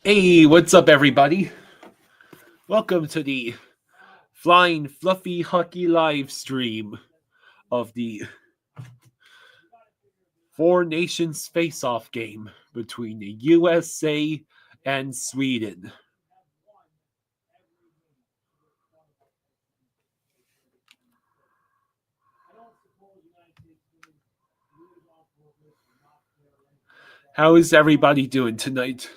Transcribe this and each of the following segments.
Hey, what's up, everybody? Welcome to the Flying Fluffy Hockey live stream of the Four Nations face-off game between the USA and Sweden. How is everybody doing tonight?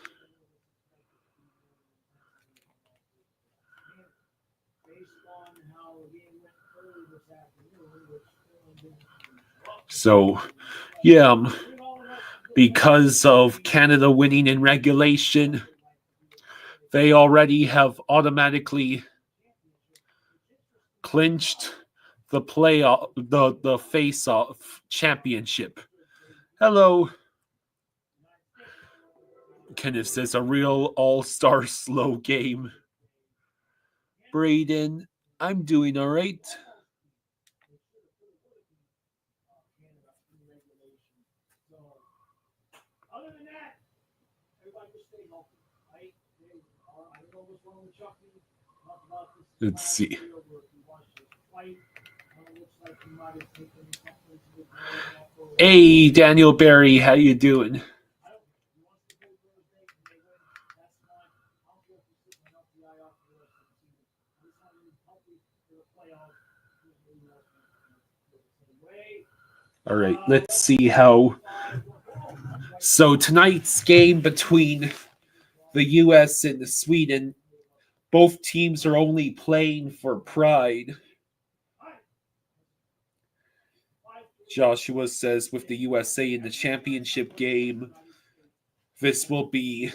So, yeah, because of Canada winning in regulation, they already have automatically clinched the playoff, the face-off championship. Hello. Kenneth says a real all-star slow game. Braden, I'm doing all right. Let's see. Hey, Daniel Barry, how you doing? All right, let's see how. So tonight's game between the U.S. and Sweden, both teams are only playing for pride. Joshua says with the USA in the championship game, this will be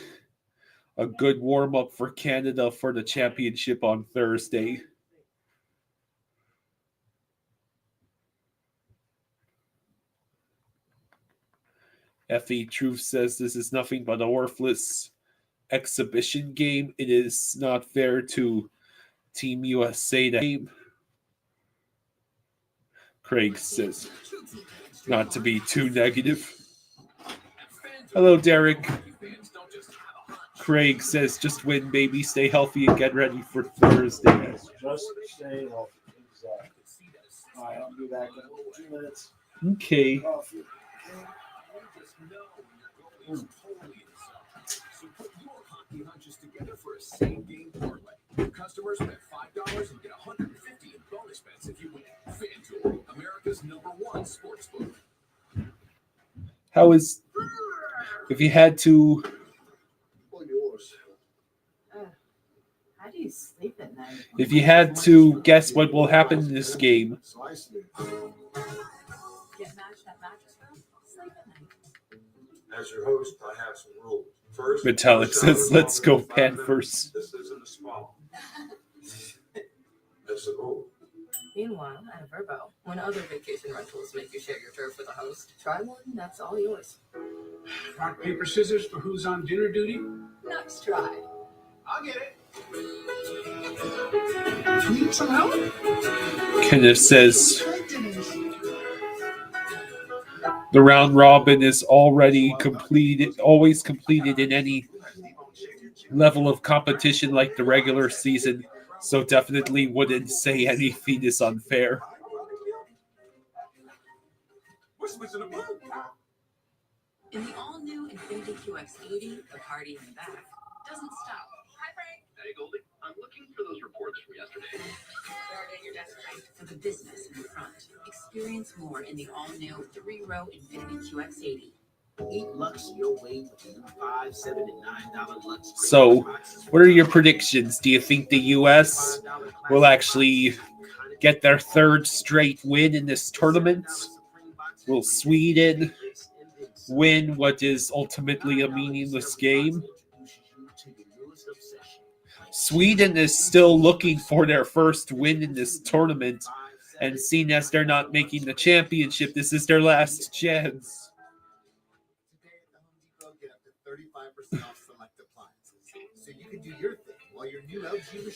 a good warm-up for Canada for the championship on Thursday. F.E. Truth says this is nothing but a worthless exhibition game. It is not fair to Team USA to game. Craig says not to be too negative. Hello, Derek. Craig says just win, baby. Stay healthy and get ready for Thursday. Just stay healthy. Exactly. All right, I'll be back in 2 minutes. Okay. Together for a same-game parlay. Customers bet $5 and get $150 in bonus bets if you win. FanDuel, America's #1 sportsbook. How is, if you had to, how do you sleep at night? if you had to guess what will happen in this game, Get matched at mattress firm? Sleep at night. As your host, I have some rules. First, Metallic says, let's go Panthers. This isn't a spa. That's the rule. Meanwhile, at Verbo, when other vacation rentals make you share your turf with a host, try one that's all yours. Rock, paper, scissors for who's on dinner duty? Next try. I'll get it. Need some help? Kenneth says the round robin is already completed, always completed in any level of competition like the regular season, so definitely wouldn't say anything is unfair. In the all-new Infiniti QX80, the party in the back doesn't stop. Hi, Frank. Hey, Goldie. I'm looking for those reports from yesterday. They're at your desk, Frank. For the business in the front, experience more in the all-new 3-row Infiniti QX80. 8 Lux your way with the new $5, $7, and $9 Lux. So, what are your predictions? Do you think the U.S. will actually get their third straight win in this tournament? Will Sweden win what is ultimately a meaningless game? Sweden is still looking for their first win in this tournament, and seeing as they're not making the championship, this is their last chance.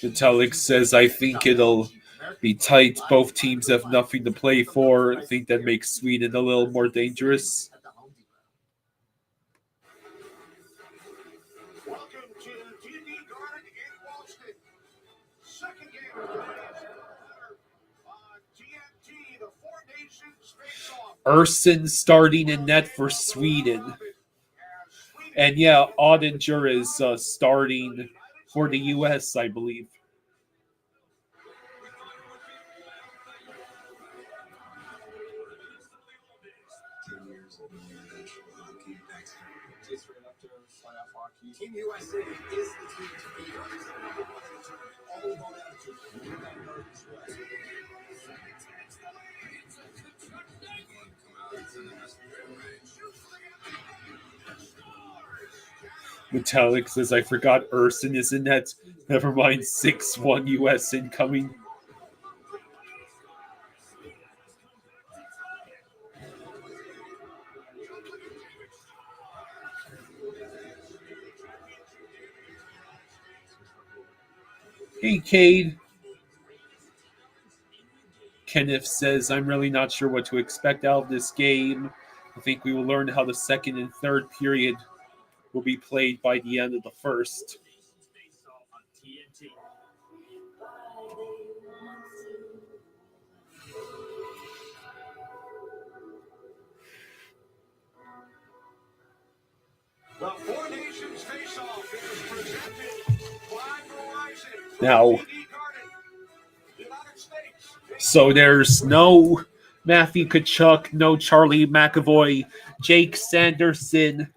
Metallic says, I think it'll be tight. Both teams have nothing to play for. I think that makes Sweden a little more dangerous. TD Garden in Boston. Second game of the day. On TNT, the Four Nations face-off. Urson starting in net for Sweden. And yeah, Odinger is starting for the U.S., I believe. Team USA is the team to beat. All about attitude. Metallic says, I forgot Urson is in net. Never mind, 6-1 U.S. incoming. Hey, Cade. Kenneth says, I'm really not sure what to expect out of this game. I think we will learn how the second and third period will be played by the end of the first. The Four Nations face-off is presented by Verizon. Now, TD Garden, United States. so there's no Matthew Tkachuk, no Charlie McAvoy, Jake Sanderson.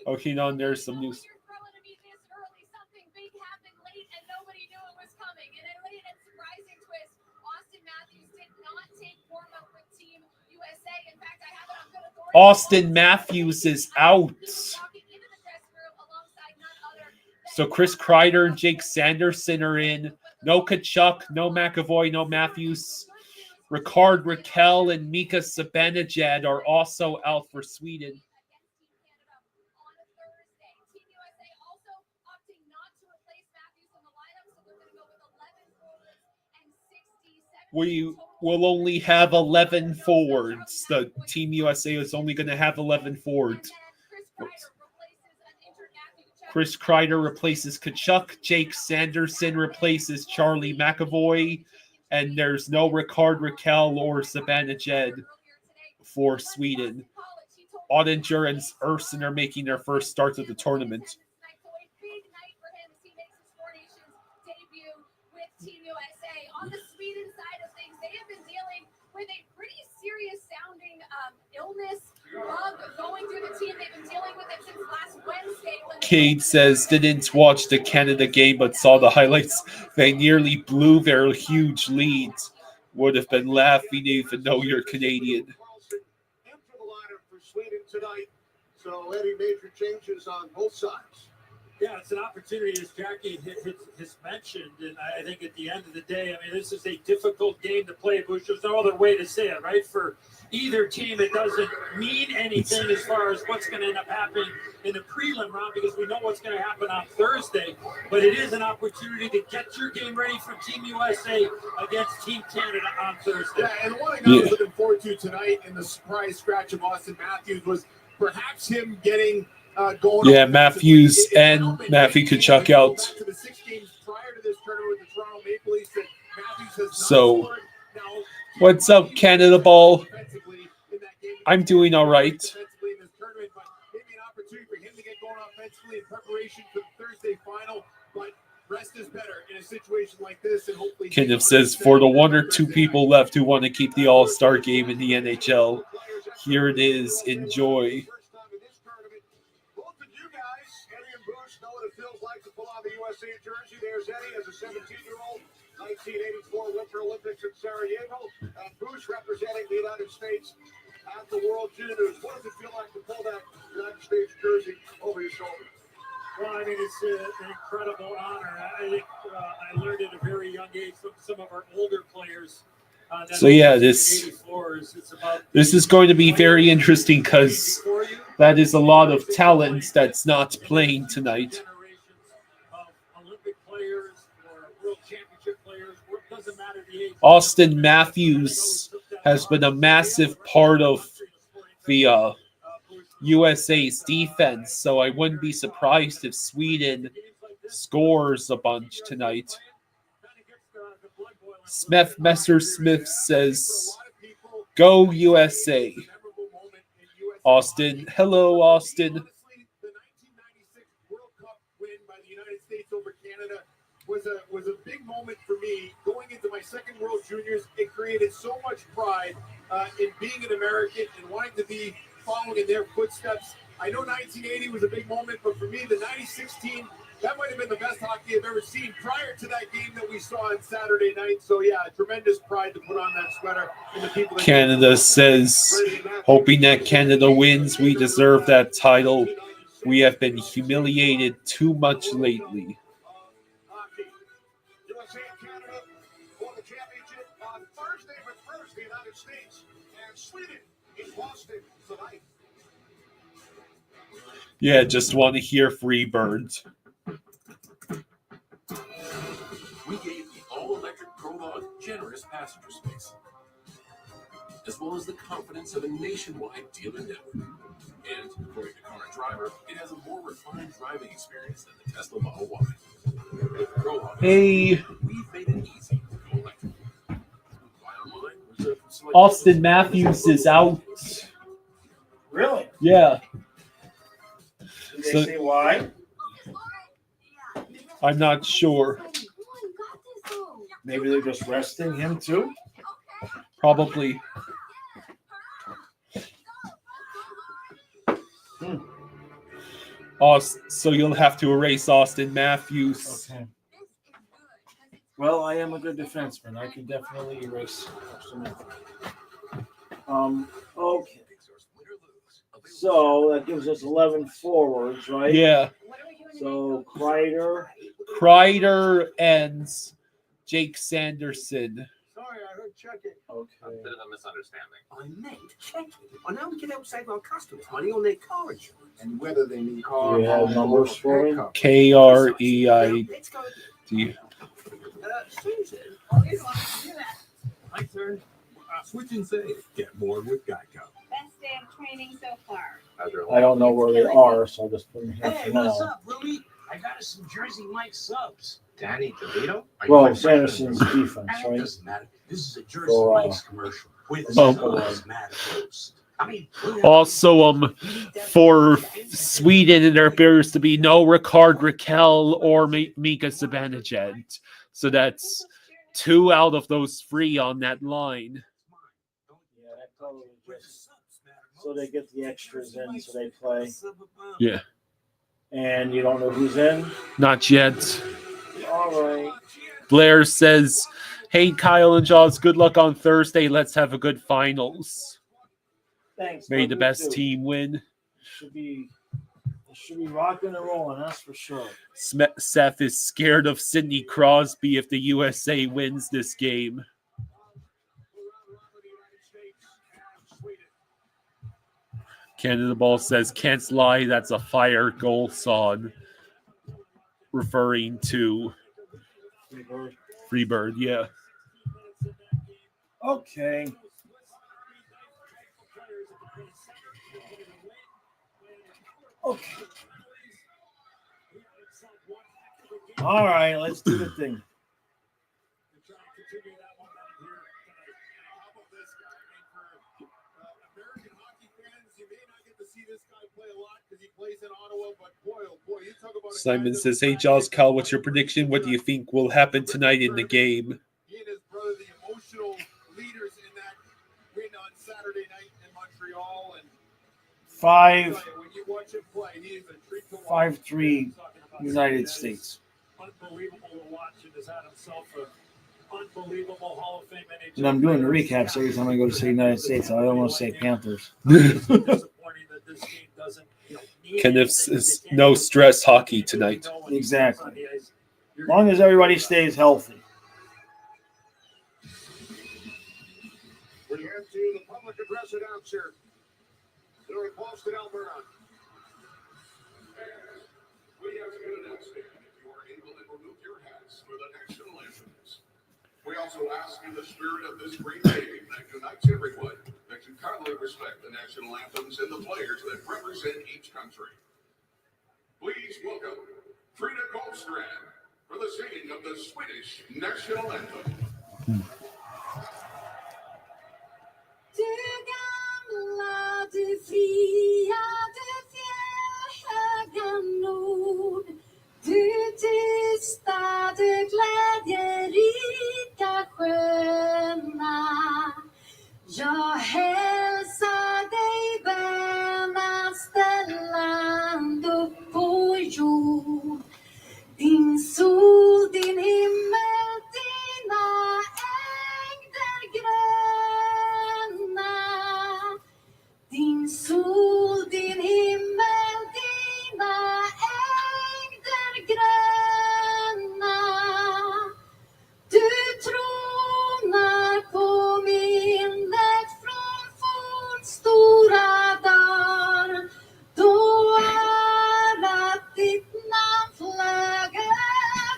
Oh, you know, there's some news. Something big happened late and nobody knew it was coming. And in a late and surprising twist, Austin Matthews did not take warm up with Team USA. In fact, I have it on good authority. Austin Matthews is out. So Chris Kreider and Jake Sanderson are in. No Tkachuk, no McAvoy, no Matthews. Ricard Raquel and Mika Zibanejad are also out for Sweden. We will only have 11 forwards. The Team USA is only going to have 11 forwards. Chris Kreider replaces Tkachuk. Jake Sanderson replaces Charlie McAvoy. And there's no Ricard Raquel or Zibanejad for Sweden. Odinger and Urson are making their first starts of the tournament. On the Sweden side of things, they have been dealing with a pretty serious sounding illness bug going through the team. They've been dealing with it since last Wednesday. Cade says, didn't watch the Canada game but saw the highlights. They nearly blew their huge lead. Would have been laughing even though you're Canadian. Into the lineup for Sweden tonight. So any major changes on both sides? Yeah, it's an opportunity, as Jackie has mentioned, and I think at the end of the day, I mean, this is a difficult game to play, Bush. There's no other way to say it, right? For either team, it doesn't mean anything as far as what's going to end up happening in the prelim round because we know what's going to happen on Thursday, but it is an opportunity to get your game ready for Team USA against Team Canada on Thursday. Yeah, and one thing I was looking forward to tonight in the surprise scratch of Austin Matthews was perhaps him getting going. Yeah, Matthews and Matthew Tkachuk out. To the 6 games prior to this tournament with the Toronto Maple Leafs that Matthews has not So, scored. Now, what's up, Canada Ball? I'm doing all right. defensively in this tournament, but maybe an opportunity for him to get going offensively in preparation for the Thursday final. But rest is better in a situation like this, and hopefully. Kenneth says, for the 1 or 2 people left who want to keep the All-Star game in the NHL, here it is. Enjoy. Both of you guys, Eddie and Bruce, know what it feels like to pull out the USA jersey. There's Eddie as a 17-year-old, 1984 Winter Olympics in Sarajevo, and Bruce representing the United States at the World Juniors. What does it feel like to pull that United States jersey over your shoulder? Well, I mean, it's an incredible honor. I think I learned at a very young age from some of our older players. So yeah, this is going to be very interesting because that is a lot of talent that's not playing tonight. Austin Matthews has been a massive part of the USA's defense, so I wouldn't be surprised if Sweden scores a bunch tonight. Smith Messersmith says, "Go USA." Austin, hello, Austin. Honestly, the 1996 World Cup win by the United States over Canada was a big moment for me. Going into my second World Juniors, it created so much pride in being an American and wanting to be following in their footsteps. I know 1980 was a big moment, but for me, the 96 team, that might have been the best hockey I've ever seen prior to that game that we saw on Saturday night. So, yeah, tremendous pride to put on that sweater. And the people that Canada says, hoping that Canada wins. We deserve that title. We have been humiliated too much lately. hockey. USA and Canada for the championship on Thursday, but first, the United States and Sweden in Boston tonight. Yeah, just want to hear Freebirds. We gave the all-electric Prologue generous passenger space, as well as the confidence of a nationwide dealer network. And according to Car and Driver, it has a more refined driving experience than the Tesla Model Y. With Prologue, Hey, we've made it easy to go electric. Buy online, reserve from select Austin Matthews is out. Really? Yeah, Did they So- say why? I'm not sure. Maybe they're just resting him too. Probably. So you'll have to erase Austin Matthews. Okay. Well, I am a good defenseman. I can definitely erase. Okay. So that gives us 11 forwards, right? Yeah, So Kreider. Kreider and Jake Sanderson. Sorry, I heard check it. A bit Okay. of a misunderstanding. I meant checking. Well, now we can help save our customers money on their car insurance. And whether they need Do you have numbers for me? Kreid. Let's go. Susan. My turn. Switch and save. Get more with Geico. Best day of training so far. I don't know where they are, so I'll just put them here Hey, for what's now. up, Louie? I got us some Jersey Mike subs. Danny DeVito? Well, Sanderson's defense, It right? doesn't matter. This is a Jersey So, Mike's commercial. With Oh. subs matter most. I mean, Also, for Sweden, there appears to be no Ricard Raquel or Mika Zibanejad. So that's 2 out of those 3 on that line. Yeah, that probably just so they get the extras in, so they play. Yeah, And you don't know who's in. not yet. All right. Blair says, "Hey, Kyle and Jaws, good luck on Thursday. Let's have a good finals. Thanks. May love the you best too. team win." Should be rocking and rolling, that's for sure. Seth is scared of Sidney Crosby if the USA wins this game. Canada Ball says, "Can't lie, that's a fire goal song," referring to Freebird. Yeah. Okay. Okay. All right, let's do the thing. American hockey fans, you may not get to see this guy play a lot because he plays in Ottawa, but boy, oh boy, you talk about a guy Simon that says, was "Hey, Jaws, Kyle, what's your prediction? What do you think will happen tonight in the game?" He and his brother, the emotional leaders in that win on Saturday night in Montreal, and I tell you, when you watch him play, he is a treat to watch. 5-3 United States. Unbelievable to watch, and has had himself an unbelievable Hall of Fame NHL. And I'm doing the recaps every time I go to say United States. I don't want to say Panthers. Disappointing that this game doesn't, mean Kenneth anything. says, "No stress hockey tonight." Exactly. As long as everybody stays healthy. We get to the public address announcer here in Boston, Alberta. We have an announcement. If you are able to remove your hats for the national anthems. We also ask in the spirit of this great day that unites everyone, the to kindly respect the national anthems and the players that represent each country. Please welcome Frida Goldstrand for the singing of the Swedish national anthem. Du gamla, du fria, du fjällhöga nord. Du tysta, du glädjerika sköna. Jag hälsar dig vänaste land upp på jord. Din sol, din himmel, dina ängder gröna. Din sol, din himmel, dina ängder gröna. Du tronar på minnet från fornstora dagar. Då att ditt namn flög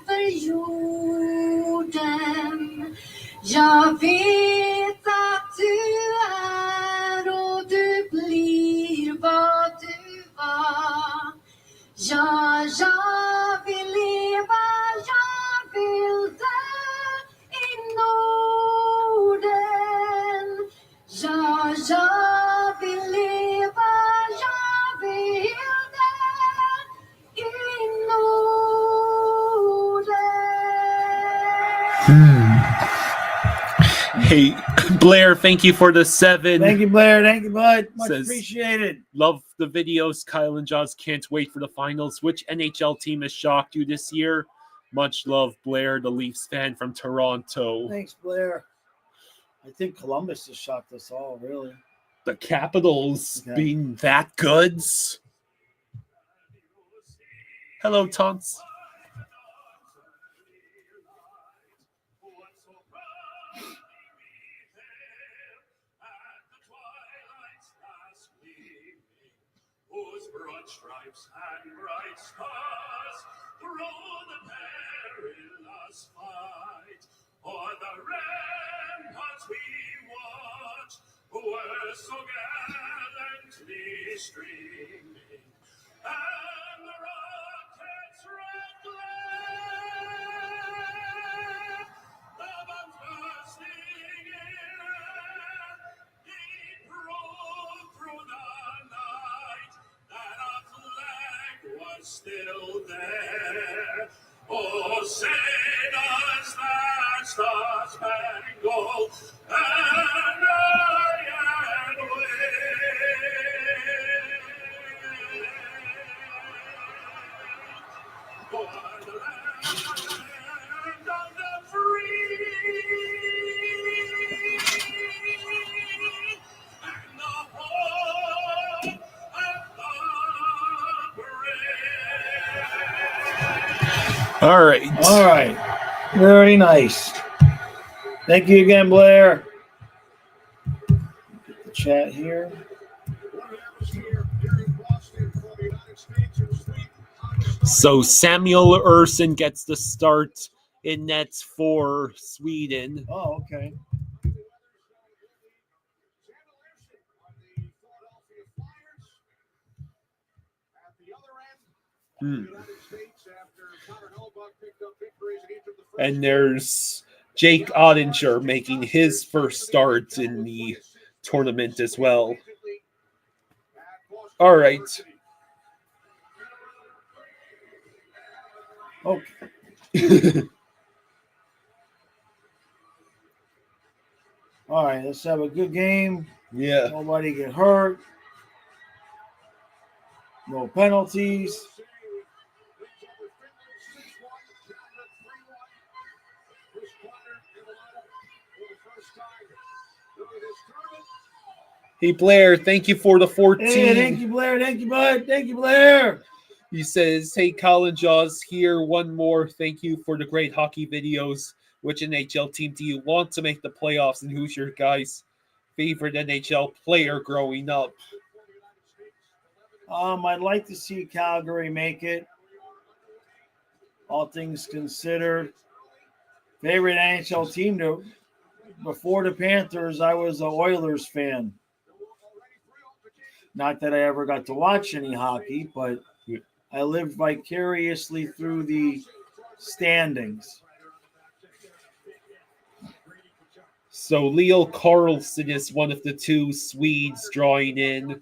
över jorden. Jag vet att du är och du blir vad du var. Ja, jag vill leva, jag vill dö i Norden. Ja, jag vill leva, jag vill dö i Norden. Hey, Blair, thank you for the 7. Thank you, Blair. Thank you, bud. Much Says- appreciated. Love the videos. Kyle and Jaws can't wait for the finals. Which NHL team has shocked you this year? Much love, Blair, the Leafs fan from Toronto. Thanks, Blair. I think Columbus has shocked us all, really. The Capitals Okay. being that good. Hello, Tons. Whose broad stripes and bright stars through the perilous fight, o'er the ramparts we watch, were so gallantly streaming, and the rocket's red glare, the bombs bursting in air, it broke through the night, that our flag was still there. Oh, say does that star-spangled banner yet wave? For the land of the free and the home of the brave. All right. All right. Very nice. Thank you again, Blair. Get the chat here. What an atmosphere here in Boston for the United States and Sweden. So Samuel Ersson gets the start in nets for Sweden. Oh, okay. And there's Jake Ottinger making his first start in the tournament as well. All right. Okay. All right. Let's have a good game. Yeah. Nobody get hurt. No penalties. Hey, Blair, thank you for the 14. Hey, thank you, Blair. Thank you, bud. Thank you, Blair. He says, hey, Colin Jaws here. One more. Thank you for the great hockey videos. Which NHL team do you want to make the playoffs, and who's your guys' favorite NHL player growing up? I'd like to see Calgary make it. All things considered. Favorite NHL team before the Panthers, I was an Oilers fan. Not that I ever got to watch any hockey, but I lived vicariously through the standings. So Leo Carlson is one of the two Swedes drawing in.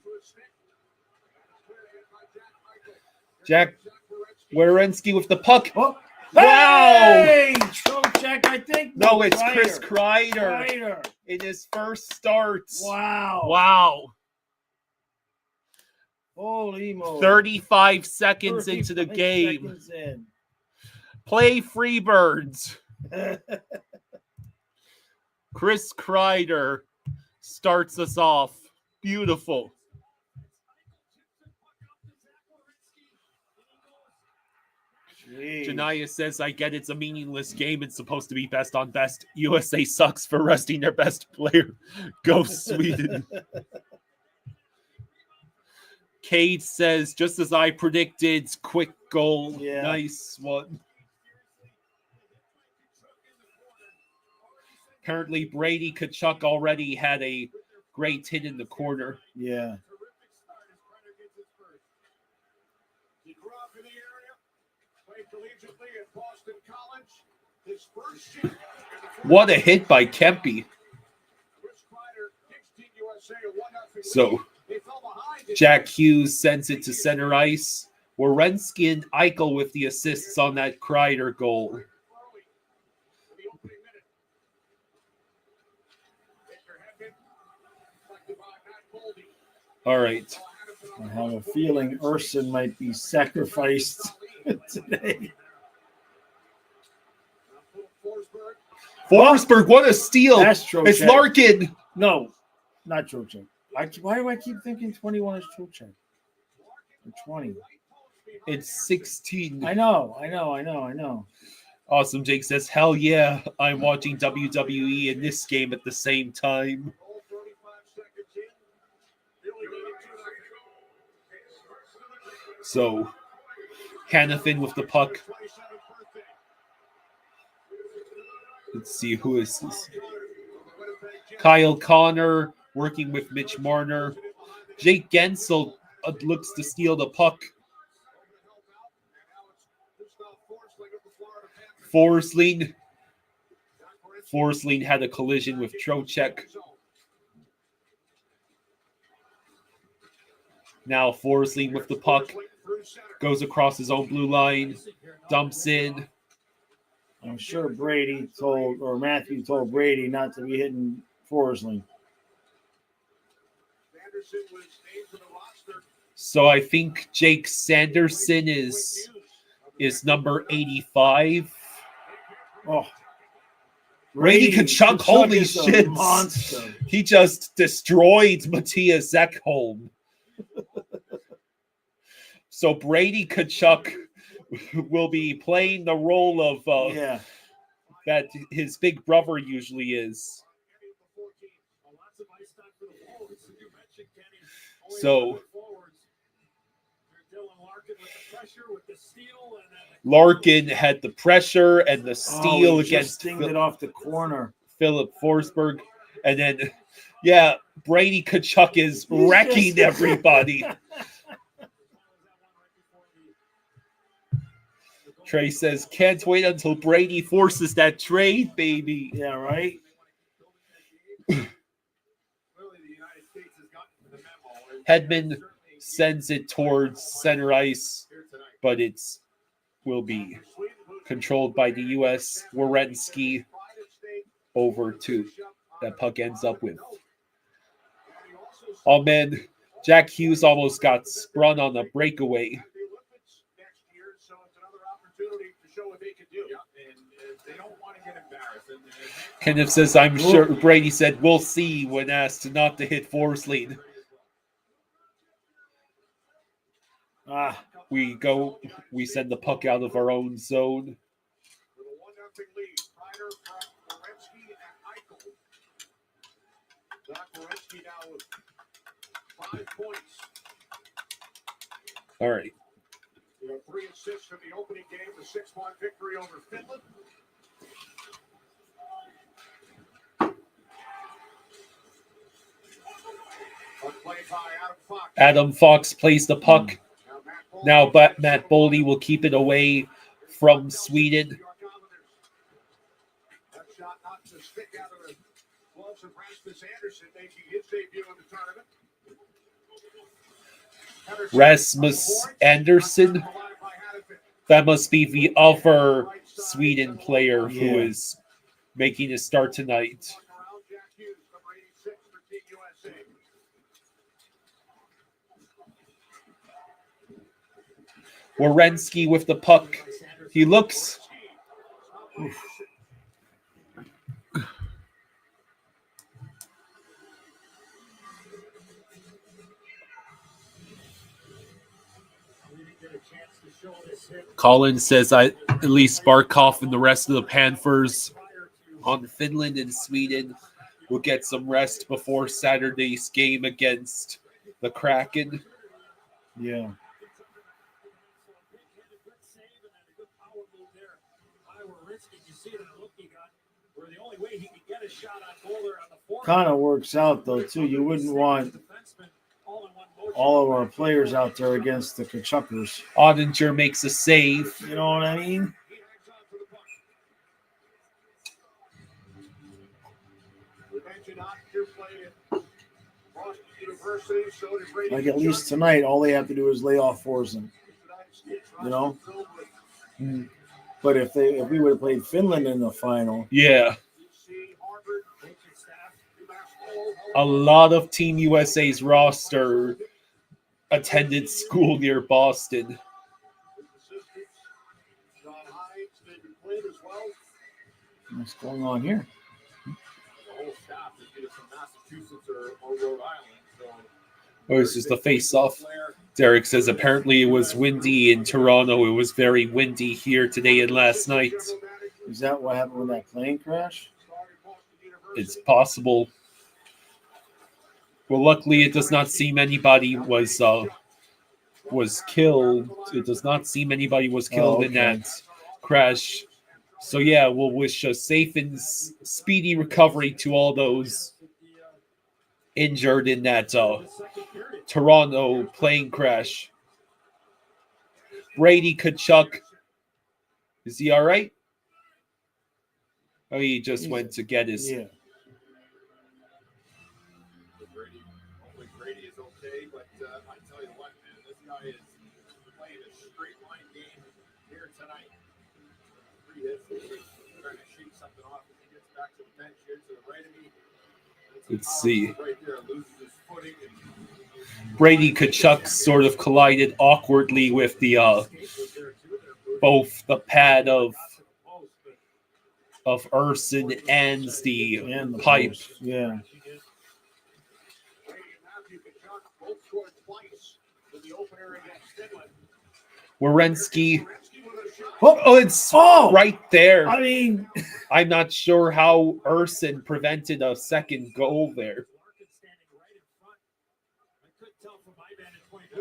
Jack Werenski with the puck. Oh. Wow! Hey! Tkachuk, I think. No, it's Chris Kreider Kreider. in his first start. Wow. Wow. Holy moly. 35 seconds into the game. Seconds in. Play Freebirds. Chris Kreider starts us off. Beautiful. Janaya says, I get it's a meaningless game. It's supposed to be best on best. USA sucks for resting their best player. Go Sweden. Cade says, just as I predicted, quick goal. Yeah. Nice one. Apparently, Brady Tkachuk already had a great hit in the corner. Yeah. He grew up in the area, played collegiately at Boston College. His first year. What a hit by Kempe. Chris Kreider kicks Team USA a 1-0 lead. So, They fell behind. Jack Hughes sends it to center ice. Werenski and Eichel with the assists on that Kreider goal. All right. I have a feeling Urson might be sacrificed today. Forsberg, what a steal. That's Trocheck. It's Larkin. No, not Trocheck. Why do I keep thinking 21 is Trocheck? Or 20. It's 16. I know. Awesome. Jake says, hell yeah, I'm watching WWE in this game at the same time. So, Hanifin with the puck. Let's see, who is this? Kyle Connor working with Mitch Marner. Jake Gensel looks to steal the puck. Forsling had a collision with Trocheck. Now Forsling with the puck. Goes across his own blue line. Dumps in. I'm sure Matthew told Brady not to be hitting Forsling. So I think Jake Sanderson is number 85. Oh, Brady Tkachuk, holy shit. Monster. He just destroyed Matthias Ekholm. So Brady Tkachuk will be playing the role of that his big brother usually is. So Larkin had the pressure and the steal against it off the corner. Philip Forsberg. And then, Brady Tkachuk is wrecking everybody. Trey says, can't wait until Brady forces that trade, baby. Yeah, right? Hedman sends it towards center ice, but will be controlled by the U.S. Werenski over to that puck ends up with. Oh, man. Jack Hughes almost got sprung on a breakaway. Kenneth says, I'm sure Brady said, we'll see when asked not to hit Forsling. We send the puck out of our own zone. All right. 3 assists in the opening game, the 6-1 victory over Finland. Adam Fox plays the puck. Now, but Matt Boldy will keep it away from Sweden. That shot knocked the stick out of the gloves of Rasmus Anderson, making his debut in the tournament. Rasmus Anderson. That must be the other Sweden player who is making a start tonight. Werenski with the puck. He looks. Collins says at least Barkov and the rest of the Panthers on Finland and Sweden will get some rest before Saturday's game against the Kraken. Yeah. Kind of works out though too. You wouldn't want all of our players out there against the Tkachukers. Ottinger makes a save. You know what I mean? Like at least tonight, all they have to do is lay off Forsen. You know? Mm. But if we would have played Finland in the final. Yeah. A lot of Team USA's roster attended school near Boston. What's going on here? Oh, it's just a face-off. Derek says apparently it was windy in Toronto. It was very windy here today and last night. Is that what happened with that plane crash? It's possible. Well, luckily, it does not seem anybody was killed. It does not seem anybody was killed in that crash. So yeah, we'll wish a safe and speedy recovery to all those injured in that Toronto plane crash. Brady Tkachuk, is he all right? Oh, he just went to get his. Yeah. Brady is okay, but I tell you what, man, this guy is playing a straight line game here tonight. 3 hits, trying to shake something off as he gets back to the bench here to the right of me. Let's see. Right there, loses his footing. Brady Tkachuk sort of collided awkwardly with the both the pad of Urson and the pipe. Post. Yeah. Werenski. Oh, it's right there. I mean, I'm not sure how Urson prevented a second goal there.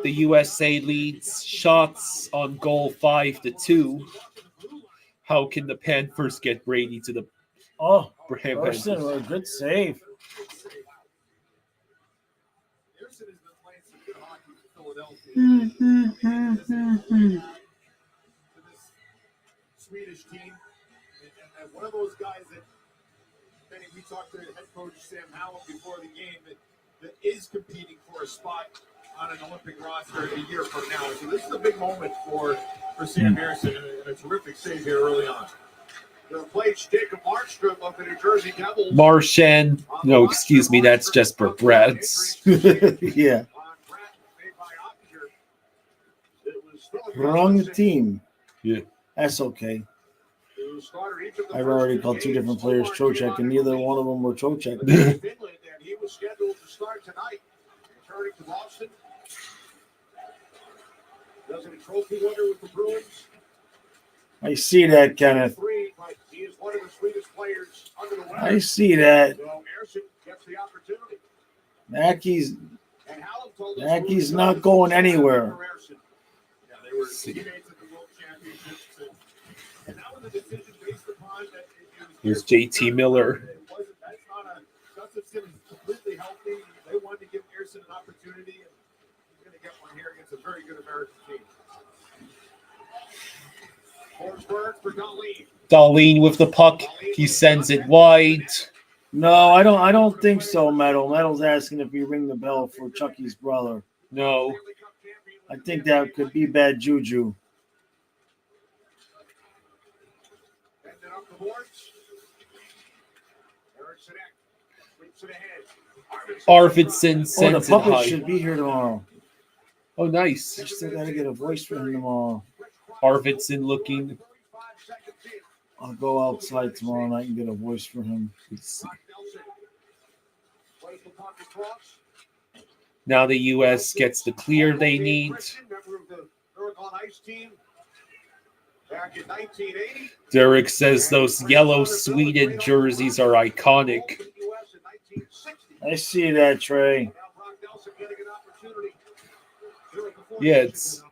The USA leads shots on goal 5-2. How can the Panthers get Brady to the Urson, a good save. Swedish team, and one of those guys that we talked to head coach Sam Howell before the game that is competing for a spot on an Olympic roster a year from now. So this is a big moment for Sam Harrison and a terrific save here early on. The plays Jacob Markstrom of the New Jersey Devils. Marchand. No, excuse me, that's just for Brad's. Yeah. Wrong team. Yeah. That's okay. I've already called 2 different players Tkachuk, and neither one of them were Tkachuk. He was scheduled to start tonight. Returning to Boston. Does a trophy winner with the Bruins. I see that, Kenneth. He is one of the sweetest players under the weather. I see that. So Harrison gets the opportunity. Mackey's not going anywhere. Yeah, they were teammates at the World Championships, and that was a decision based upon that. Here's JT Miller. Justin Simmons completely healthy. They wanted to give missing an opportunity, and he's going to get one here against a very good American team. Forsberg for Darlene. Darlene with the puck. He sends it wide. No, I don't think so, Metal. Metal's asking if we ring the bell for Chucky's brother. No. I think that could be bad juju. Ended up the boards. Erickson sweeps it ahead. Arvidsson Oh, the sends it puppet high. should be here tomorrow. Oh, nice. I still got to get a voice for him tomorrow. Arvidsson looking. I'll go outside tomorrow night and get a voice for him. Now the U.S. gets the clear they need. Derek says those yellow Sweden jerseys are iconic. I see that, Trey. Yeah, it's.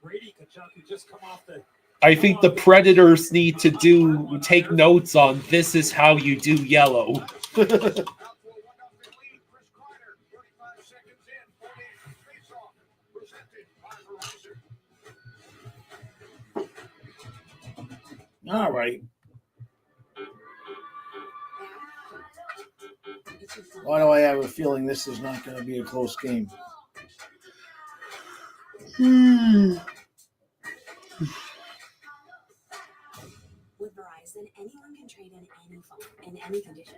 Brady Tkachuk, who just come off the I think the Predators need to take notes on this is how you do yellow. All right. Why do I have a feeling this is not going to be a close game? With Verizon, anyone can trade in any phone in any condition.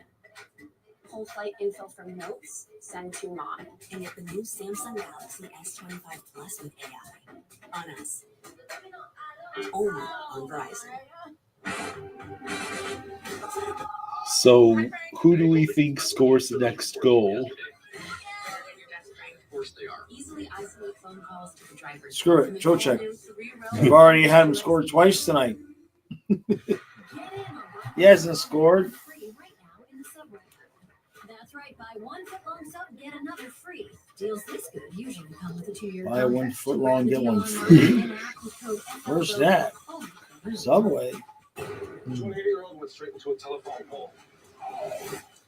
Whole flight info from Notes, send to Mom, and get the new Samsung Galaxy S25 Plus with AI. On us. Only on Verizon. So, who do we think scores the next goal? Easily isolate phone calls to the driver's Screw it. Tkachuk. I've already had him score twice tonight. He hasn't scored. That's right. Buy 1 foot long sub, get another free. Deals this good usually come with a 2-year Buy 1 foot long, get one free. Where's that? Subway. 28-year-old went straight into a telephone pole.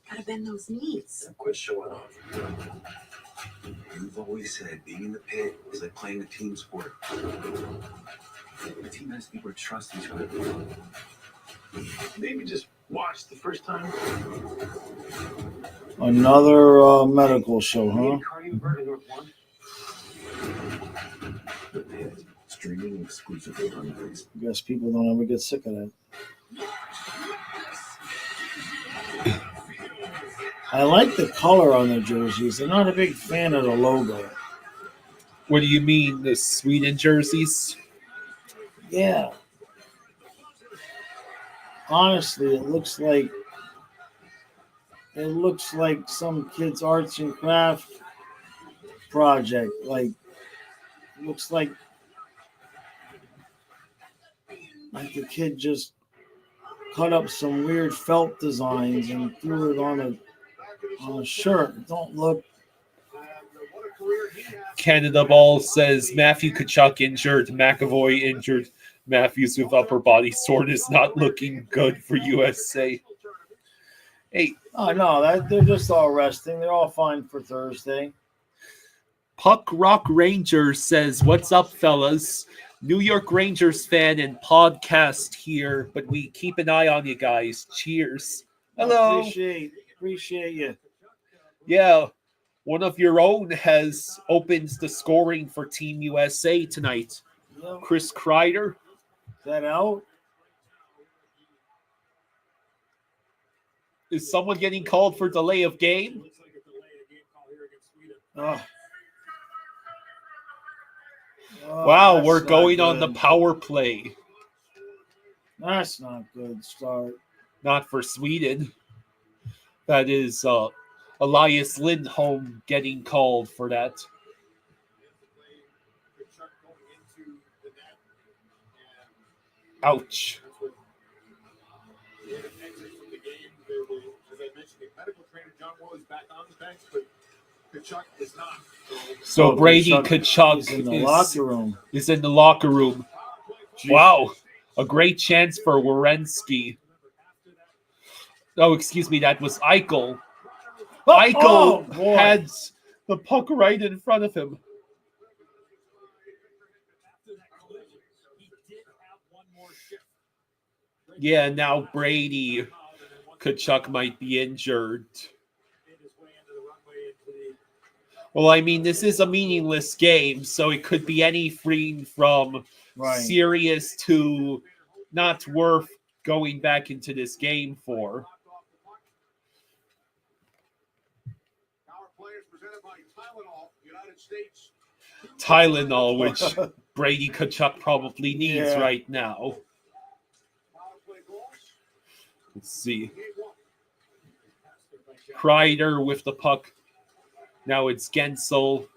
Gotta bend those knees. Quit showing off. You've always said being in the pit is like playing a team sport. A team has to be able to trust each other. Maybe just watch the first time. Another medical show, huh? The Pit, streaming exclusively on Facebook. I guess people don't ever get sick of that. I like the color on the jerseys. I'm not a big fan of the logo. What do you mean, the Sweden jerseys? Yeah. Honestly, it looks like some kid's arts and craft project. Like, it looks like the kid just cut up some weird felt designs and threw it on a shirt. It don't look. Canada Ball says Matthew Tkachuk injured, McAvoy injured. Matthews with upper body soreness not looking good for USA. Hey, Oh no, they're just all resting. They're all fine for Thursday. Puck Rock Ranger says, "What's up, fellas? New York Rangers fan and podcast here, but we keep an eye on you guys. Cheers." Hello. Appreciate you. Yeah, one of your own opens the scoring for Team USA tonight. Yep. Chris Kreider. Is that out? Is someone getting called for delay of game? Oh. Wow, we're going on the power play. That's not good start. Not for Sweden. That is Elias Lindholm getting called for that. Ouch. So Brady Tkachuk is in the locker room. Is in the locker room. Wow. A great chance for Werenski. Oh, excuse me, that was Eichel. Eichel boy. had the puck right in front of him. Yeah, now Brady Tkachuk might be injured. Well, I mean, this is a meaningless game, so it could be anything from serious to not worth going back into this game for. Tylenol, which Brady Tkachuk probably needs right now. Let's see. Kreider with the puck. Now it's Gensel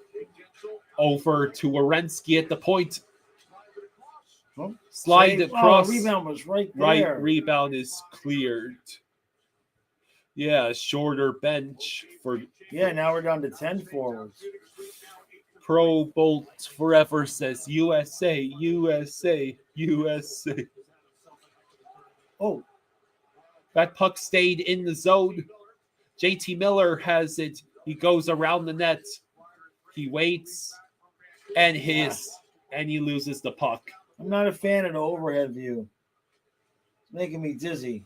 over to Werenski at the point. Slide across. Rebound was right there. Right, rebound is cleared. Yeah, shorter bench for. Yeah, now we're down to 10 forwards. Pro Bolt Forever says USA, USA, USA. Oh. That puck stayed in the zone. JT Miller has it. He goes around the net. He waits. And he loses the puck. I'm not a fan of the overhead view. It's making me dizzy.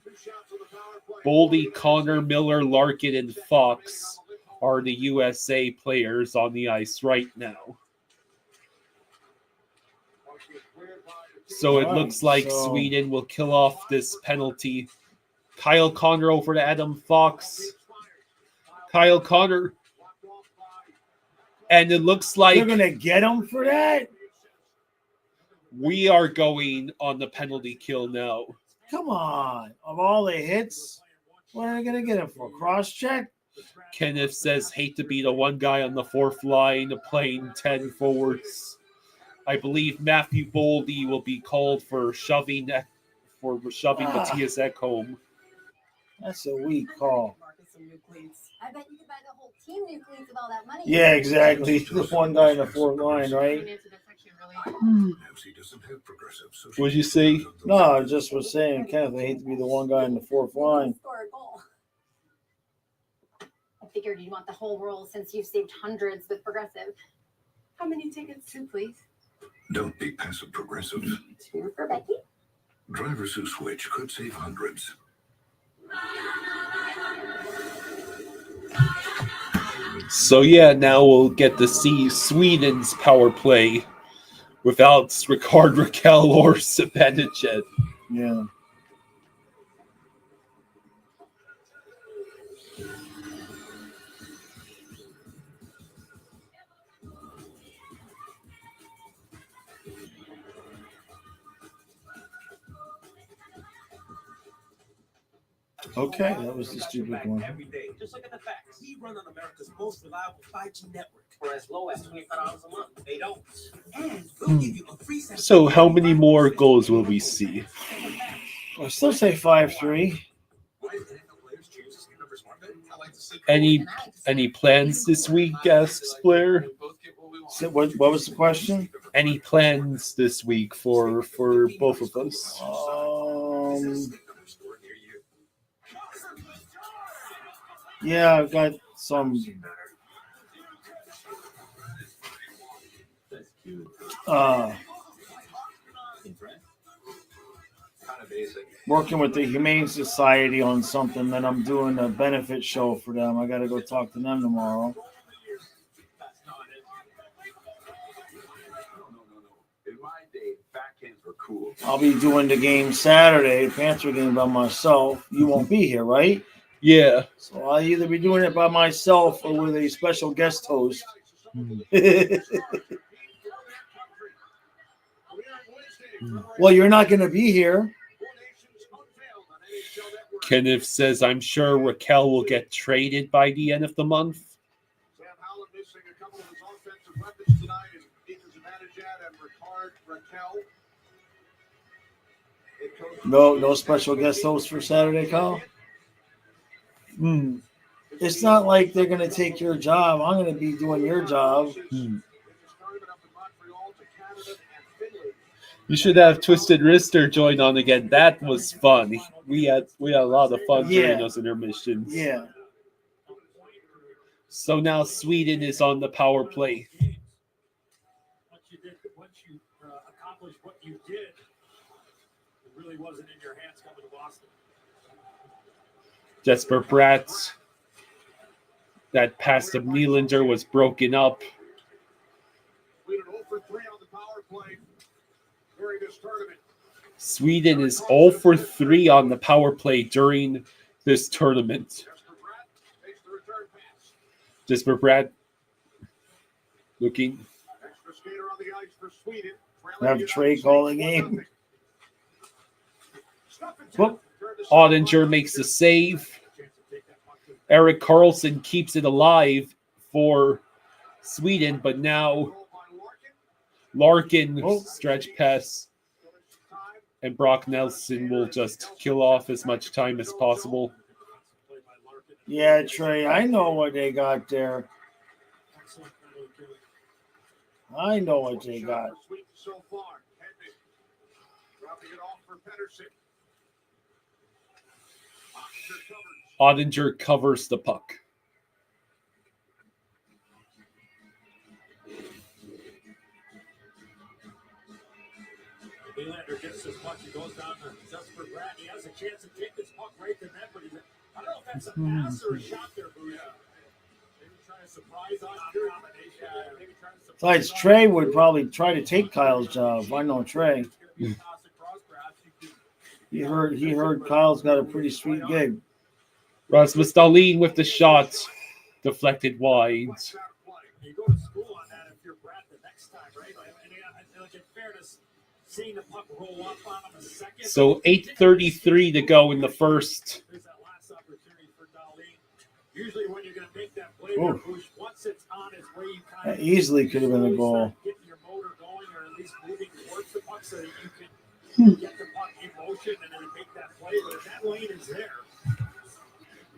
Boldy, Connor, Miller, Larkin, and Fox are the USA players on the ice right now. So it looks like Sweden will kill off this penalty. Kyle Connor over to Adam Fox. Kyle Connor. And it looks like they're going to get him for that? We are going on the penalty kill now. Come on. Of all the hits, what are they going to get him for? Cross-check? Kenneth says, hate to be the one guy on the fourth line playing 10 forwards. I believe Matthew Boldy will be called for shoving Matthias Ekholm. That's a weak call. I bet you could buy the whole team new cleats with all that money. Yeah, exactly. The one guy in the fourth line, right? What did you say? No, I just was saying, Kenneth, I hate to be the one guy in the fourth line. I figured you'd want the whole roll since you've saved hundreds with Progressive. How many tickets, too, please? Don't be passive progressive. 2 for Becky. Drivers who switch could save hundreds. So yeah, now we'll get to see Sweden's power play without Ricard Raquel or Zibanejad. Yeah. Okay, that was the stupid one. Every day. Just look at the facts. We run on America's most reliable 5G network for as low as $25 a month. They don't. And we'll give you a free So how many more goals will we see? I still say 5-3. Any plans this week, asks Blair? So what was the question? Any plans this week for both of us? Yeah, I've got some working with the Humane Society on something that I'm doing a benefit show for them. I got to go talk to them tomorrow. In my day, backhands were cool. I'll be doing the game Saturday, Panther game by myself. You won't be here, right? Yeah. So I'll either be doing it by myself or with a special guest host. Well, you're not going to be here. Kenneth says, I'm sure Raquel will get traded by the end of the month. Sam Howland missing a couple of his offensive weapons tonight is Ethan Zibanejad and Ricard Raquel. No special guest host for Saturday, Kyle? It's not like they're going to take your job. I'm going to be doing your job. You should have Twisted Wrister join on again. That was fun. We had a lot of fun during those intermissions. Yeah. So now Sweden is on the power play. Once you accomplished what you did, it really wasn't in your hands coming to Boston. Jesper Bratt. That pass to Nylander was broken up. Sweden 0 for 3 on the power play during this tournament. Sweden is 0 for 3 on the power play during this tournament. Jesper Bratt looking. Extra skater on the ice for Sweden. Have Trey call the game. Whoop. Ottinger makes the save. Erik Karlsson keeps it alive for Sweden, but now Larkin stretch pass, and Brock Nelson will just kill off as much time as possible. Yeah, Trey, I know what they got there. I know what they got. So far, dropping it off for Pedersen. Ottinger covers the puck. Nylander gets this puck. He goes down to Jesper Bratt. He has a chance to take this puck right to net, but I don't know if that's a pass or a shot there, Booyah. Maybe trying to surprise on Besides, Trey would probably try to take Kyle's job. If I know Trey. He heard Kyle's got a pretty sweet gig. Rasmus Dahlin with the shot, deflected wide. You go to school on that if you're Bratt the next time, right? Like in fairness, seeing the puck roll up on him a second. So 8:33 to go in the first. There's that last opportunity for Dahlin. Usually when you're going to make that play, once it's on its way, you kind That of easily could have been a goal. getting your motor going, or at least moving towards the puck so that you can get the puck in motion and then make that play. But if that lane is there,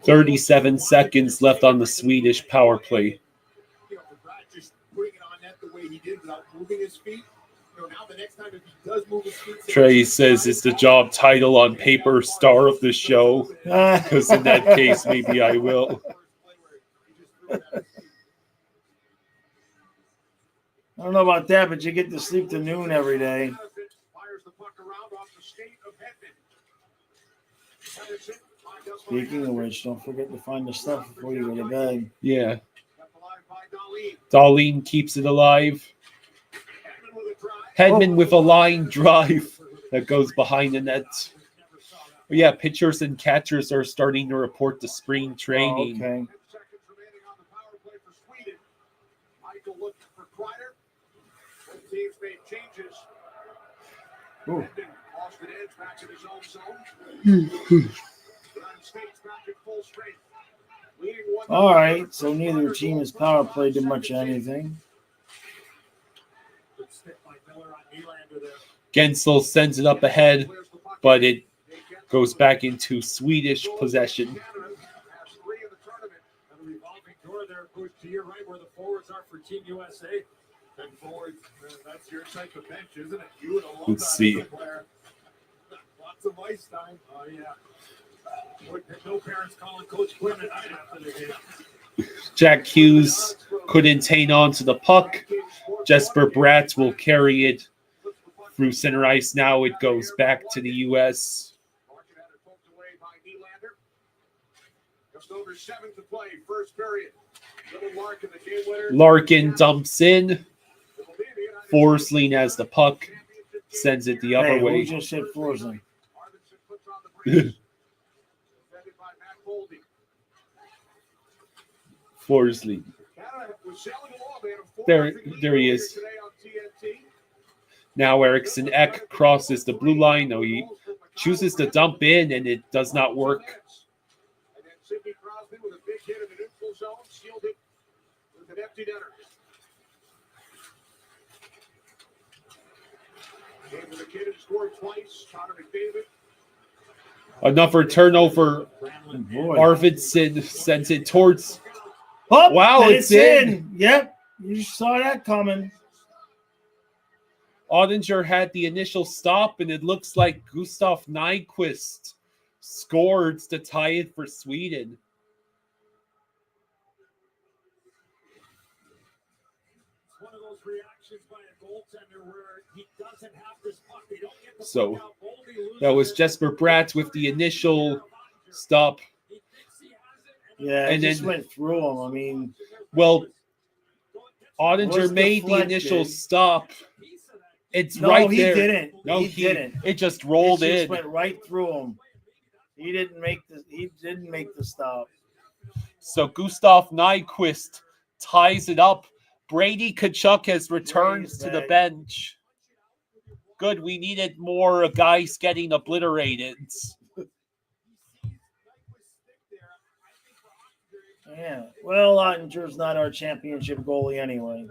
37 seconds left on the Swedish power play. You know, for Brad just putting it on net the way he did without moving his feet. You know, now the next time if he does move his feet, Trey says it's the job title on paper, star of the show. Because in that case, maybe I will. I don't know about that, but you get to sleep to noon every day. Fires the puck around off the skate of Hedman. Speaking of which, don't forget to find the stuff before you go to bed. Yeah. Dahlin keeps it alive. Hedman with a line drive that goes behind the net. But yeah, pitchers and catchers are starting to report to spring training. Oh, okay. Michael looking for Kreider. Both teams made changes. Ooh. Hedman lost an edge back in his own zone. United States back at full strength. Leading 1-0. All right, so neither team has power played much of anything. Gensel sends it up ahead, but it goes back into Swedish possession. To your right where the forwards are for Team USA. And forwards, that's your type of bench, isn't it? You and a long Let's see. player. Lots of ice time. Oh, yeah. No parents calling Coach Quinn tonight after the game. Jack Hughes couldn't hang on to the puck. Jesper Bratt will carry it through center ice. Now it goes back to the U.S. Larkin had it poked away by Nylander. Just over 7 to play, first period. Little Larkin, the game winner. Larkin dumps in. Forsling has the puck. Sends it the other Hey, way. who just said Forsling? Arvidsson puts on the brace. Defended by Matt Boldy. Forsling. Canada was sailing along. They had a 4-0 There lead he earlier is. today on TNT. Now Eriksson Ek crosses the blue line. No, he chooses to dump in, and it does not work. And then Sidney Crosby with a big hit in the neutral zone, sealed it with an empty netter. Game with the kid who scored twice, Connor McDavid. Another turnover. Boy. Arvidsson sends it towards. Oh, Wow, it's in. Yep, you saw that coming. Ottinger had the initial stop, and it looks like Gustav Nyquist scored to tie it for Sweden. So that was Jesper Bratt with the initial stop. Yeah, And it just then- went through him. I mean, Well, was Ottinger made the initial deflected. stop. It's No, right he there. didn't. No, He didn't. It just rolled it just in. went right through him. He didn't make the stop. So Gustav Nyquist ties it up. Brady Tkachuk has returned Bray's to the back. bench. Good. We needed more guys getting obliterated. Yeah. Well, Ottinger's not our championship goalie anyway.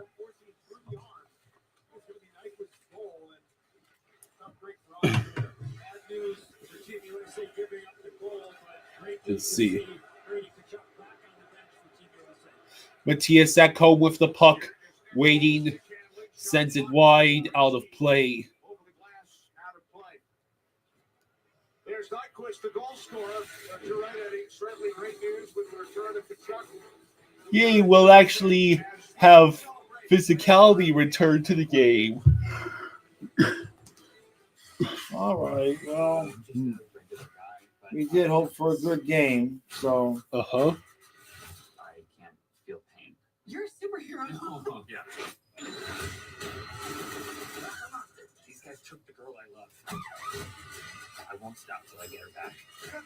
Let's see. Matthias Ekholm with the puck, waiting, sends it wide, out of play. There's Nyquist, the goal scorer. You're right, Eddie. Certainly great news with the return of Tkachuk. Yay, will actually have physicality return to the game. All right. Well, we did hope for a good game. So. Uh-huh. I can't feel pain. You're a superhero. Oh, yeah. These guys took the girl I love. I won't stop till I get her back. Oh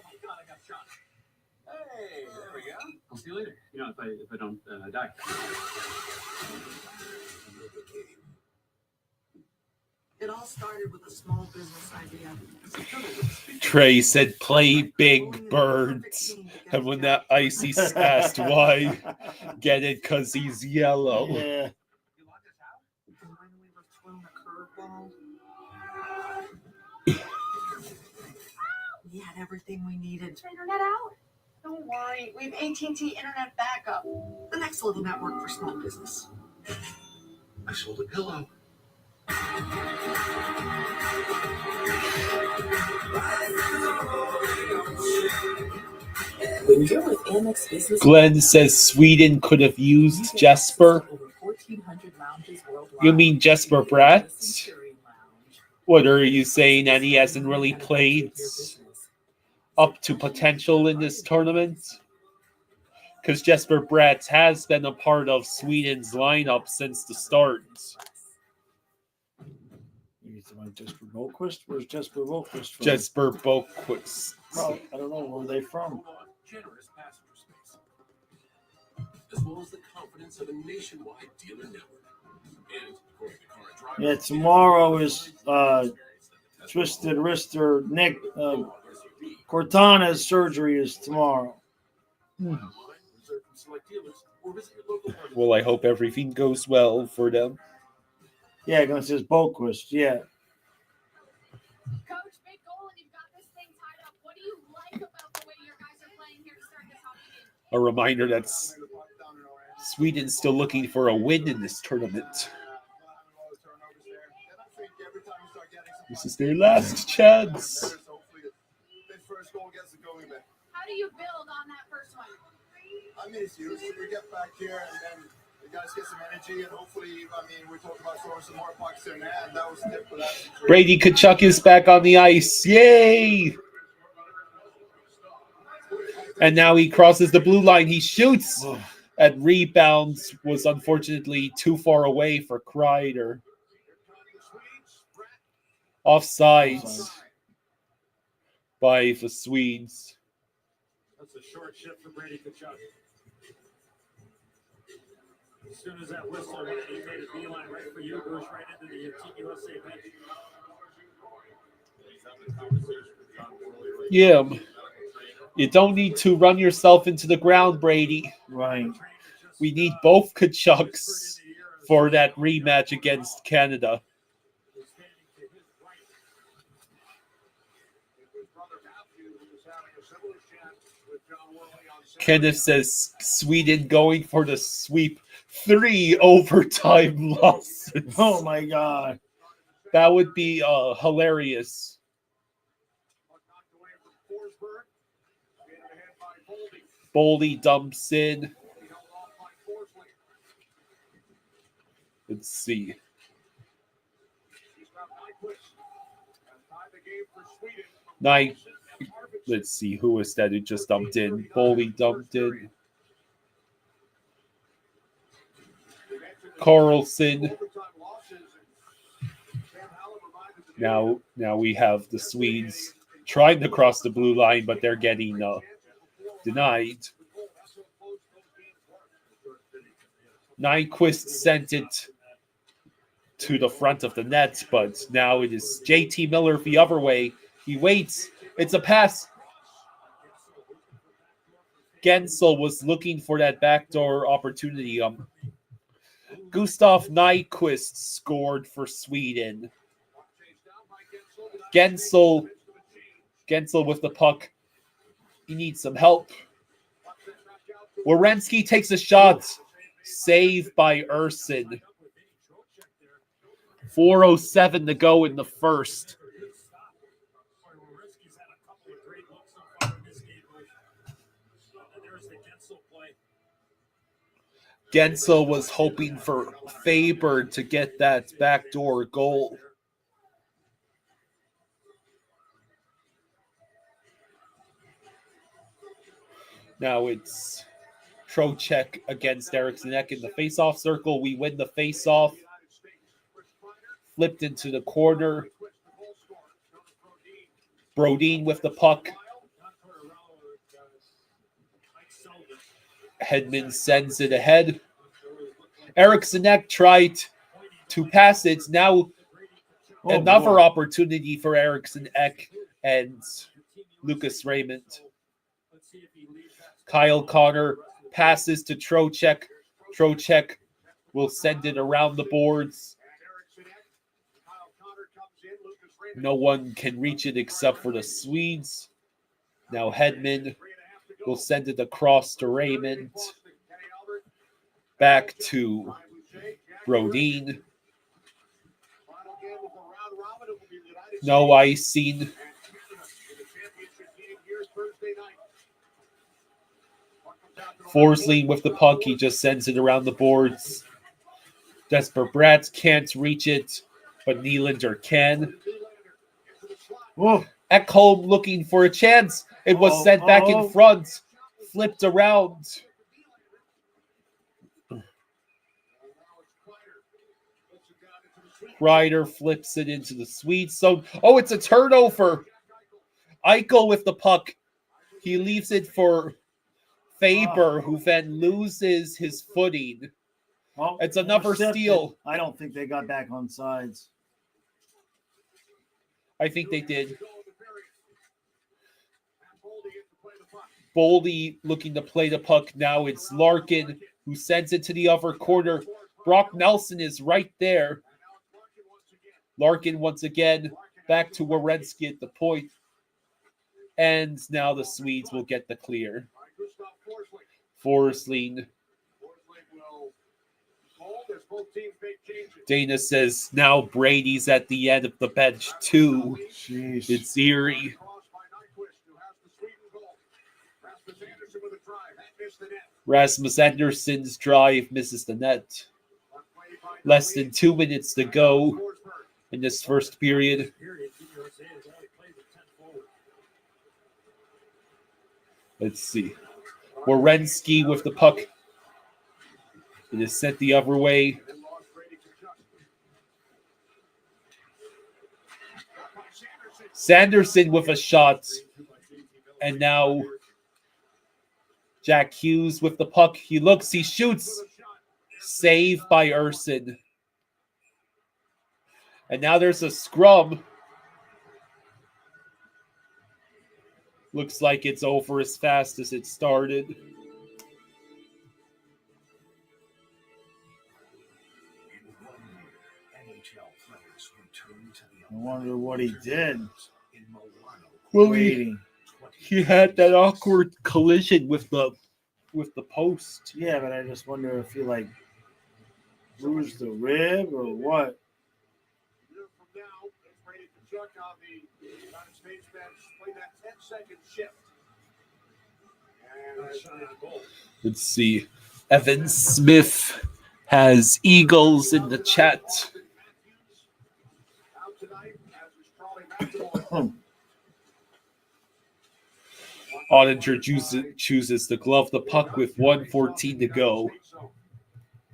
my God, I got shot. Hey, there we go. I'll see you later. You know, if I don't die. It all started with a small business idea. Trey said, play big birds. And when that icy asked why, get it because he's yellow. Yeah. You locked us out? And when we were thrown a curveball, we had everything we needed. Turn your internet out. Don't worry, we have AT&T internet backup. The next level network for small business. I sold a pillow. When you're with Amex Business, Glenn says Sweden could have used Jesper. over 1,400 lounges worldwide. You mean Jesper Bratt? What are you saying, that he hasn't really played up to potential in this tournament? Because Jesper Bratt has been a part of Sweden's lineup since the start. You talking Jesper Boquist? Where's Jesper Boquist from? Jesper Boquist. Well, I don't know where they from. Generous passenger space, as well as the confidence of a nationwide dealer network. And according to current driver, Yeah, tomorrow is twisted wrister Nick Cortana's surgery is tomorrow. Well, I hope everything goes well for them. Yeah, it says Boquist. Yeah. Coach, big goal, and you've got this thing tied up. What do you like about the way your guys are playing here to start this hockey game? A reminder that Sweden's still looking for a win in this tournament. This is their last chance. How do you build on that first one? I mean, it's huge. We get back here and then the guys get some energy and hopefully, I mean, we talked about throwing some more pucks in there and that was the tip for that situation. Brady Tkachuk is back on the ice. Yay! And now he crosses the blue line. He shoots. And rebounds was unfortunately too far away for Kreider. Offsides by the Swedes. That's a short shift for Brady Tkachuk. As soon as that whistle went, he made a beeline right for you, goes right into the Team USA bench. Yeah. You don't need to run yourself into the ground, Brady. Right. We need both Tkachuks for that rematch against Canada. Kenneth says Sweden going for the sweep. 3 overtime losses. Oh my God. That would be hilarious. Boldy dumps in. Let's see. Nine. Let's see, who was that? It just dumped in. Bowley dumped in. Carlson. Now we have the Swedes trying to cross the blue line, but they're getting denied. Nyquist sent it to the front of the net, but now it is JT Miller the other way. He waits. It's a pass. Gensel was looking for that backdoor opportunity. Gustav Nyquist scored for Sweden. Gensel with the puck. He needs some help. Werenski takes a shot. Saved by Urson. 4:07 to go in the first. Gensel was hoping for Faber to get that backdoor goal. Now it's Tkachuk against Eriksson Ek in the face-off circle. We win the face-off. Flipped into the corner. Brodin with the puck. Hedman sends it ahead. Eriksson Ek tried to pass it. Now another opportunity for Eriksson Ek and Lucas Raymond. Kyle Connor passes to Tkachuk. Tkachuk will send it around the boards. No one can reach it except for the Swedes. Now Hedman will send it across to Raymond. Back to Brodin. No icing. Forsling with the puck. He just sends it around the boards. Jesper Bratt can't reach it, but Nylander can. Whoa. Ekholm looking for a chance. It was sent back in front. Flipped around. Ryder flips it into the Swedes. So, it's a turnover. Eichel with the puck. He leaves it for Faber, who then loses his footing. It's another steal. I don't think they got back on sides. I think they did. Boldy looking to play the puck. Now it's Larkin who sends it to the other corner. Brock Nelson is right there. Larkin once again back to Werenski at the point. And now the Swedes will get the clear. Forsling. Dana says now Brady's at the end of the bench too. Jeez. It's eerie. Rasmus Anderson's drive misses the net. Less than 2 minutes to go in this first period. Let's see. Werenski with the puck. It is sent the other way. Sanderson with a shot. And now Jack Hughes with the puck. He looks, he shoots. Saved by Urson. And now there's a scrum. Looks like it's over as fast as it started. I wonder what he did. Well, he had that awkward collision with the post. Yeah, but I just wonder if he bruised the rib or what. From now, Brady Tkachuk on the United States bench play that 10-second shift. And let's see. Evan Smith has Eagles in the chat. out tonight Ottinger chooses to glove the puck with 1:14 to go.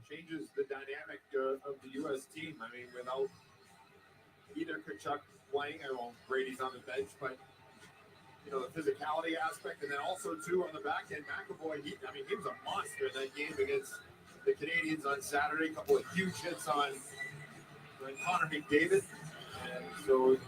Changes the dynamic of the U.S. team. I mean, without either Tkachuk playing, Brady's on the bench, but you know, the physicality aspect, and then also too on the back end, McAvoy. He was a monster in that game against the Canadians on Saturday. A couple of huge hits on Connor McDavid, and so.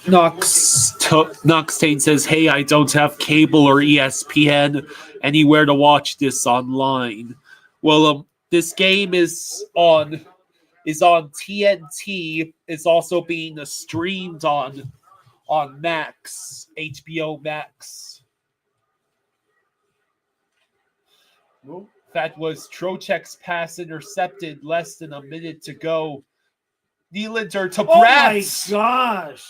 Knoxtain says, "Hey, I don't have cable or ESPN anywhere to watch this online." Well, this game is on TNT. It's also being streamed on Max, HBO Max. That was Trocheck's pass intercepted, less than a minute to go. Nylander to Bratz. Oh my gosh.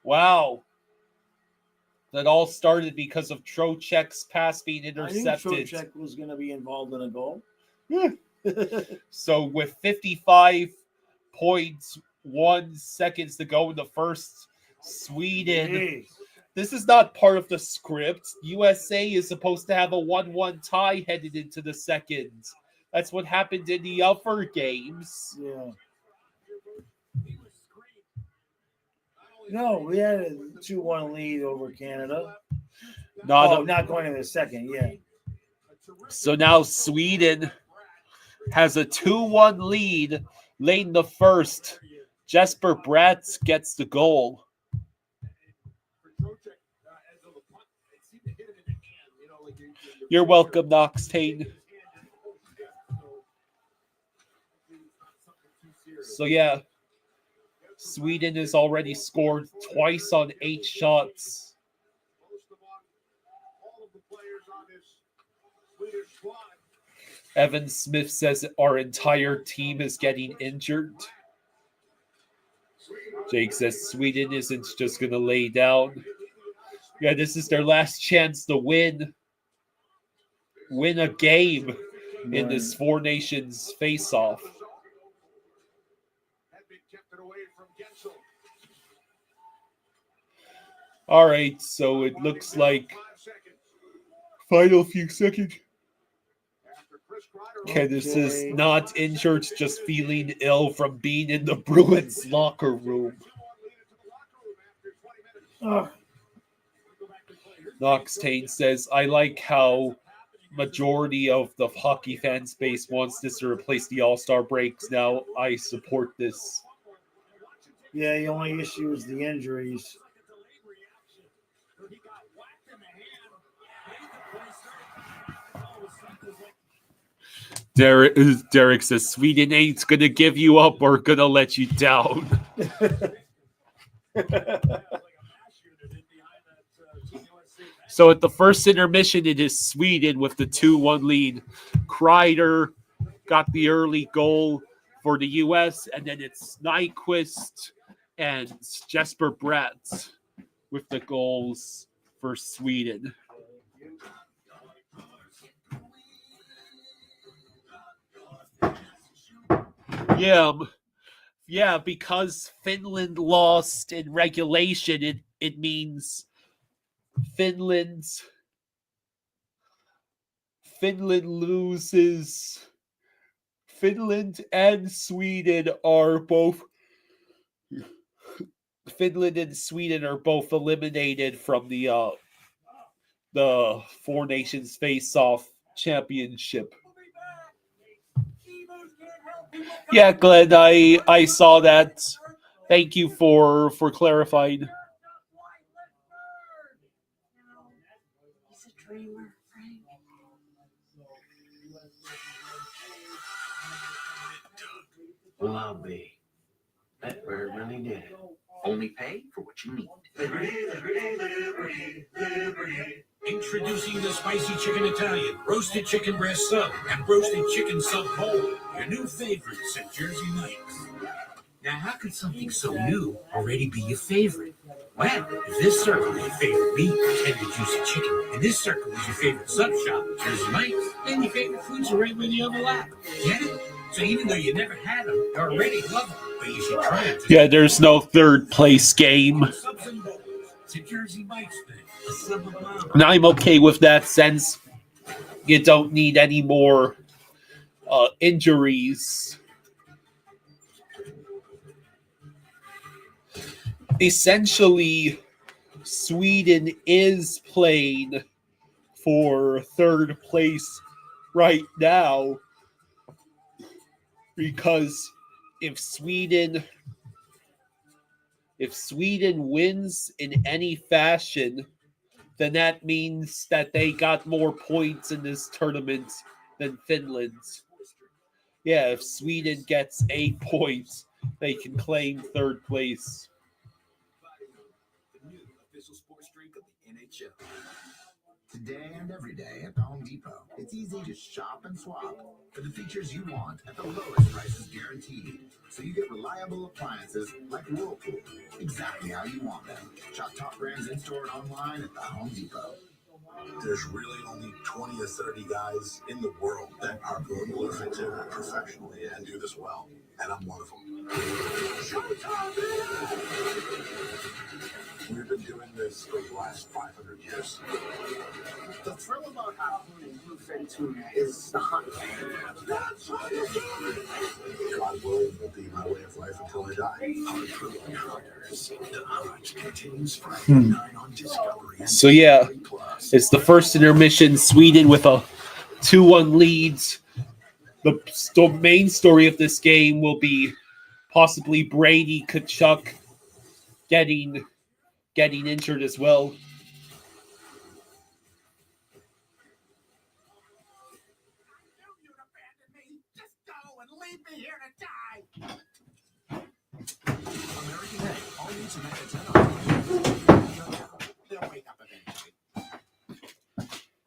Wow. That all started because of Trocheck's pass being intercepted. I knew Trocheck was going to be involved in a goal. So with 55.1 seconds to go in the first, Sweden. Jeez. This is not part of the script. USA is supposed to have a 1-1 tie headed into the second. That's what happened in the other games. Yeah. No, we had a 2-1 lead over Canada. Not going into the second, yeah. So now Sweden has a 2-1 lead late in the first. Jesper Bratz gets the goal. You're welcome, Knoxtain. So yeah, Sweden has already scored twice on 8 shots. Evan Smith says our entire team is getting injured. Jake says Sweden isn't just going to lay down. Yeah, this is their last chance to win a game in this Four Nations face-off. All right, so it looks like final few seconds. Kenneth is not injured, just feeling ill from being in the Bruins locker room. Knoxtain says, I like how majority of the hockey fan space wants this to replace the All-Star breaks. Now I support this. Yeah, the only issue is the injuries. Derek says, Sweden ain't going to give you up or going to let you down. So at the first intermission, it is Sweden with the 2-1 lead. Kreider got the early goal for the U.S., and then it's Nyquist and Jesper Bratz with the goals for Sweden. Yeah, because Finland lost in regulation, it means Finland loses. Finland and Sweden are both eliminated from the Four Nations Face-Off Championship. Yeah, Glenn, I saw that. Thank you for clarifying. He's a dreamer, Frank. Well, I'll be. That bird really did it. Only pay for what you need. Introducing the Spicy Chicken Italian, Roasted Chicken Breast Sub, and Roasted Chicken Sub Bowl. Your new favorites at Jersey Mike's. Now, how could something so new already be your favorite? Well, if this circle is your favorite meat, tender juicy chicken, and this circle is your favorite sub shop, Jersey Mike's, then your favorite foods are right where they overlap. Get it? So even though you never had them, you already love them. But you should try it. Yeah, there's no third place game. Subs and bowls. It's a Jersey Mike's thing. A sub of mom. And I'm okay with that since you don't need any more injuries. Essentially, Sweden is playing for third place right now because if Sweden wins in any fashion, then that means that they got more points in this tournament than Finland. Yeah, if Sweden gets 8 points, they can claim third place. The new official sports drink of the NHL. Today and every day at the Home Depot, it's easy to shop and swap for the features you want at the lowest prices guaranteed. So you get reliable appliances like Whirlpool, exactly how you want them. Shop top brands in-store and online at the Home Depot. There's really only 20 or 30 guys in the world that are prolific professionally and do this well, and I'm one of them. We've been doing this for the last 500 years. The thrill about outdoing bluefin tuna is the hunt. God willing will be my way of life until I die. The hunt continues Friday night on Discovery. So yeah, it's the first intermission. Sweden with a 2-1 lead. The main story of this game will be possibly Brady Tkachuk getting injured as well.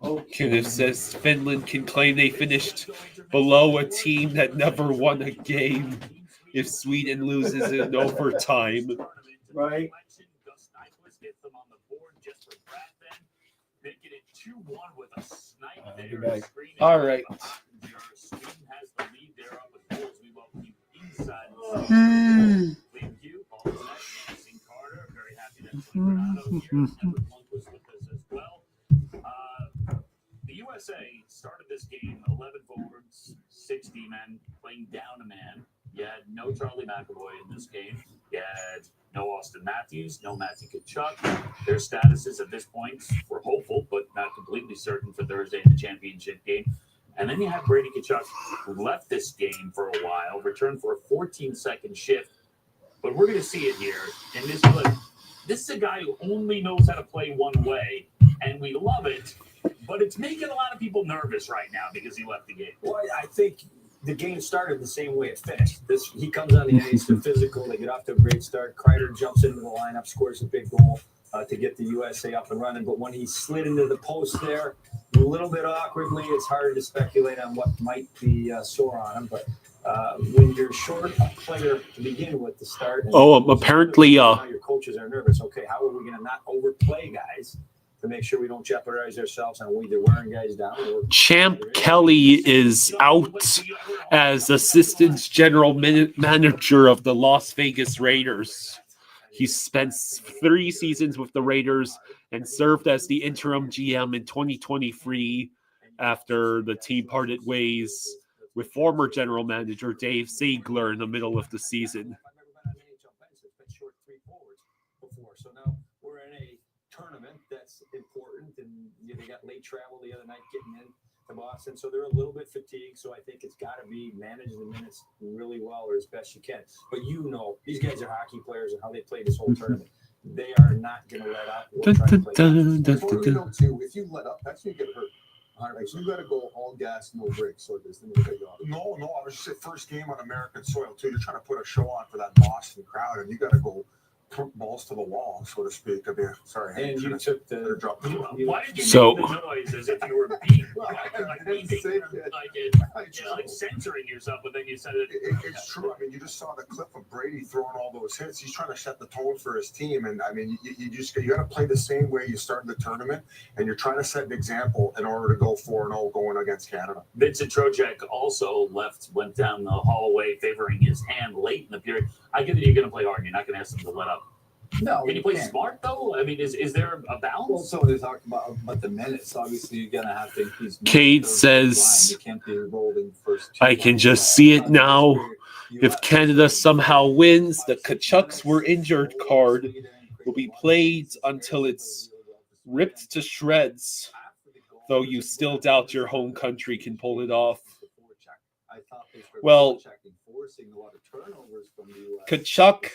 Okay, it says Finland can claim they finished below a team that never won a game if Sweden loses in overtime. Right. All right. The USA started this game 11 forwards, 60 men, playing down a man. You had no Charlie McAvoy in this game. You had no Austin Matthews, no Matthew Tkachuk. Their statuses at this point were hopeful, but not completely certain for Thursday in the championship game. And then you have Brady Tkachuk, who left this game for a while, returned for a 14-second shift. But we're going to see it here in this clip. This is a guy who only knows how to play one way, and we love it. But it's making a lot of people nervous right now because he left the game. Well, I think the game started the same way it finished. He comes on the ice, they're physical, they get off to a great start. Kreider jumps into the lineup, scores a big goal to get the USA up and running. But when he slid into the post there, a little bit awkwardly, it's hard to speculate on what might be sore on him. But when you're short a player to begin with to start, Apparently, your coaches are nervous. Okay, how are we going to not overplay guys to make sure we don't jeopardize ourselves and either wearing guys down or Champ Kelly is out as assistant general manager of the Las Vegas Raiders. He spent 3 seasons with the Raiders and served as the interim GM in 2023 after the team parted ways with former general manager Dave Ziegler in the middle of the season. So now we're in a tournament that's important, and they got late travel the other night getting in to Boston, so they're a little bit fatigued. So I think it's got to be managed the minutes really well or as best you can. But these guys are hockey players and how they play this whole tournament. They are not going to let up. If you let up, that's when you get hurt. Right, so you got to go all gas, no brakes, so this. No, I was just saying first game on American soil too. You're trying to put a show on for that Boston crowd, and you got to go balls to the wall, so to speak. I mean, sorry. And you took the drop. Why did you So- make the noise as if you were beeping, like censoring yourself, but then you said it? It's true. I mean, you just saw the clip of Brady throwing all those hits. He's trying to set the tone for his team, and I mean, you got to play the same way you started the tournament, and you're trying to set an example in order to go 4-0 going against Canada. Vincent Trocheck also went down the hallway favoring his hand late in the period. I get that you're going to play hard. You're not going to ask them to let up. No, Can you play smart though? I mean, is there a balance? Well, so they talked about the minutes. Obviously, you're gonna have to increase. Cade says, You can't be rolling first. I can just see it now. If Canada somehow wins, the Tkachuks were injured card will be played until it's ripped to shreds, though you still doubt your home country can pull it off. Well, Tkachuk,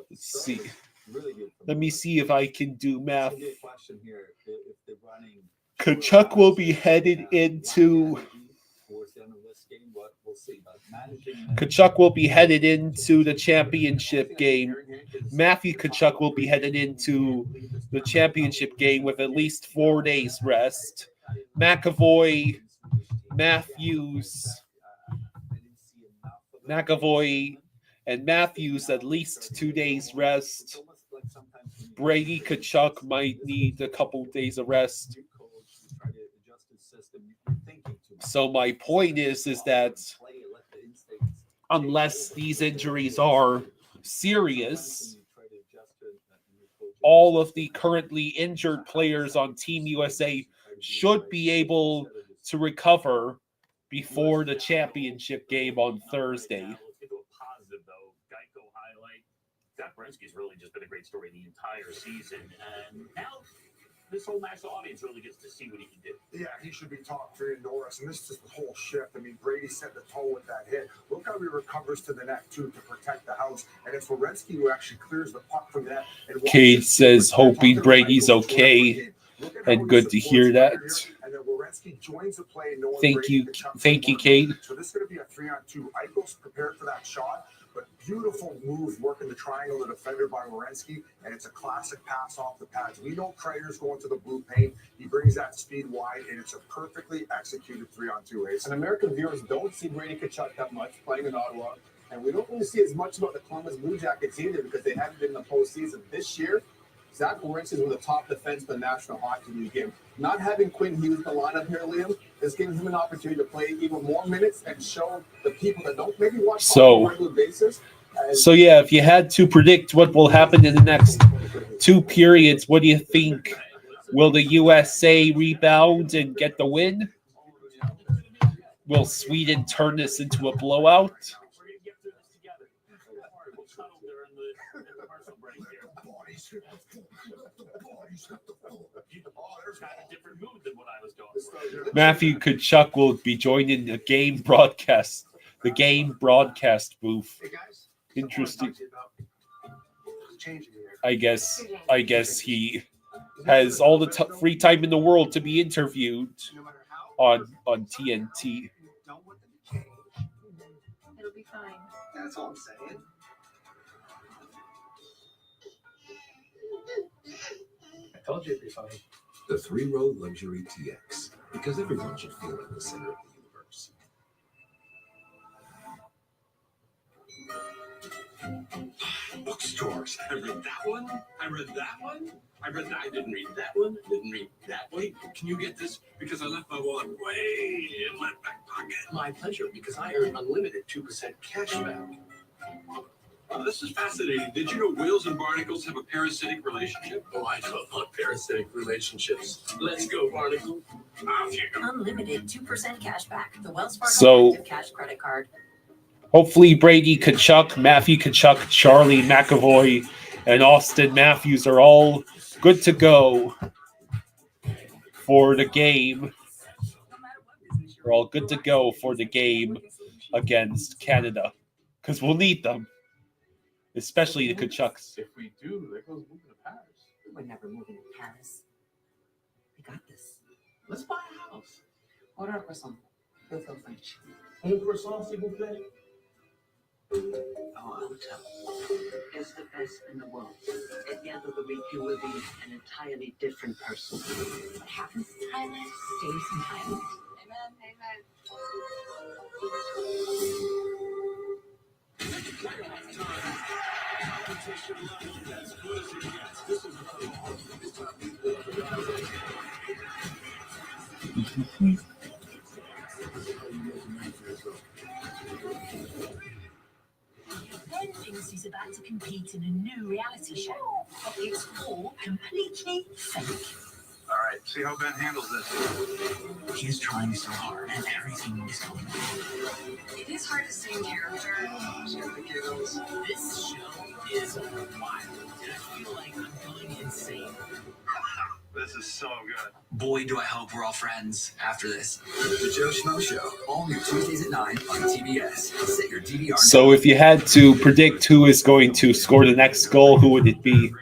let's see. Let me see if I can do math. Tkachuk will be headed into the championship game. Matthew Tkachuk will be headed into the championship game with at least 4 days rest. McAvoy and Matthews at least 2 days rest. Brady Tkachuk might need a couple days of rest. So my point is that unless these injuries are serious, all of the currently injured players on Team USA should be able to recover before the championship game on Thursday. Let's get to a positive though. Geico highlight. Zach Werenski's really just been a great story the entire season, and now this whole national audience really gets to see what he can do. Yeah, he should be top 3 in Norris, and this is the whole shift. I mean, Brady set the tone with that hit. Look how he recovers to the net, too, to protect the house. And it's Werenski who actually clears the puck from that. Cade says, hoping Brady's okay, and good to hear that. And then Werenski joins the play. Thank you, Cade. So this is going to be a 3-on-2. Eichel's prepared for that shot. But beautiful move working the triangle, the defender by Werenski, and it's a classic pass off the pads. We know Kreider's going to the blue paint. He brings that speed wide, and it's a perfectly executed 3-on-2 ace. And American viewers don't see Brady Tkachuk that much playing in Ottawa, and we don't really see as much about the Columbus Blue Jackets either because they haven't been in the postseason this year. Zach Werenski is one of the top defensemen in the National Hockey League game. Not having Quinn Hughes in the lineup here, Liam, is giving him an opportunity to play even more minutes and show the people that don't maybe watch hockey on a regular basis. So yeah, if you had to predict what will happen in the next 2 periods, what do you think? Will the USA rebound and get the win? Will Sweden turn this into a blowout? Matthew Tkachuk will be joining the game broadcast booth. Interesting. I guess he has all the free time in the world to be interviewed on TNT. It'll be fine. That's all I'm saying. I told you it'd be fine. The 3-row luxury TX, because everyone should feel in the center of the universe. Bookstores. I read that one. I read that one. I didn't read that one. Didn't read that. Wait, can you get this? Because I left my wallet way in my back pocket. My pleasure, because I earn unlimited 2% cash back. Oh, this is fascinating. Did you know whales and barnacles have a parasitic relationship? Oh, I know about parasitic relationships. Let's go, barnacle. Off you go. Unlimited 2% cash back. The Wells Fargo So- Active Cash Credit Card. Hopefully Brady Tkachuk, Matthew Tkachuk, Charlie McAvoy, and Austin Matthews are all good to go for the game. We're all good to go for the game against Canada because we'll need them, especially the Tkachuks. If we do, there goes moving to Paris. We're never moving to Paris. We got this. Let's buy a house. Order a croissant. We'll feel French. Un croissant, s'il vous plaît. Our hotel is the best in the world. At the end of the week, you will be an entirely different person. What happens in Thailand stays in Thailand. Amen. Amen. Then thinks he's about to compete in a new reality show, but it's all completely fake. All right, see how Ben handles this. He's trying so hard, and everything is going wrong. It is hard to stay in character. This show is wild, and I feel like I'm going insane. This is so good. Boy, do I hope we're all friends after this. The Joe Schmo Show, all new Tuesdays at 9 on TBS. Set your DVR. So if you had to predict who is going to score the next goal, who would it be?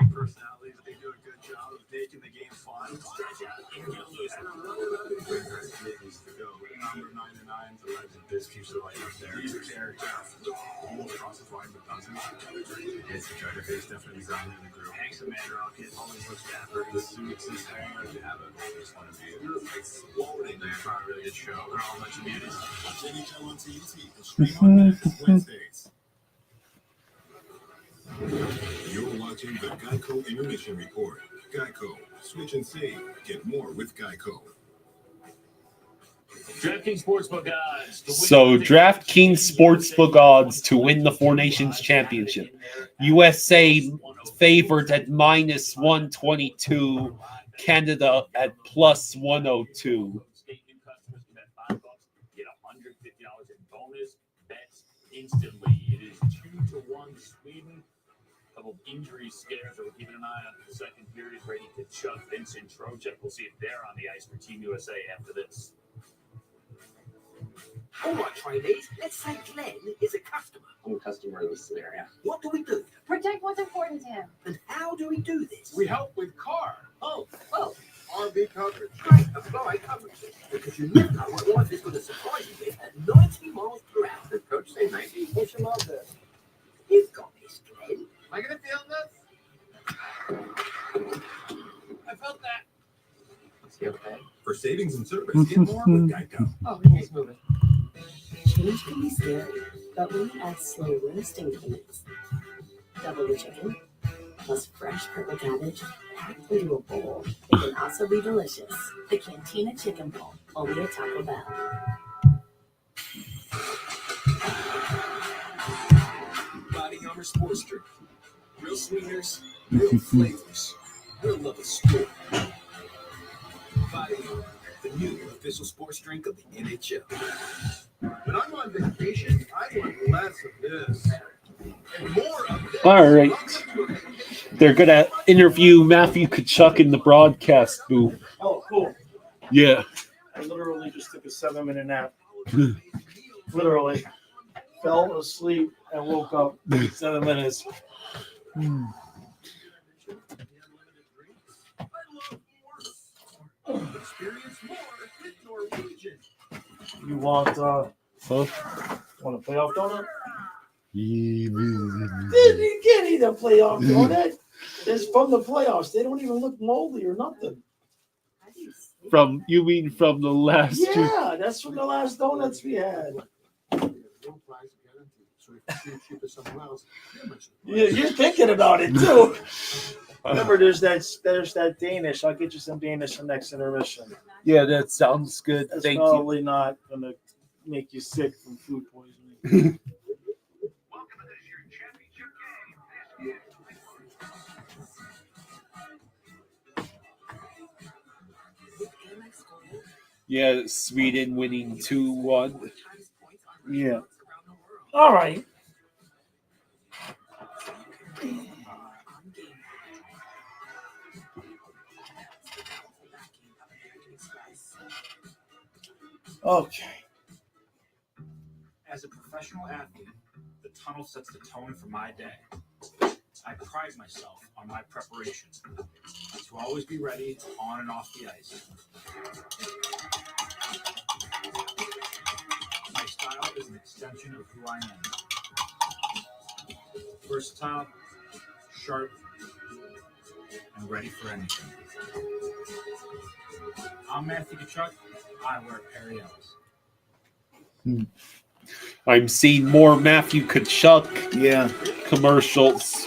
It's Tkachuk is definitely down in the group. Hank's a man rocket, always looks dapper. The suits, his hair, you have it. Just want to be exploding. They're trying a really good show. They're all a bunch of beauties. Watch NHL on TNT and stream on Max Wednesdays. You're watching the Geico Intermission Report. Geico. Switch and save. Get more with Geico. DraftKings Sportsbook odds. So DraftKings Sportsbook odds to win the Four Nations Championship. USA favored at minus 122. Canada at plus 102. State new customers can bet $5, get $150 in bonus bets instantly. It is 2-1 Sweden. A couple of injury scares that we're keeping an eye on for the second period. Brady Tkachuk, Vincent Tkachuk. We'll see if they're on the ice for Team USA after this. All right, trainees, let's say Glenn is a customer. I'm a customer of this scenario. What do we do? Protect what's important to him. And how do we do this? We help with car. Oh, RV coverage. great, apply coverage. Because you never know what life is going to surprise you with at 90 miles per hour. The coach say 90. Push him out there. You've got this, Glenn. Am I going to feel this? I felt that. Is he okay? For savings and service, get more with Geico. Oh, he's moving. Change can be scary, but we add slow roasting peanuts. Double the chicken, plus fresh purple cabbage, packed into a bowl. It can also be delicious. The Cantina Chicken Bowl, only at Taco Bell. Body Armor Sports Drink. Real sweeteners, real flavors, real love of sport. Body Armor, the new official sports drink of the NHL. When I'm on vacation, I want less of this and more of this. All right. They're going to interview Matthew Tkachuk in the broadcast booth. Oh, cool. Yeah. I literally just took a 7-minute nap. Literally. Fell asleep and woke up 7 minutes. Experience more with Norwegian. You want Huh? want a playoff donut? Yeah. You can't eat a playoff donut. It's from the playoffs. They don't even look moldy or nothing. You mean from the last year? Yeah, that's from the last donuts we had. Yeah, you're thinking about it too. Remember, there's that Danish. I'll get you some Danish for next intermission. Yeah, that sounds good. That's Thank you. probably not gonna make you sick from food poisoning. Yeah, Sweden winning 2-1. Yeah. All right. Okay. As a professional athlete, the tunnel sets the tone for my day. I pride myself on my preparation to always be ready on and off the ice. My style is an extension of who I am. Versatile, sharp, and ready for anything. I'm Matthew Tkachuk. I wear Perriells. I'm seeing more Matthew Tkachuk commercials.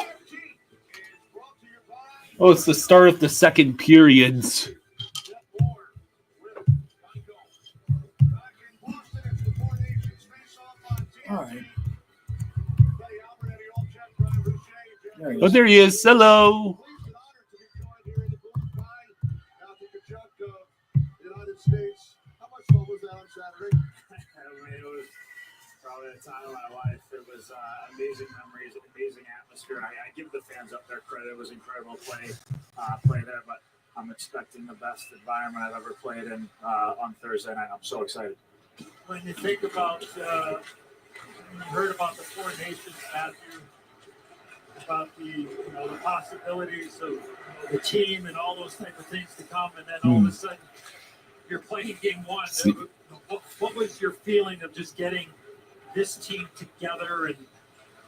Oh, it's the start of the second periods. All right. Oh, there he is. Hello. United States. How much fun was that on Saturday? It was probably a time of my life. It was amazing memories, amazing atmosphere. I give the fans up their credit. It was incredible play there, but I'm expecting the best environment I've ever played in on Thursday night. I'm so excited. When you think about, you heard about the Four Nations, Matthew, about the possibilities of the team and all those type of things to come, and then all of a sudden you're playing game one. What was your feeling of just getting this team together and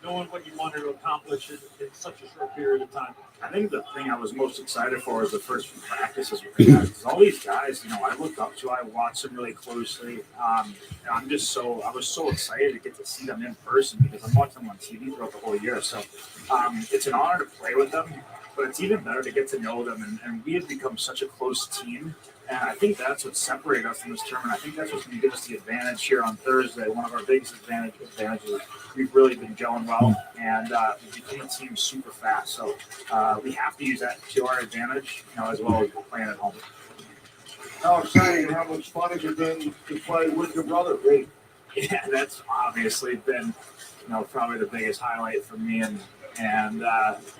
knowing what you wanted to accomplish in such a short period of time? I think the thing I was most excited for was the first few practices with the guys. 'Cause all these guys, I look up to, I watch them really closely. I was so excited to get to see them in person because I'm watching them on TV throughout the whole year. So it's an honor to play with them, but it's even better to get to know them. And we have become such a close team. And I think that's what separated us from this tournament. I think that's what's going to give us the advantage here on Thursday. One of our biggest advantages. We've really been gelling well, and we became a team super fast. So we have to use that to our advantage, as well as playing at home. How exciting and how much fun has it been to play with your brother, Ray? Yeah, that's obviously been, probably the biggest highlight for me. And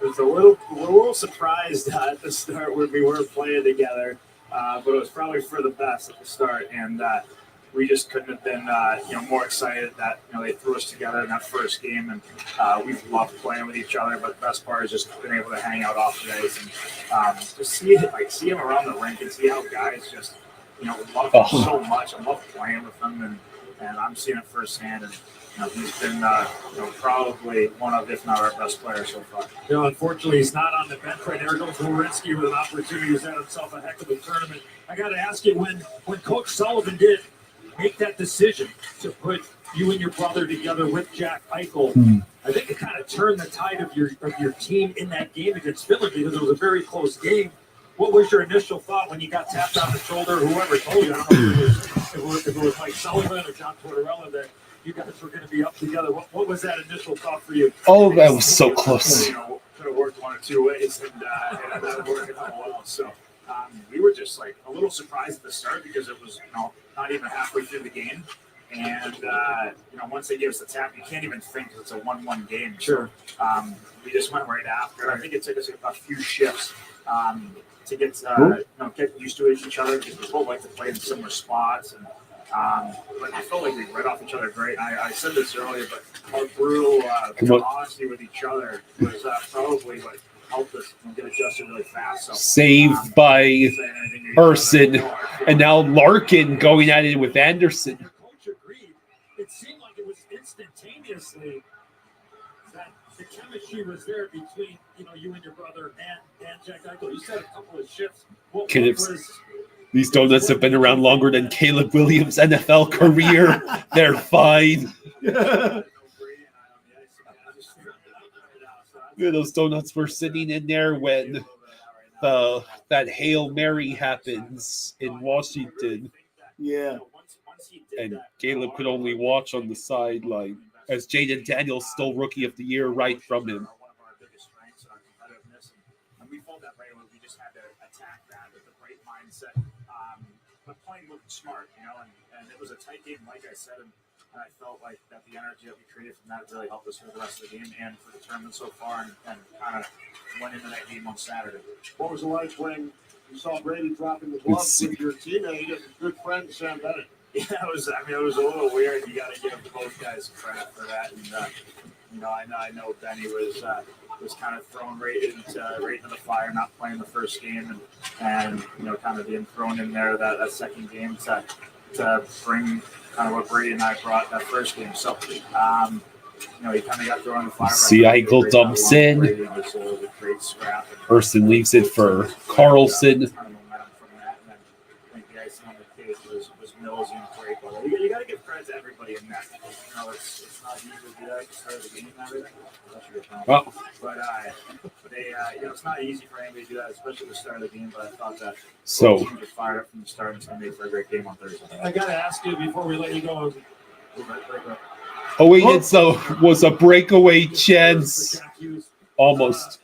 was a little surprised at the start when we were playing together. But it was probably for the best at the start, and we just couldn't have been, more excited that they threw us together in that first game, and we've loved playing with each other. But the best part is just being able to hang out off the ice and just see him around the rink and see how guys just love him so much. I love playing with him, and I'm seeing it firsthand. And he's been probably one of, if not our best players so far. Unfortunately, he's not on the bench right there. Goes Werenski with an opportunity to set himself a heck of a tournament. I got to ask you, when Coach Sullivan did make that decision to put you and your brother together with Jack Eichel, I think it kind of turned the tide of your team in that game against Finland because it was a very close game. What was your initial thought when you got tapped on the shoulder? Whoever told you, I don't know if it was Mike Sullivan or John Tortorella, that you guys were going to be up together. What was that initial thought for you? Oh, that was so close. Could have worked one or two ways, and that worked out well. So we were just a little surprised at the start because it was not even halfway through the game. And, once they gave us the tap, you can't even think it's a 1-1 game. Sure. So we just went right after. I think it took us a few shifts to get used to each other because we both like to play in similar spots. And but I felt like we read off each other great. I said this earlier, but our brutal honesty with each other was probably what helped us get adjusted really fast. So, saved by Person, and now Larkin going at it with Anderson. Coach agreed. It seemed like it was instantaneously that the chemistry was there between you and your brother and Jack Eichel. You said a couple of shifts. These donuts have been around longer than Caleb Williams' NFL career. They're fine. Yeah, those donuts were sitting in there when that Hail Mary happens in Washington. Yeah. And Caleb could only watch on the sideline as Jaden Daniels stole Rookie of the Year right from him. We felt that right away. We just had to attack that with the right mindset. But playing looked smart, and it was a tight game, like I said, and I felt like that the energy that we created from that really helped us for the rest of the game and for the tournament so far, and kind of went into that game on Saturday. What was it like when you saw Brady dropping the gloves with your teammate and good friend Sam Bennett? Yeah, it was a little weird. You got to give both guys credit for that, and I know Benny was kind of thrown right into the fire, not playing the first game, and kind of being thrown in there that second game to bring kind of what Brady and I brought that first game. So he kind of got thrown in the fire. Eichel dumps in. Person leaves it for Carlson. Was Mills and Craig. You got to give credit to everybody in that. It's not easy to do that at the start of the game and everything. Well. But it's not easy for anybody to do that, especially at the start of the game. But I thought that So teams were fired up from the start, and it's going to make for a great game on Thursday. I got to ask you before we let you go. Was a breakaway chance. Almost.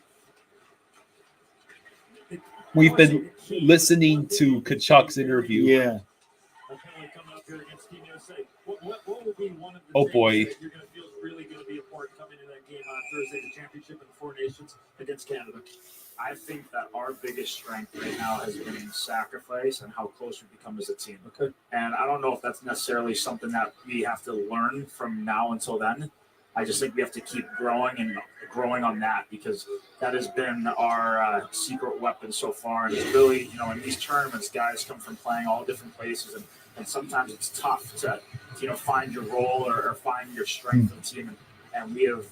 We've been listening to Tkachuk's interview. Yeah. Oh boy. You're going to feel really going to be important coming into that game on Thursday, the championship in the Four Nations against Canada. I think that our biggest strength right now has been sacrifice and how close we've become as a team. Okay. And I don't know if that's necessarily something that we have to learn from now until then. I just think we have to keep growing on that, because that has been our secret weapon so far. And it's really, in these tournaments, guys come from playing all different places, and sometimes it's tough to find your role or find your strength in the team. And we have,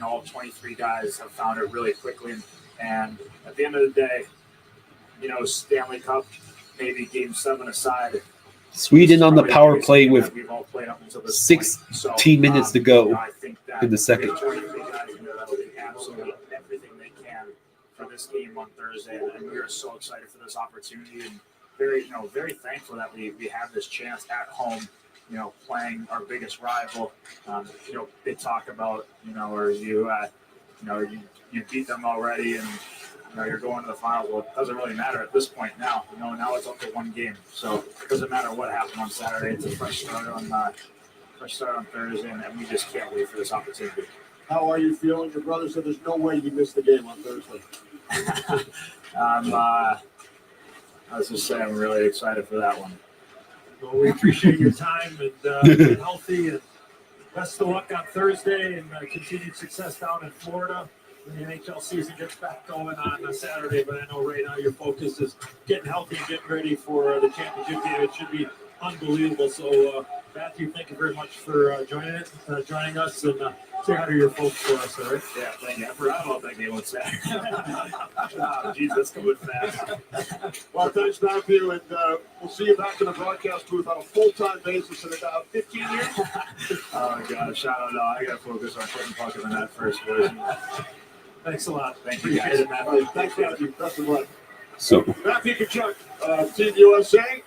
all 23 guys have found it really quickly. And at the end of the day, Stanley Cup, maybe Game 7 aside, Sweden on the power play with we've all played up until this 16 minutes to go I think that in the second. 23 guys in there that will do absolutely everything they can for this game on Thursday, and we are so excited for this opportunity and very thankful that we have this chance at home. Playing our biggest rival. They talk about or you beat them already and. You're going to the finals. Well, it doesn't really matter at this point now. Now it's up to one game. So it doesn't matter what happened on Saturday. It's a fresh start on Thursday, and we just can't wait for this opportunity. How are you feeling? Your brother said there's no way you missed the game on Thursday. I was just saying I'm really excited for that one. Well, we appreciate your time and get healthy, and best of luck on Thursday, and continued success down in Florida. The NHL season gets back going on Saturday, but I know right now your focus is getting healthy and getting ready for the championship game. It should be unbelievable. So, Matthew, thank you very much for joining us, and say hi to your folks for us, all right? Yeah, thank you. I forgot about that game on Saturday. Jeez, that's coming fast. Well, thanks, Matthew, and we'll see you back in the broadcast booth on a full-time basis in about 15 years. Oh, my gosh. I don't know. I got to focus on putting puck in the net first, boys. Thanks a lot. Thank you, Appreciate guys. it, Matthew. Thanks, Matthew. Best of luck. So Matthew Tkachuk, Team USA.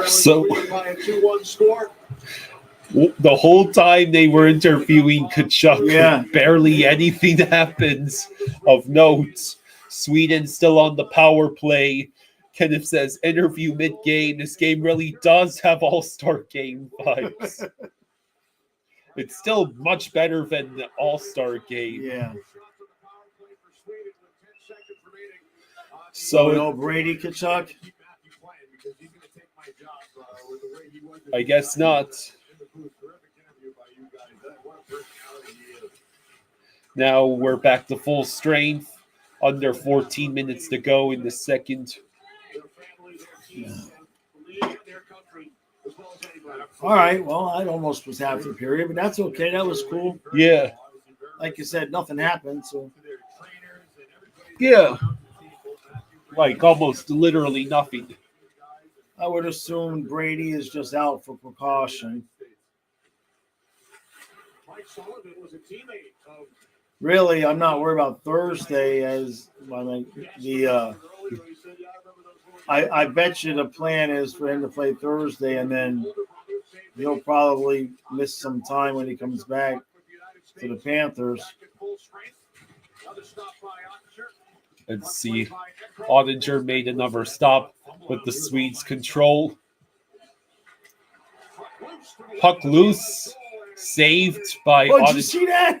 So- By a 2-1 score. the whole time they were interviewing Tkachuk, Yeah. barely anything happens of note. Sweden still on the power play. Kenneth says, interview mid-game. This game really does have all-star game vibes. It's still much better than the all-star game. Yeah. So Brady Tkachuk? I guess not. Now we're back to full strength. Under 14 minutes to go in the second. All right. Well, I almost was half the period, but that's okay. That was cool. Yeah. Like you said, nothing happened. So Yeah. Like almost literally nothing. I would assume Brady is just out for precaution. Mike Sullivan was a teammate of Really, I'm not worried about Thursday I bet you the plan is for him to play Thursday, and then he'll probably miss some time when he comes back to the Panthers. Let's see. Ottinger made another stop with the Swedes control. Puck loose. Saved by Oh, did Ottinger. you see that?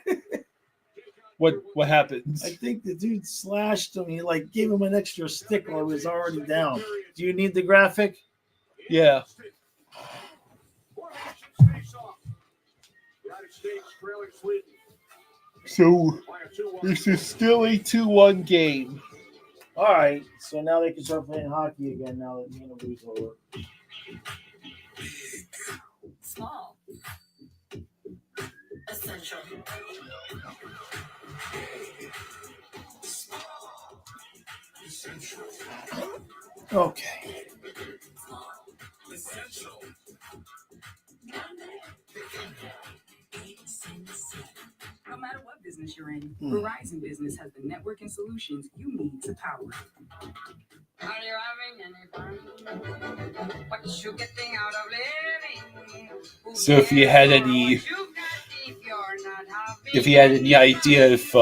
What happened? I think the dude slashed him. He gave him an extra stick while he was already down. Do you need the graphic? Yeah. So this is still a 2-1 game. All right. So now they can start playing hockey again now that the interview's over. Small. Essential. Okay. No matter what business you're in, Verizon Business has the network and solutions you need to power. Are you having any fun? What you getting out of living? So if you had any idea if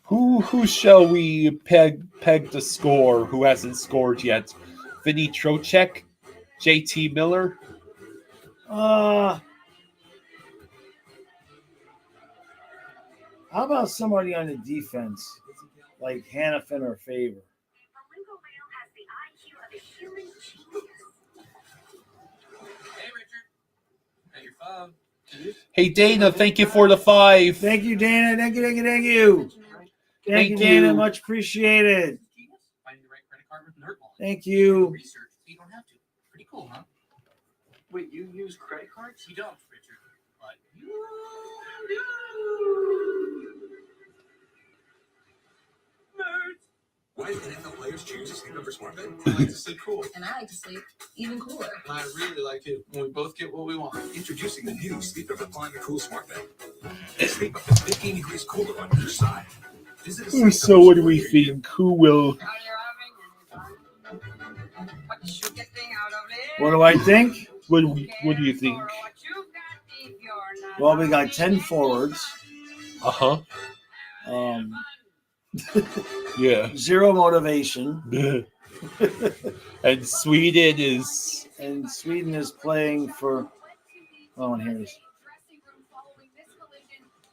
who shall we peg the score? Who hasn't scored yet? Vinny Tkachuk, JT Miller. How about somebody on the defense, like Hannafin or Favor? Hey Dana, thank you for the 5. Thank you, Dana. Thank you. Thank you, Dana. Much appreciated. Thank you. You don't have to. Pretty cool, huh? Wait, you use credit cards? You don't, Richard, but you do. Nerds! Why do NFL players choose to sleep over smart bed? I like to sleep cool. And I like to sleep even cooler. And I really like it when we both get what we want. Introducing the new Sleep Over Climate Cool Smart Bed. Sleep up to 15 degrees cooler on each side. So what do we think? Who will? What do I think? What do you think? Well, we got 10 forwards. Yeah. Zero motivation. And Sweden is playing for. Oh, and here's.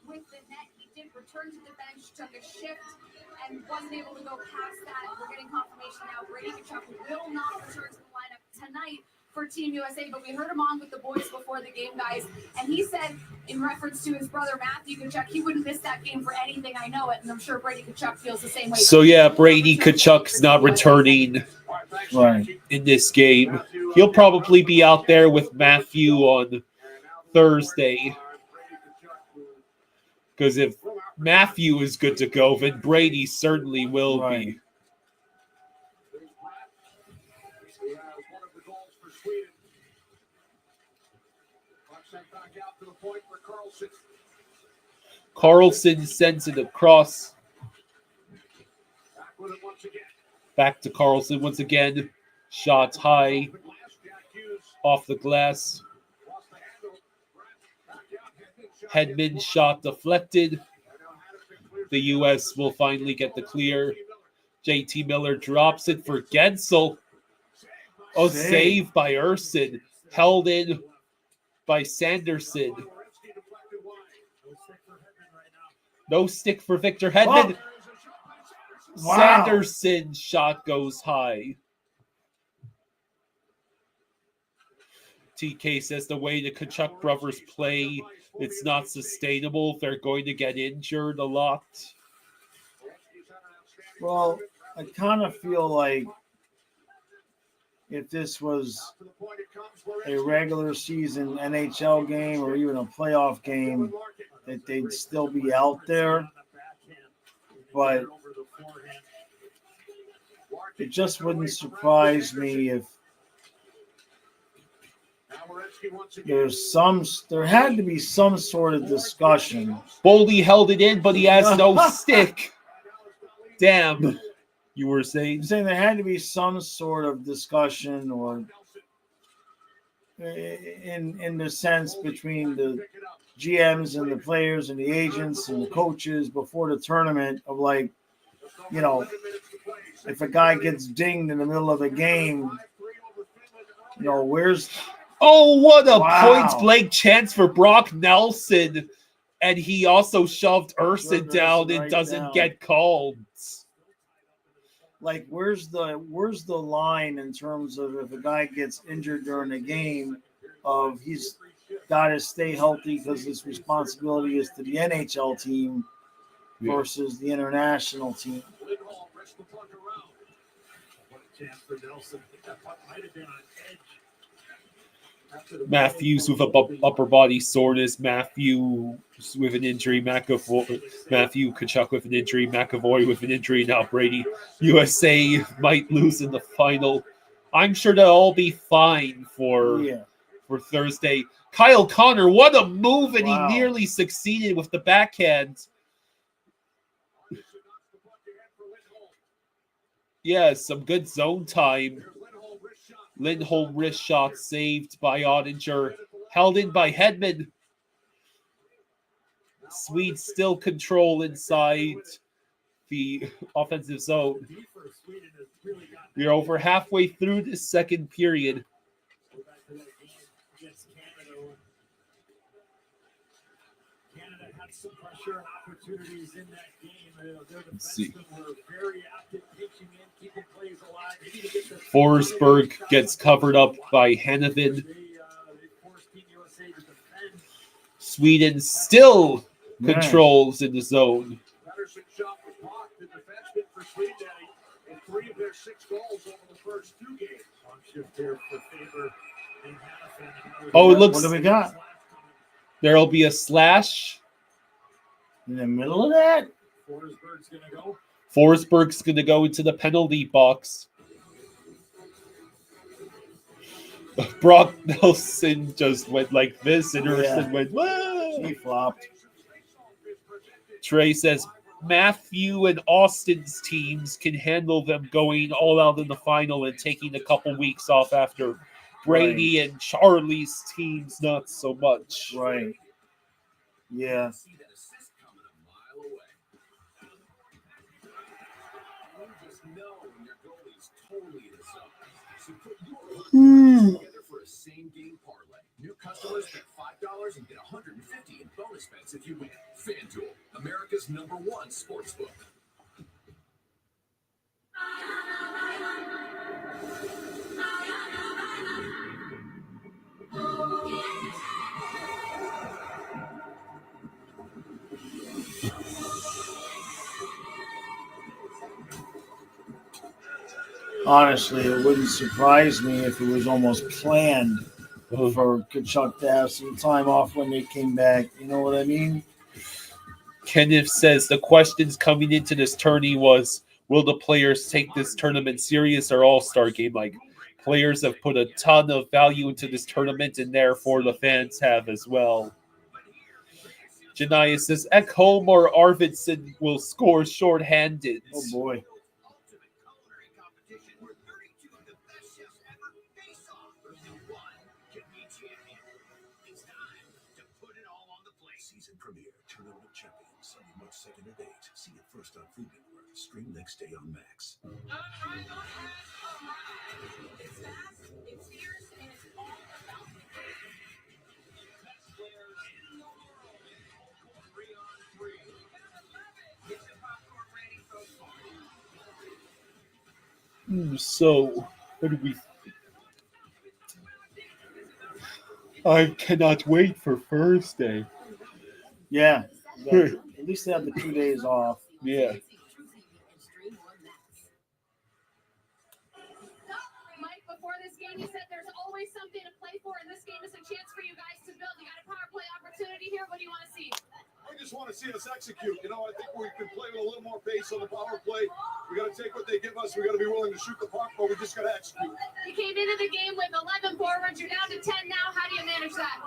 With the net, he did return to the bench, took a shift, and wasn't able to go past that. We're getting confirmation now. Brady Tkachuk will not return to the lineup tonight for Team USA, but we heard him on with the boys before the game, guys, and he said, in reference to his brother Matthew Tkachuk, he wouldn't miss that game for anything. I know it, and I'm sure Brady Tkachuk feels the same way. So yeah, Brady Tkachuk's not returning in this game. He'll probably be out there with Matthew on Thursday. Because if Matthew is good to go, then Brady certainly will be. Carlson sends it across. Back to Carlson once again. Shot high. Off the glass. Hedman shot deflected. The U.S. will finally get the clear. JT Miller drops it for Gensel. Oh, save by Urson. Held in by Sanderson. No stick for Victor Hedman. Oh. Wow. Sanderson's shot goes high. TK says the way the Tkachuk brothers play, it's not sustainable. They're going to get injured a lot. Well, I kind of feel like if this was a regular season NHL game or even a playoff game, that they'd still be out there. But it just wouldn't surprise me if there had to be some sort of discussion. Boldy held it in, but he has no stick. Damn. You were saying? I'm saying there had to be some sort of discussion or in the sense between the GMs and the players and the agents and the coaches before the tournament of like, you know, if a guy gets dinged in the middle of a game, you know, where's... Oh, what a point-blank chance for Brock Nelson. And he also shoved Urson down and doesn't get called. Like, where's the line in terms of if a guy gets injured during the game of he's got to stay healthy because his responsibility is to the NHL team versus the international team. Matthews with upper body soreness. Matthews with an injury. Matthew Tkachuk with an injury. McAvoy with an injury. Now Brady. USA might lose in the final. I'm sure they'll all be fine for Thursday. Kyle Connor, what a move, and he nearly succeeded with the backhand. Yeah, some good zone time. Lindholm wrist shot saved by Ottinger. Held in by Hedman. Swedes still control inside the offensive zone. We're over halfway through the second period. Canada had some pressure and opportunities in that game. Their See. defensemen were very active, pitching in, keeping plays alive. They need to get their Forsberg gets covered up by Hanifin. They forced Team USA to defend. Sweden still controls in the zone. Patterson shot was blocked. The defenseman for Sweden had 3 of their 6 goals over the first 2 games. On shift here for Faber and Hanifin. Oh, it looks. What do we got? There'll be a slash. In the middle of that? Forsberg's going to go. Forsberg's going to go into the penalty box. Brock Nelson just went like this, and Erson went, whoa! He flopped. Trey says Matthew and Austin's teams can handle them going all out in the final and taking a couple weeks off after. Brady and Charlie's teams, not so much. Right. Yeah. Together for a same game parlay. New customers get $5 and get $150 in bonus bets if you win. FanDuel, America's #1 sportsbook. Honestly, it wouldn't surprise me if it was almost planned for Tkachuk to have some time off when they came back. You know what I mean? Kenneth says the questions coming into this tourney was, will the players take this tournament serious or all-star game? Like, players have put a ton of value into this tournament, and therefore the fans have as well. Janaya says Ekholm or Arvidsson will score shorthanded. Oh, boy. See it first on Food Network. Stream next day on Max. It's fast, it's fierce, and it's all about the best players in the world. 3-on-3. Get your popcorn ready, folks. So, what do we? I cannot wait for Thursday. Yeah. At least they have the 2 days off. Yeah. Mike, before this game, you said there's always something to play for, and this game is a chance for you guys to build. You got a power play opportunity here. What do you want to see? I just want to see us execute. You know, I think we can play with a little more pace on the power play. We got to take what they give us. We got to be willing to shoot the puck, but we just got to execute. You came into the game with 11 forwards. You're down to 10 now. How do you manage that?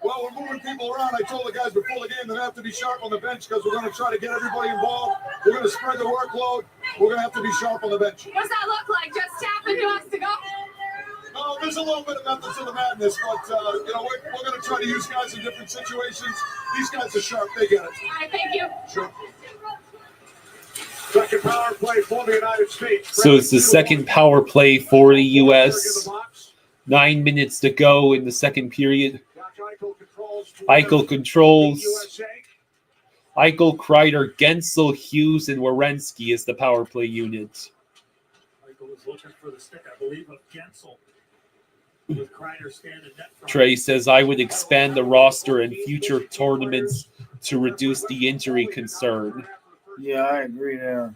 Well, we're moving people around. I told the guys before the game that they have to be sharp on the bench because we're going to try to get everybody involved. We're going to spread the workload. We're going to have to be sharp on the bench. What does that look like? Just tapping who has to go? No, there's a little bit of method to the madness, but you know, we're going to try to use guys in different situations. These guys are sharp. They get it. All right, thank you. Sure. Second power play for the United States. So it's the second power play for the U.S. 9 minutes to go in the second period. Eichel controls. Eichel, Kreider, Gensel, Hughes, and Werenski is the power play unit. Eichel was looking for the stick, I believe, of Gensel. With Kreider standing net front. Trey says, I would expand the roster in future tournaments to reduce the injury concern. Yeah, I agree there.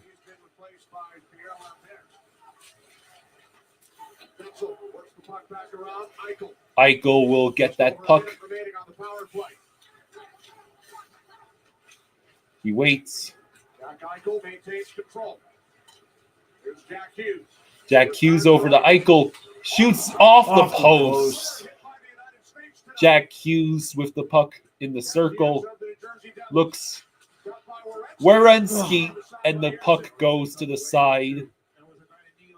puck back around. Eichel. Eichel will get that puck. Remaining on the power play. He waits. Jack Eichel maintains control. Here's Jack Hughes. Jack Hughes over to Eichel. Shoots off the post. Jack Hughes with the puck in the circle. Looks Werenski, and the puck goes to the side.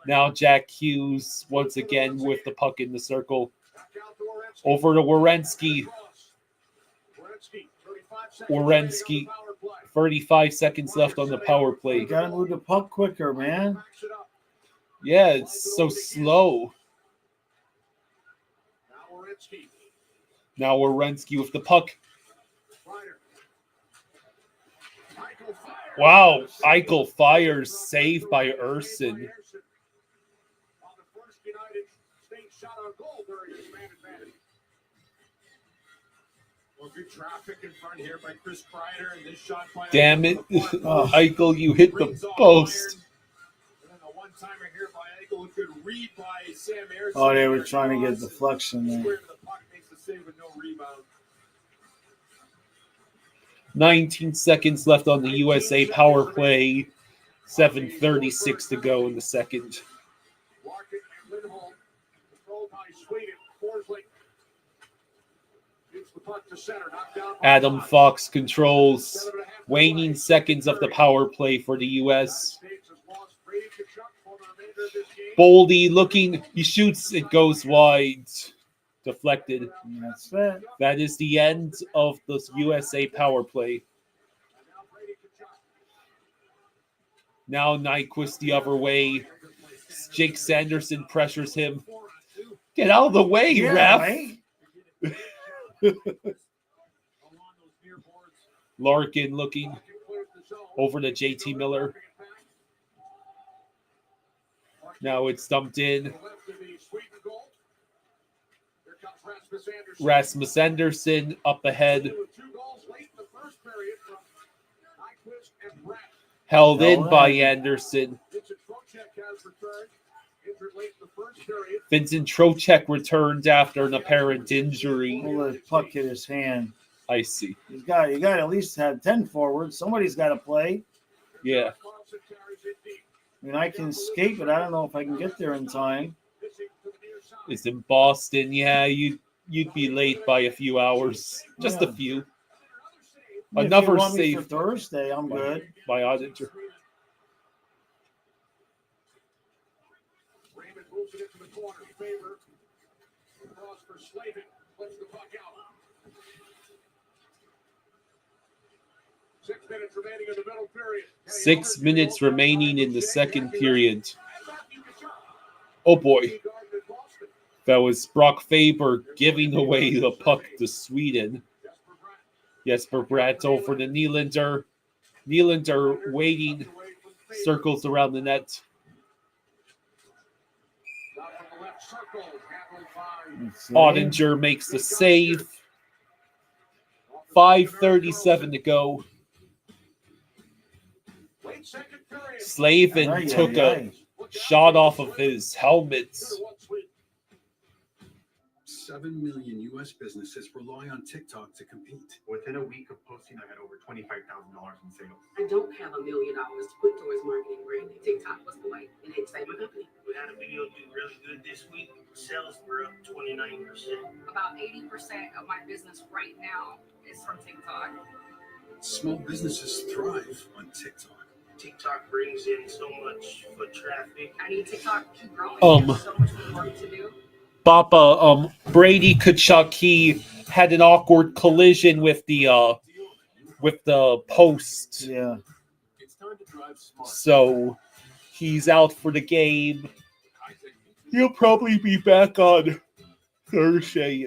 Now Jack Hughes once again with the puck in the circle. Over to Werenski. Werenski, 35 seconds left on the power play. You gotta move the puck quicker, man. Yeah, it's so slow. Now Werenski with the puck. Wow, Eichel fires, saved by Urson. Well, good traffic in front here by Chris Kreider, and this shot by Damn it. Eichel, you hit the post. And then the one-timer here by Eichel, a good read by Sam Ayerson. Oh, they were trying to get deflection there. Square to the puck, makes the save with no rebound. 19 seconds left on the USA power play. 7:36 to go in the second. Larkin and Lindholm, controlled by Sweden. Forsling shoots the puck to center, knocked down by Adam Fox controls. Waning seconds of the power play for the US. Boldy looking. He shoots. It goes wide. Deflected. That's it. That is the end of the USA power play. Now Nyquist the other way. Jake Sanderson pressures him. Get out of the way, Yeah, ref. right? Larkin looking over to JT Miller. Now it's dumped in. Rasmus Anderson up ahead. Held in by Anderson. Vincent Trocheck returned after an apparent injury. Pull the puck hit his hand. I see. You got to at least have 10 forwards. Somebody's got to play. Yeah. I mean, I can skate, but I don't know if I can get there in time. It's in Boston. Yeah, you'd be late by a few hours. Just a few. Another if you want me save for Thursday, I'm good. by Auditor. Raymond moves it into the corner. Favor. Cross for Slavin. Flips the puck out. 6 minutes remaining in the middle period. 6 minutes remaining in the second period. Oh boy. That was Brock Faber giving away the puck to Sweden. Jesper Bratt over to Nylander. Nylander waiting. Circles around the net. Ottinger makes the save. 5:37 to go. Slavin took a shot off of his helmet. 7 million U.S. businesses rely on TikTok to compete. Within a week of posting, I had over $25,000 in sales. I don't have $1 million to put towards marketing branding. TikTok was the way, and it saved my company. We had a video do really good this week. Sales were up 29%. About 80% of my business right now is from TikTok. Small businesses thrive on TikTok. TikTok brings in so much foot traffic. I need TikTok to keep growing. There's so much work to do. Papa, Brady Tkachuk, he had an awkward collision with the post. Yeah. So he's out for the game. He'll probably be back on Thursday.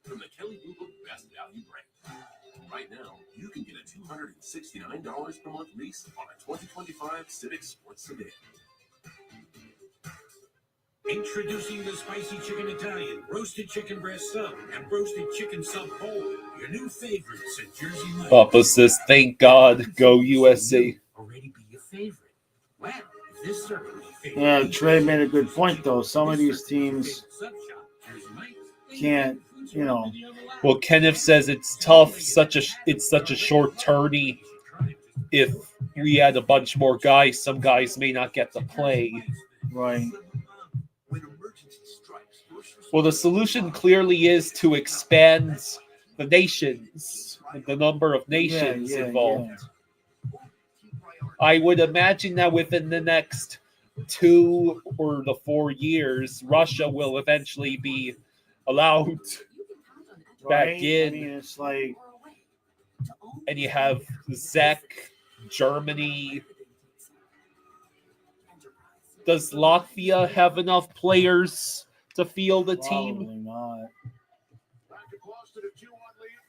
From the Kelly Blue Book Best Value brand. Right now, you can get a $269 per month lease on a 2025 Civic Sports Sedan. Introducing the Spicy Chicken Italian, Roasted Chicken Breast Sub, and Roasted Chicken Sub Whole. Your new favorites at Jersey Mike's. Papa says, thank God, go USA. Already be your favorite. Well, if This certainly fits. Yeah, Trey made a good point though. Some of these teams can't, you know. Well, Kenneth says it's tough. It's such a short tourney. If we had a bunch more guys, some guys may not get to play. Right. Well, the solution clearly is to expand the nations, the number of nations involved. I would imagine that within the next 2 or 4 years, Russia will eventually be allowed back in. I mean, it's like, and you have Czech, Germany. Does Latvia have enough players to field a team? probably not.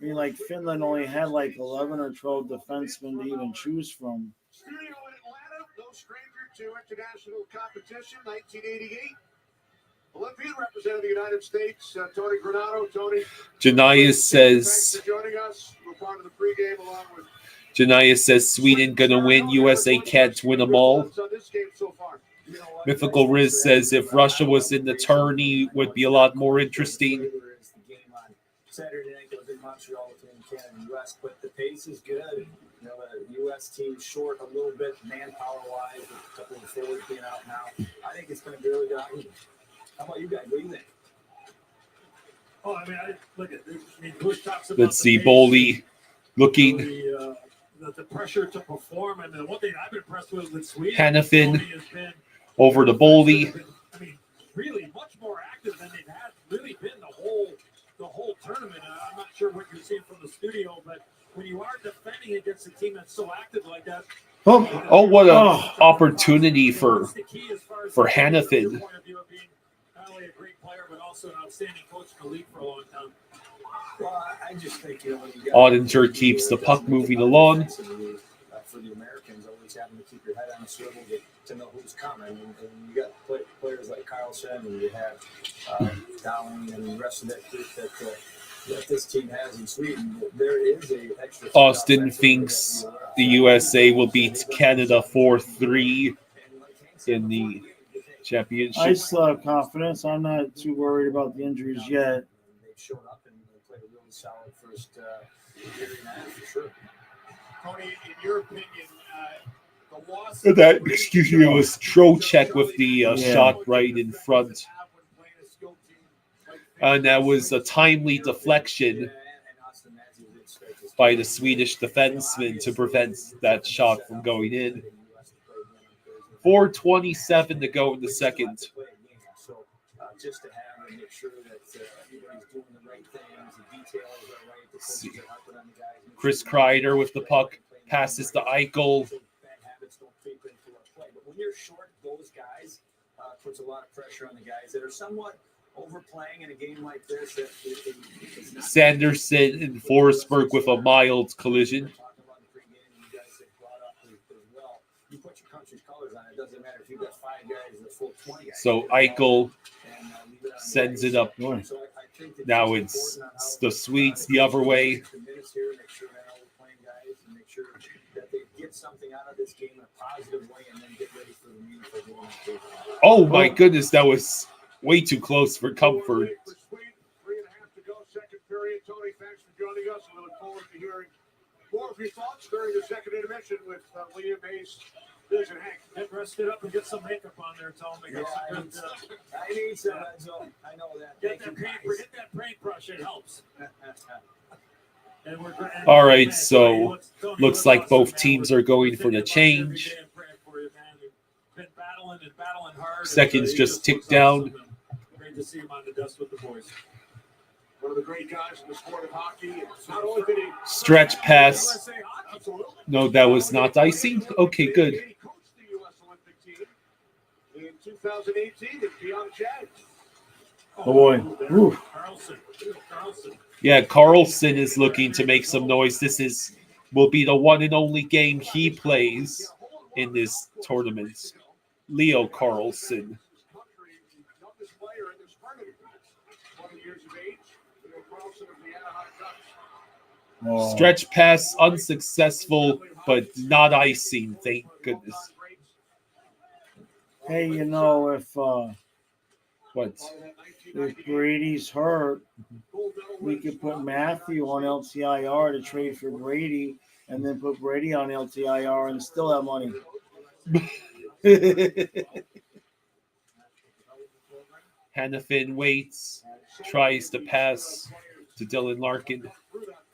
I mean, like Finland only had like 11 or 12 defensemen to even choose from. Studio in Atlanta, no stranger to international competition, 1988. Olympian representing the United States, Tony Granato. Tony, Janias says. thanks for joining us. We're part of the pregame along with. Janias says Sweden gonna win. USA can't win them all. Mythical Riz says if Russia was in the tourney, would be a lot more interesting. Saturday night goes in Montreal between Canada and U.S., but the pace is good. You know, the U.S. team short a little bit manpower-wise, with a couple of forwards being out now. I think it's going to be really good. How about you guys? What do you think? Oh, I mean, look at this. I mean, Bush talks about Let's see, the Boldy looking. The pressure to perform, and the one thing I've been impressed with Sweden, Hannafin has been over to Boldy. I mean, really much more active than they've had. Really been the whole tournament. I'm not sure what you're seeing from the studio, but when you are defending against a team that's so active like that, Oh, what an opportunity for Hannafin. not only a great player but also an outstanding coach in the league for a long time. Well, I just think, you know, when you got Audinger keeps the puck moving along. For the Americans, always having to keep your head on a swivel to know who's coming. And you got players like Carlson, and you have Dowling and the rest of that group that this team has in Sweden. There is a extra. Austin thinks the USA will beat Canada 4-3 in the championship. I still have confidence. I'm not too worried about the injuries yet. They've shown up and played a really solid first year and a half for sure. Tony, in your opinion, the loss. That, excuse me, it was Trocheck with the shot right in front. And that was a timely deflection by the Swedish defenseman to prevent that shot from going in. 4:27 to go in the second. So just to have and make sure that everybody's doing the right things, the details are right, the coaches are helping on the guys. Chris Kreider with the puck passes to Eichel. Bad habits don't creep into our play. But when you're short, those guys puts a lot of pressure on the guys that are somewhat overplaying in a game like this. Sanderson and Forsberg with a mild collision. You put your country's colors on it. Doesn't matter if you've got 5 guys in the full 20 guys. So Eichel sends it up. Now it's the Swedes the other way. Oh my goodness, that was way too close for comfort. 3.5 to go, second period. Tony, thanks for joining us. We look forward to hearing more of your thoughts during the second intermission with Liam, Mace, Liz, and Hank. Get rested up and get some makeup on there, Tony. I need some, Joe. I know that. Get that paintbrush. It helps. All right, so looks like both teams are going for the change. Seconds just tick down. Great to see him on the dust with the boys. One of the great guys in the sport of hockey. Not only did he Stretch pass. No, that was not icing. Okay, good. He coached the U.S. Olympic team in 2018 at Beyond Chad. Oh boy. Ooh. Carlson. Yeah, Carlson is looking to make some noise. This will be the one and only game he plays in this tournament. Leo Carlson. Oh. Stretch pass unsuccessful, but not icing. Thank goodness. Hey, you know, if What? if Brady's hurt, we could put Matthew on LTIR to trade for Brady, and then put Brady on LTIR and still have money. Hannafin waits, tries to pass to Dylan Larkin.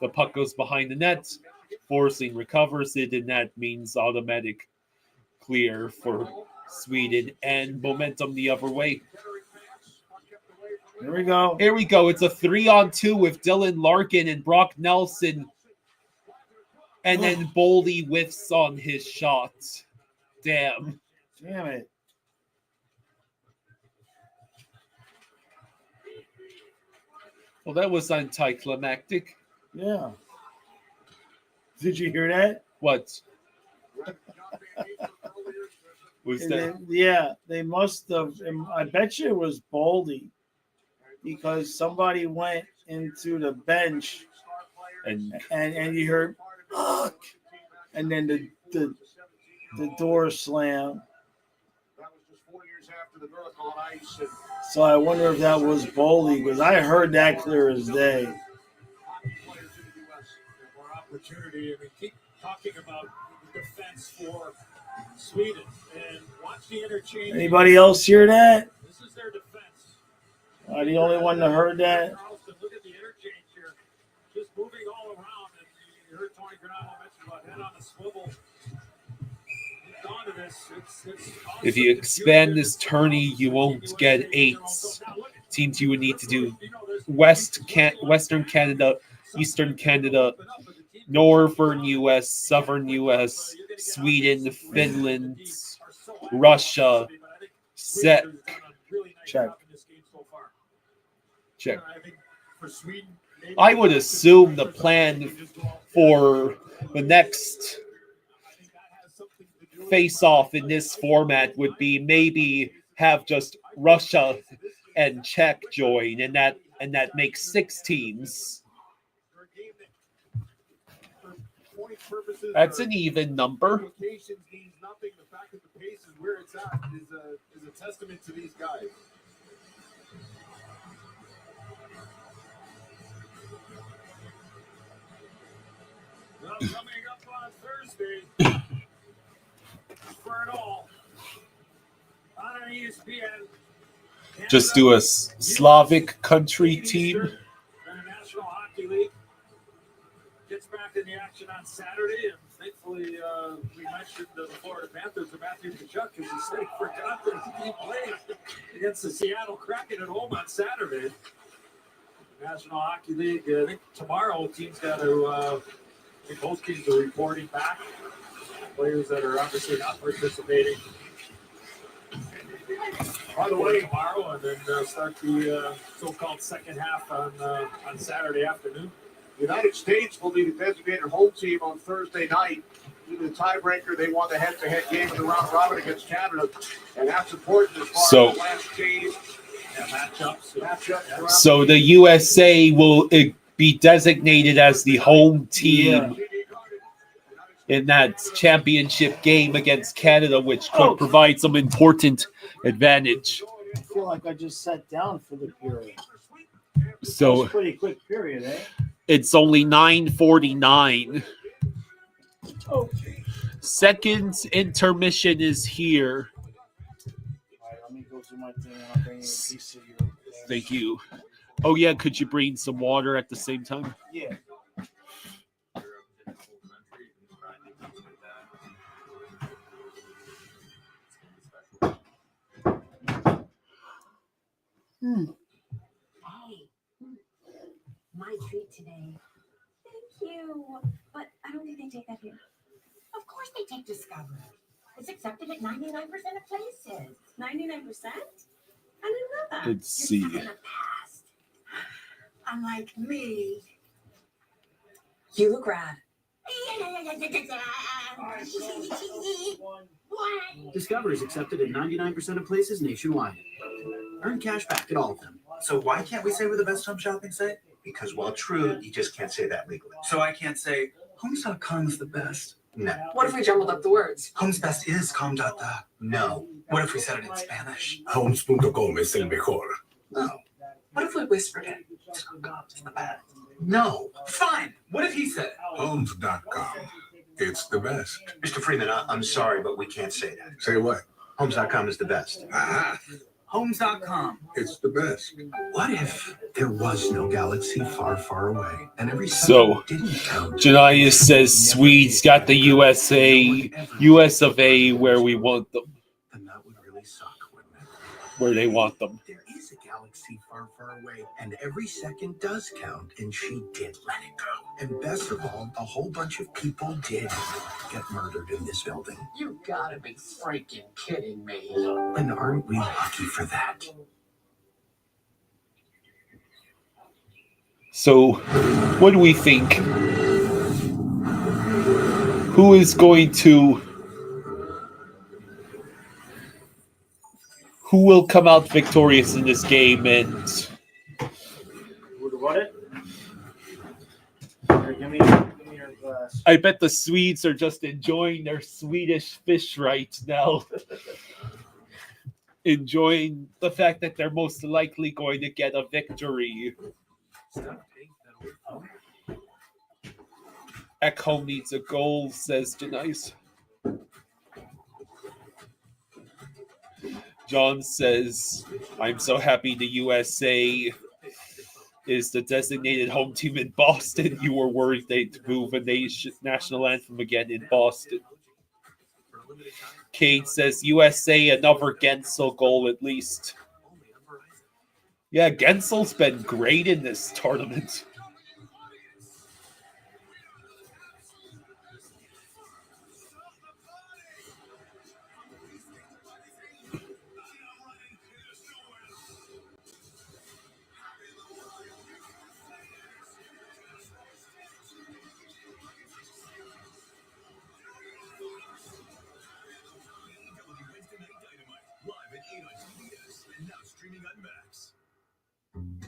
The puck goes behind the net. Forcing recovers it, and that means automatic clear for Sweden and momentum the other way. Here we go. Here we go. It's a 3-on-2 with Dylan Larkin and Brock Nelson. And then Boldy whiffs on his shot. Damn. Damn it. Well, that was anticlimactic. Yeah. Did you hear that? What? Was that? Yeah, they must have. I bet you it was Boldy because somebody went into the bench and you heard, "Fuck," and then the door slammed. So I wonder if that was Boldy because I heard that clear as day. Opportunity, and we keep talking about the defense for Sweden. And watch the interchange. Anybody else hear that? This is their defense. Am I the only one that heard that? Look at the interchange here, just moving all around. And you heard Tony Granado mention about head on the swivel. If you expand this tourney, you won't get 8 teams. You would need to do Western Canada, Eastern Canada, Northern U.S., Southern U.S., Sweden, Finland, Russia, Czech. I would assume the plan for the next face-off in this format would be maybe have just Russia and Czech join, and that makes 6 teams. That's an even number. Means nothing. The fact that the pace is where it's at is a testament to these guys. Well, coming up on Thursday, for it all on ESPN. Just do a Slavic country team. The National Hockey League gets back in the action on Saturday, and thankfully we mentioned the Florida Panthers and Matthew Tkachuk because he stayed for conference. He plays against the Seattle Kraken at home on Saturday. National Hockey League, I think tomorrow teams got to, I think both teams are reporting back. Players that are obviously not participating. By the way, tomorrow, and then start the so-called second half on Saturday afternoon. The United States will be the designated home team on Thursday night. Due to the tiebreaker, they won the head-to-head game in the round robin against Canada, and that's important as far as the last game. Matchups. So the USA will be designated as the home team in that championship game against Canada, which could provide some important advantage. I feel like I just sat down for the period. So That's a pretty quick period, eh? it's only 9:49. Okay. Second intermission is here. All right, let me go through my thing and I'll bring you a piece of your. Thank you. Oh yeah, could you bring some water at the same time? Yeah. Hey, my treat today. Thank you. But I don't think they take that here. Of course they take Discover. It's accepted at 99% of places. 99%? I didn't know that. Let's see. You're stuck in the past. Unlike me. You look rad. Discover is accepted at 99% of places nationwide. Earn cash back at all of them. So why can't we say we're the best home shopping site? Because while true, you just can't say that legally. So I can't say Homes.com is the best. No. What if we jumbled up the words? Homes best is com.the. No. What if we said it in Spanish? Homes.com es el mejor. No. What if we whispered it? It's the best. No. Fine. What if he said it? Homes.com. It's the best. Mr. Freeman, I'm sorry, but we can't say that. Say what? Homes.com is the best. Aha. Homes.com. It's the best. What if there was no galaxy far, far away, and every So, didn't count? Janiah says Swedes got the US of A where we want them. Then that would really suck, wouldn't it? Where they want them. There is a galaxy far, far away, and every second does count, and she did let it go. And best of all, a whole bunch of people did get murdered in this building. You gotta be freaking kidding me. And aren't we lucky for that? So, what do we think? Who is going to... Who will come out victorious in this game? And What it? Here, give me your glass. I bet the Swedes are just enjoying their Swedish fish right now. Enjoying the fact that they're most likely going to get a victory. Ekholm needs a goal, says Janice. John says, I'm so happy the USA is the designated home team in Boston. You were worried they'd move a national anthem again in Boston. Kate says, USA, another Gensel goal at least. Yeah, Gensel's been great in this tournament.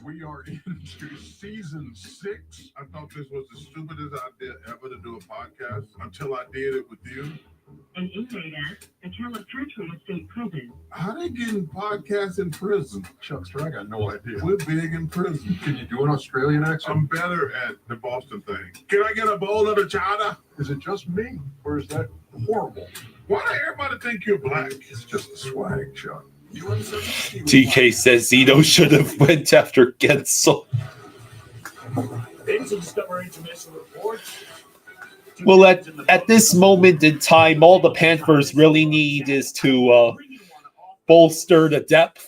We are into season 6. I thought this was the stupidest idea ever to do a podcast until I did it with you. An inmate at the California State Prison. How they getting podcasts in prison? Chuckster, I got no idea. We're big in prison. Can you do an Australian accent? I'm better at the Boston thing. Can I get a bowl of the chowder? Is it just me, or is that horrible? Why do everybody think you're black? It's just the swag, Chuck. TK says Zito should have went after Gensel. Well, at this moment in time, all the Panthers really need is to bolster the depth.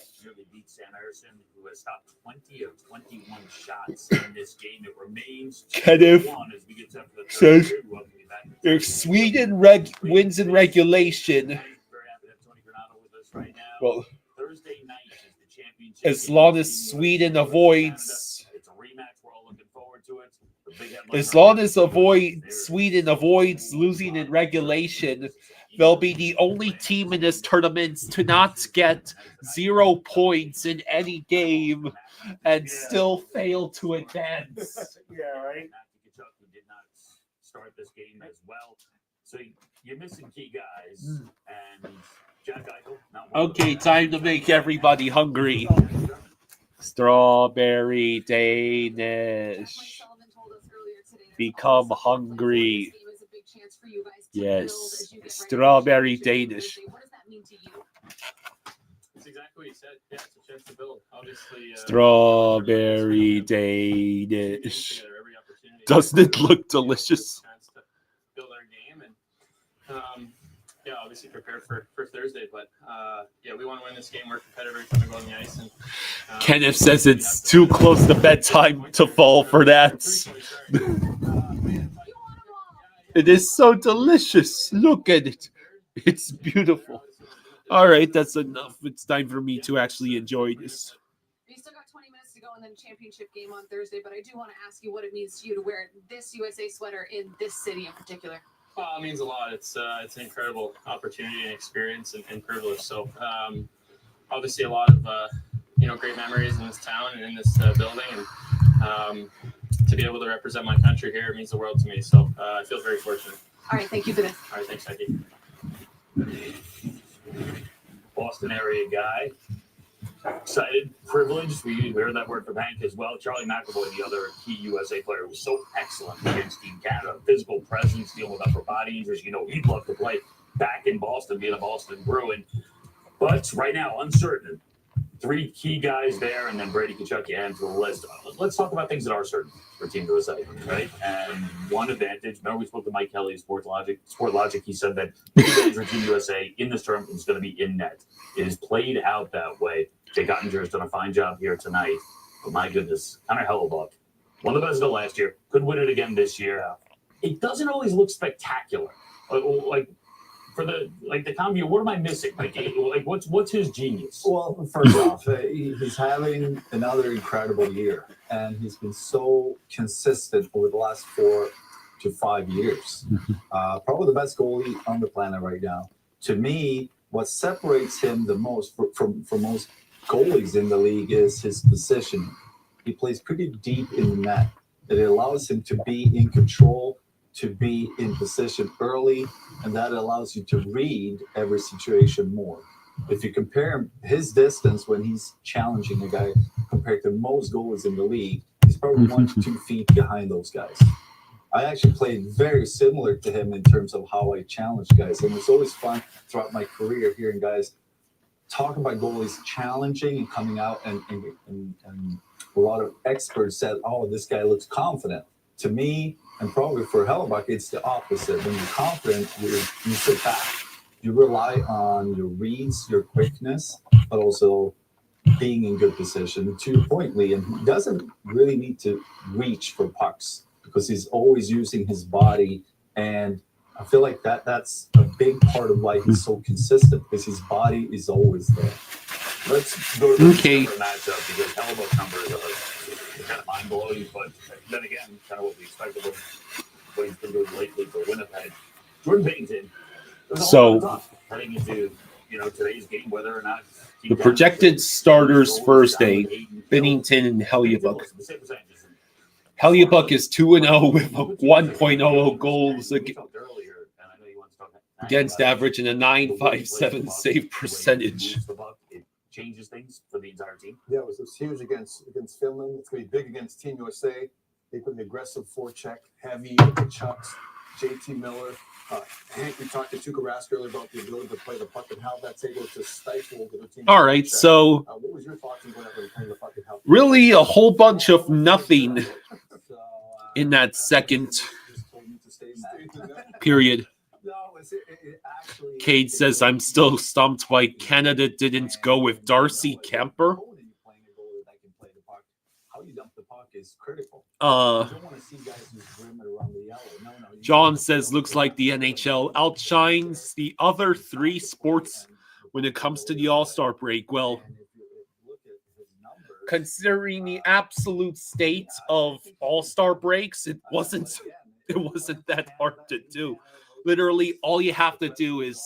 Beat Sam Harrison, who has stopped 20 of 21 shots in this game. It remains Kenneth 2-1 as we get to the third says period. We'll be back. if Sweden wins in regulation, well, Thursday night is the championship. as long as Sweden avoids, It's a rematch. We're all looking forward to it. The big headline- as long as Sweden avoids losing in regulation, they'll be the only team in this tournament to not get 0 points in any game and still fail to advance. Yeah, right. Tkachuk, who did not start this game as well. So you're missing key guys. And Jack Eichel, not one. Okay, time to make everybody hungry. Strawberry Danish. Become hungry. Yes, strawberry Danish. That's exactly what he said. Yeah, it's a chance to build. Obviously, Strawberry Danish. Doesn't it look delicious? chance to build our game and yeah, obviously prepare for Thursday. But yeah, we want to win this game. We're competitive every time we go on the ice. And Kenneth says it's too close to bedtime to fall for that. It is so delicious. Look at it. It's beautiful. All right, that's enough. It's time for me to actually enjoy this. We still got 20 minutes to go in the championship game on Thursday, but I do want to ask you what it means to you to wear this USA sweater in this city in particular. Well, it means a lot. It's an incredible opportunity and experience and privilege. So obviously a lot of great memories in this town and in this building, and to be able to represent my country here means the world to me. So I feel very fortunate. All right, thank you for this. All right, thanks, Becky. Boy, Boston area guy. Excited, privileged. We heard that word from Hank as well. Charlie McAvoy, the other key USA player, was so excellent against Team Canada. Physical presence, dealing with upper body injuries. You know, he'd love to play back in Boston, being a Boston Bruin. But right now, uncertain. 3 key guys there, and then Brady Tkachuk you add to the list. Let's talk about things that are certain for Team USA, right? And one advantage, remember we spoke to Mike Kelly of Sport Logic. He said that the advantage for Team USA in this tournament is going to be in net. It is played out that way. Jay Gottinger has done a fine job here tonight. But my goodness, Connor Hellebuck, one of the best of last year, could win it again this year. It doesn't always look spectacular. Like for the combo, what am I missing? Like what's his genius? Well, first off, he's having another incredible year, and he's been so consistent over the last 4 to 5 years. Probably the best goalie on the planet right now. To me, what separates him the most from most goalies in the league is his positioning. He plays pretty deep in the net. It allows him to be in control, to be in position early, and that allows you to read every situation more. If you compare his distance when he's challenging a guy compared to most goalies in the league, he's probably 1 to 2 feet behind those guys. I actually played very similar to him in terms of how I challenge guys, and it's always fun throughout my career hearing guys talk about goalies challenging and coming out, and a lot of experts said, "Oh, this guy looks confident." To me, and probably for Hellebuck, it's the opposite. When you're confident, you sit back. You rely on your reads, your quickness, but also being in good position. To your point, Lee, and he doesn't really need to reach for pucks because he's always using his body, and I feel like that's a big part of why he's so consistent, because his body is always there. Let's go to the matchup, because Hellebuck's numbers are kind of mind-blowing, but then again, kind of what we expected with what he's been doing lately for Winnipeg. Jordan Binnington, heading into today's game, whether or not the projected starters Thursday, Binnington and Hellebuck. Hellebuck is 2-0 with a 1.00 goals against average and a .957 save percentage. It changes things for the entire team. Yeah, it was huge against Finland. It's going to be big against Team USA. They put an aggressive forecheck, heavy Chucks, JT Miller. Hank, we talked to Tuukka Rask earlier about the ability to play the puck and how that's able to stifle the team. All right, so what was your thoughts on going out and playing the puck and how? Really a whole bunch of nothing in that second period. Cade says, I'm still stumped why Canada didn't go with Darcy Kemper. John says, looks like the NHL outshines the other 3 sports when it comes to the All-Star break. Well, considering the absolute state of All-Star breaks, it wasn't that hard to do. Literally, all you have to do is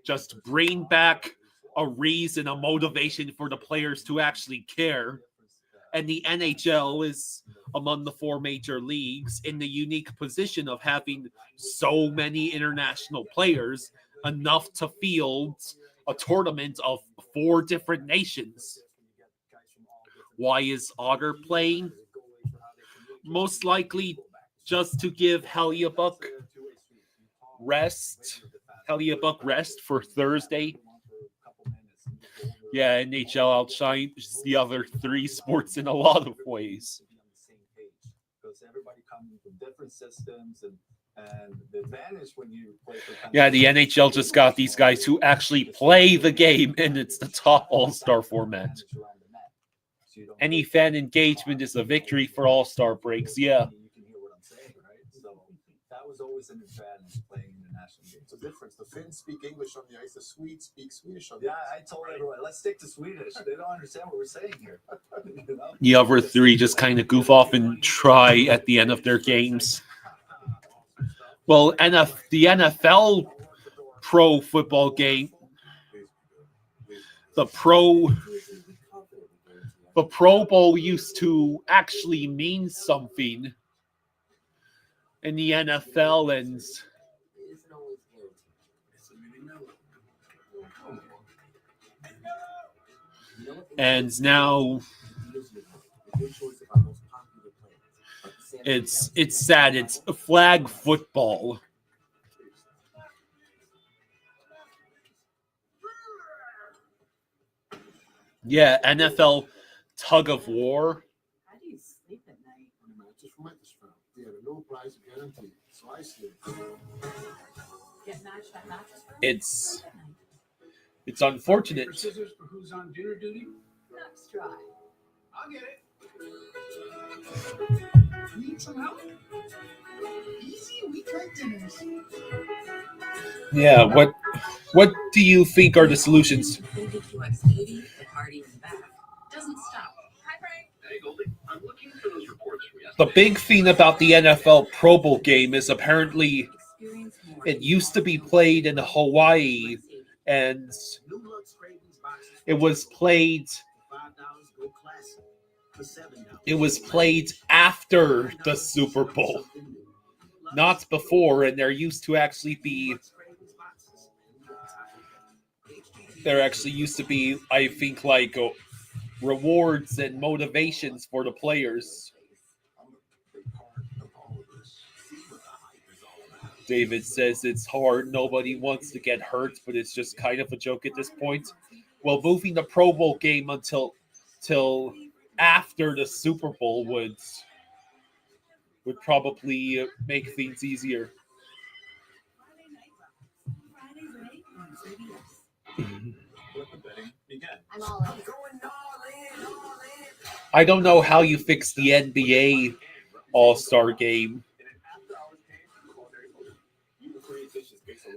just bring back a reason, a motivation for the players to actually care. And the NHL is among the 4 major leagues in the unique position of having so many international players, enough to field a tournament of 4 different nations. Why is Otter playing? Most likely just to give Hellebuck rest for Thursday. Yeah, NHL outshines the other 3 sports in a lot of ways. Because everybody comes from different systems, and the advantage when you play for yeah, the NHL just got these guys who actually play the game, and it's the top All-Star format. Any fan engagement is a victory for All-Star breaks. Yeah. You can hear what I'm saying, right? So that was always an advantage playing international games. It's a difference. The Finns speak English on the ice. The Swedes speak Swedish on the ice. Yeah, I told everyone, let's stick to Swedish. They don't understand what we're saying here. The other 3 just kind of goof off and try at the end of their games. Well, the NFL pro football game, the Pro Bowl used to actually mean something in the NFL, and And now it's sad. It's flag football. Yeah, NFL tug of war. How do you sleep at night? Yeah, no price guarantee. So I sleep. Get matched at mattress firm? It's unfortunate. Scissors for who's on dinner duty? Next try. I'll get it. Need some help? Easy weeknight dinners. Yeah, what do you think are the solutions? QX80, the party in the back, doesn't stop. Hi, Frank. Hey, Goldie, I'm looking for those reports from The big thing about the NFL Pro Bowl game is apparently it used to be played in Hawaii, and it was played after the Super Bowl, not before. And there used to actually be I think, like rewards and motivations for the players. David says it's hard. Nobody wants to get hurt, but it's just kind of a joke at this point. Well, moving the Pro Bowl game until after the Super Bowl would probably make things easier. I'm all in. I don't know how you fix the NBA All-Star game.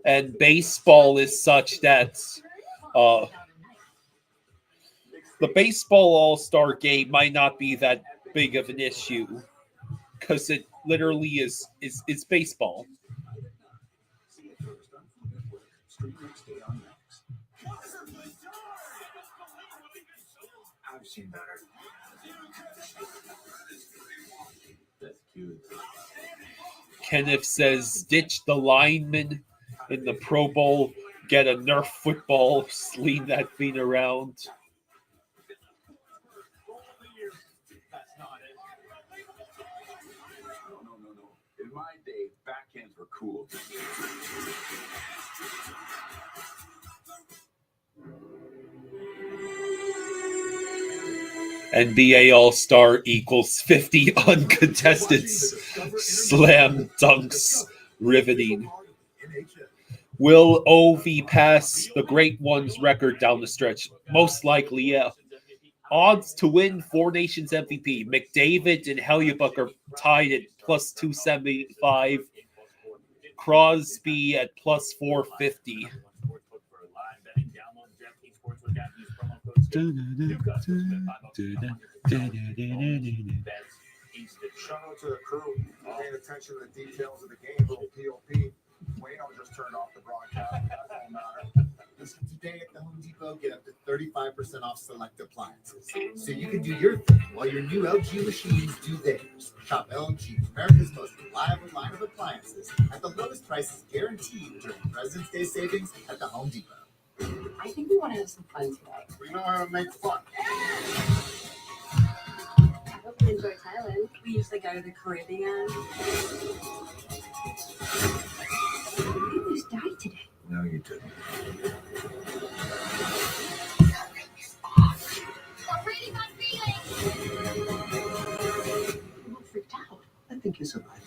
And baseball is such that the baseball All-Star game might not be that big of an issue because it literally is baseball. I've seen better. That's cute. Kenneth says, ditch the lineman in the Pro Bowl, get a Nerf football, sling that thing around. No. In my day, backhands were cool. NBA All-Star equals 50 uncontested slam dunks. Riveting. Will OV pass the Great One's record down the stretch? Most likely, yeah. Odds to win Four Nations MVP. McDavid and Hellebuyck are tied at plus 275. Crosby at plus 450. Shout out to the crew paying attention to the details of the game. Little POP. Wayno just turned off the broadcast. That doesn't matter. Listen, today at the Home Depot, get up to 35% off select appliances. So you can do your thing while your new LG machines do theirs. Shop LG, America's most reliable line of appliances at the lowest prices guaranteed during President's Day savings at the Home Depot. I think we want to have some fun today. We know how to make fun. I hope you enjoy Thailand. We usually go to the Caribbean. We almost died today. No, you didn't. We're reading on feelings. You look freaked out. I think you survived.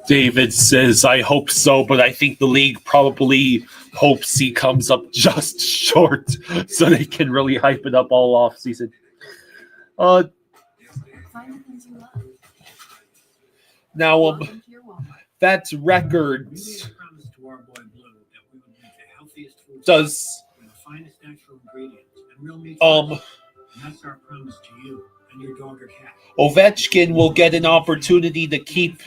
David says, I hope so, but I think the league probably hopes he comes up just short so they can really hype it up all off season. Find the things you love. Now, that's records. Does That's our promise to you and your dog or cat. Ovechkin will get an opportunity to keep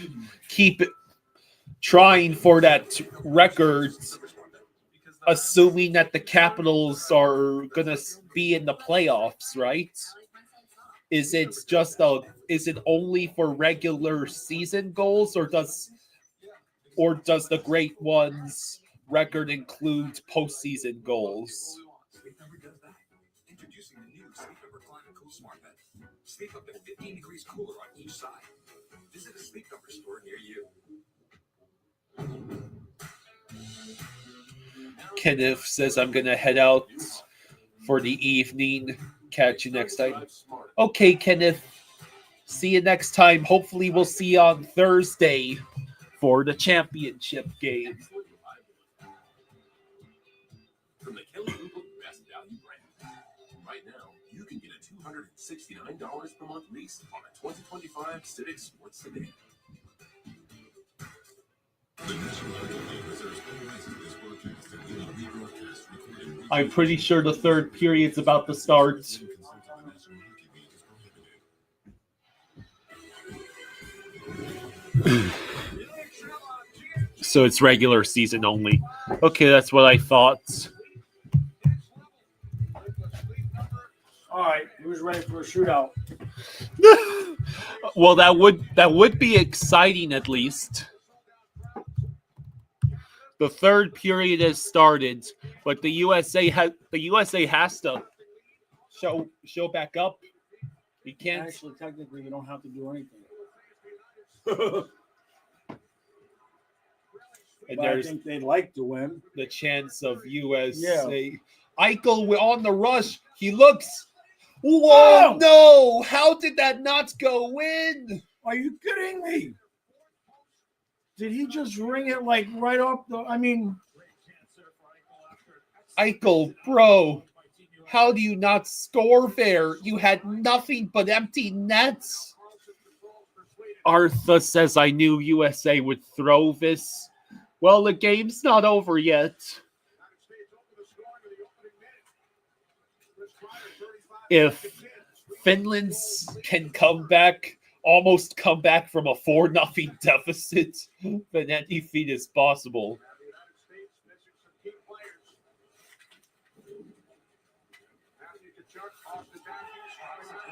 trying for that record assuming that the Capitals are gonna be in the playoffs, right? Is it only for regular season goals, or does the Great Ones record include postseason goals? Introducing the new Sleep Number Climate Cool Smart Bed. Sleep up to 15 degrees cooler on each side. Visit a Sleep Number store near you. Kenneth says I'm gonna head out for the evening. Catch you next time. Okay, Kenneth. See you next time. Hopefully we'll see you on Thursday for the championship game. From the Kelly Blue Book Best Value brand. Right now, you can get a $269 per month lease on a 2025 Civic Sports Sedan. I'm pretty sure the third period's about to start. So it's regular season only. Okay, that's what I thought. All right, who's ready for a shootout? Well, that would be exciting at least. The third period has started, but the USA has to show back up. We can't Actually, technically, we don't have to do anything. And But I think they'd like to win. The chance of USA. Yeah. Eichel on the rush. He looks. Whoa! No! How did that not go in? Are you kidding me? Did he just ring it like right off the? I mean, Eichel, bro, how do you not score there? You had nothing but empty nets. Arthur says I knew USA would throw this. Well, the game's not over yet. If Finland can almost come back from a 4-0 deficit, then any feat is possible.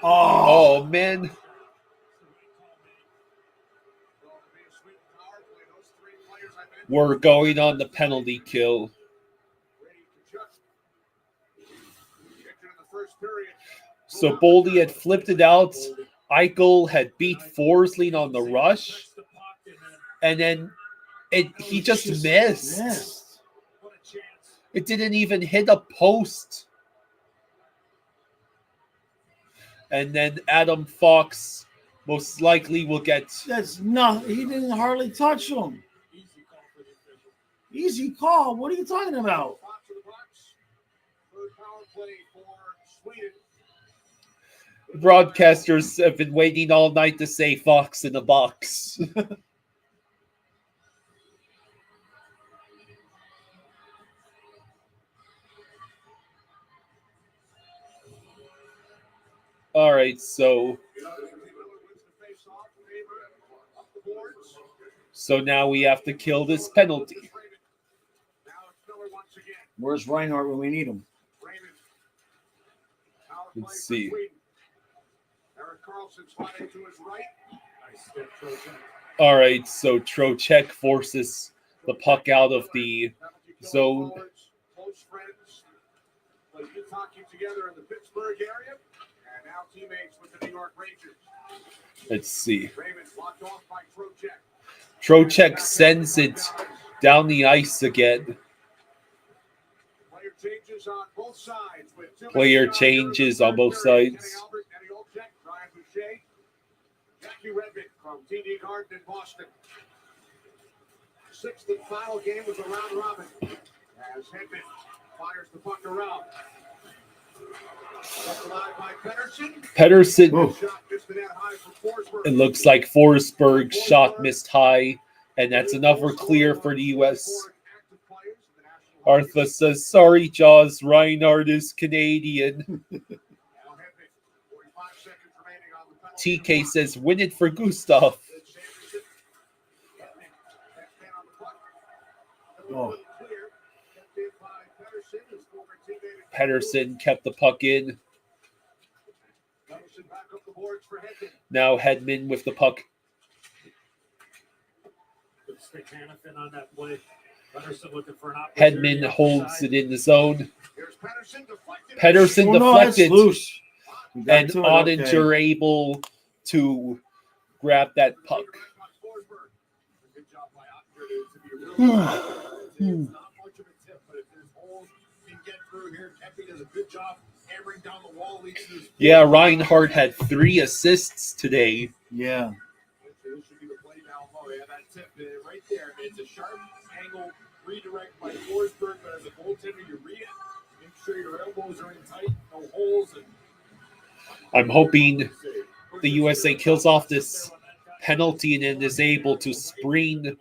Oh man. We're going on the penalty kill. So Boldy had flipped it out. Eichel had beat Forsling on the rush. And then he just missed. It didn't even hit a post. And then Adam Fox most likely will get... That's not... He didn't hardly touch him. Easy call. What are you talking about? Broadcasters have been waiting all night to say Fox in the box. All right, so now we have to kill this penalty. Where's Reinhardt when we need him? Let's see. All right, so Tkachuk forces the puck out of the zone. Let's see. Tkachuk sends it down the ice again. Player changes on both sides. From TD Garden in Boston. Sixth and final game was a round robin. As Hedman fires the puck around. Pedersen. It looks like Forsberg's shot missed high, and that's another clear for the U.S. Arthur says, sorry, Jaws, Reinhardt is Canadian. TK says, win it for Gustav. Oh. Pedersen kept the puck in. Now Hedman with the puck. Good stick Hannafin on that play. Pedersen looking for an opportunity. Hedman holds it in the zone. Pedersen Oh, no, that's deflected. loose. We got And to it, Ottinger okay. able to grab that puck. Yeah, Reinhardt had 3 assists today. Yeah. This should be the play down low. Yeah, that tip right there. It's a sharp angle redirect by Forsberg, but as a goaltender, you read it. Make sure your elbows are in tight, no holes. And I'm hoping the USA kills off this penalty and then is able to screen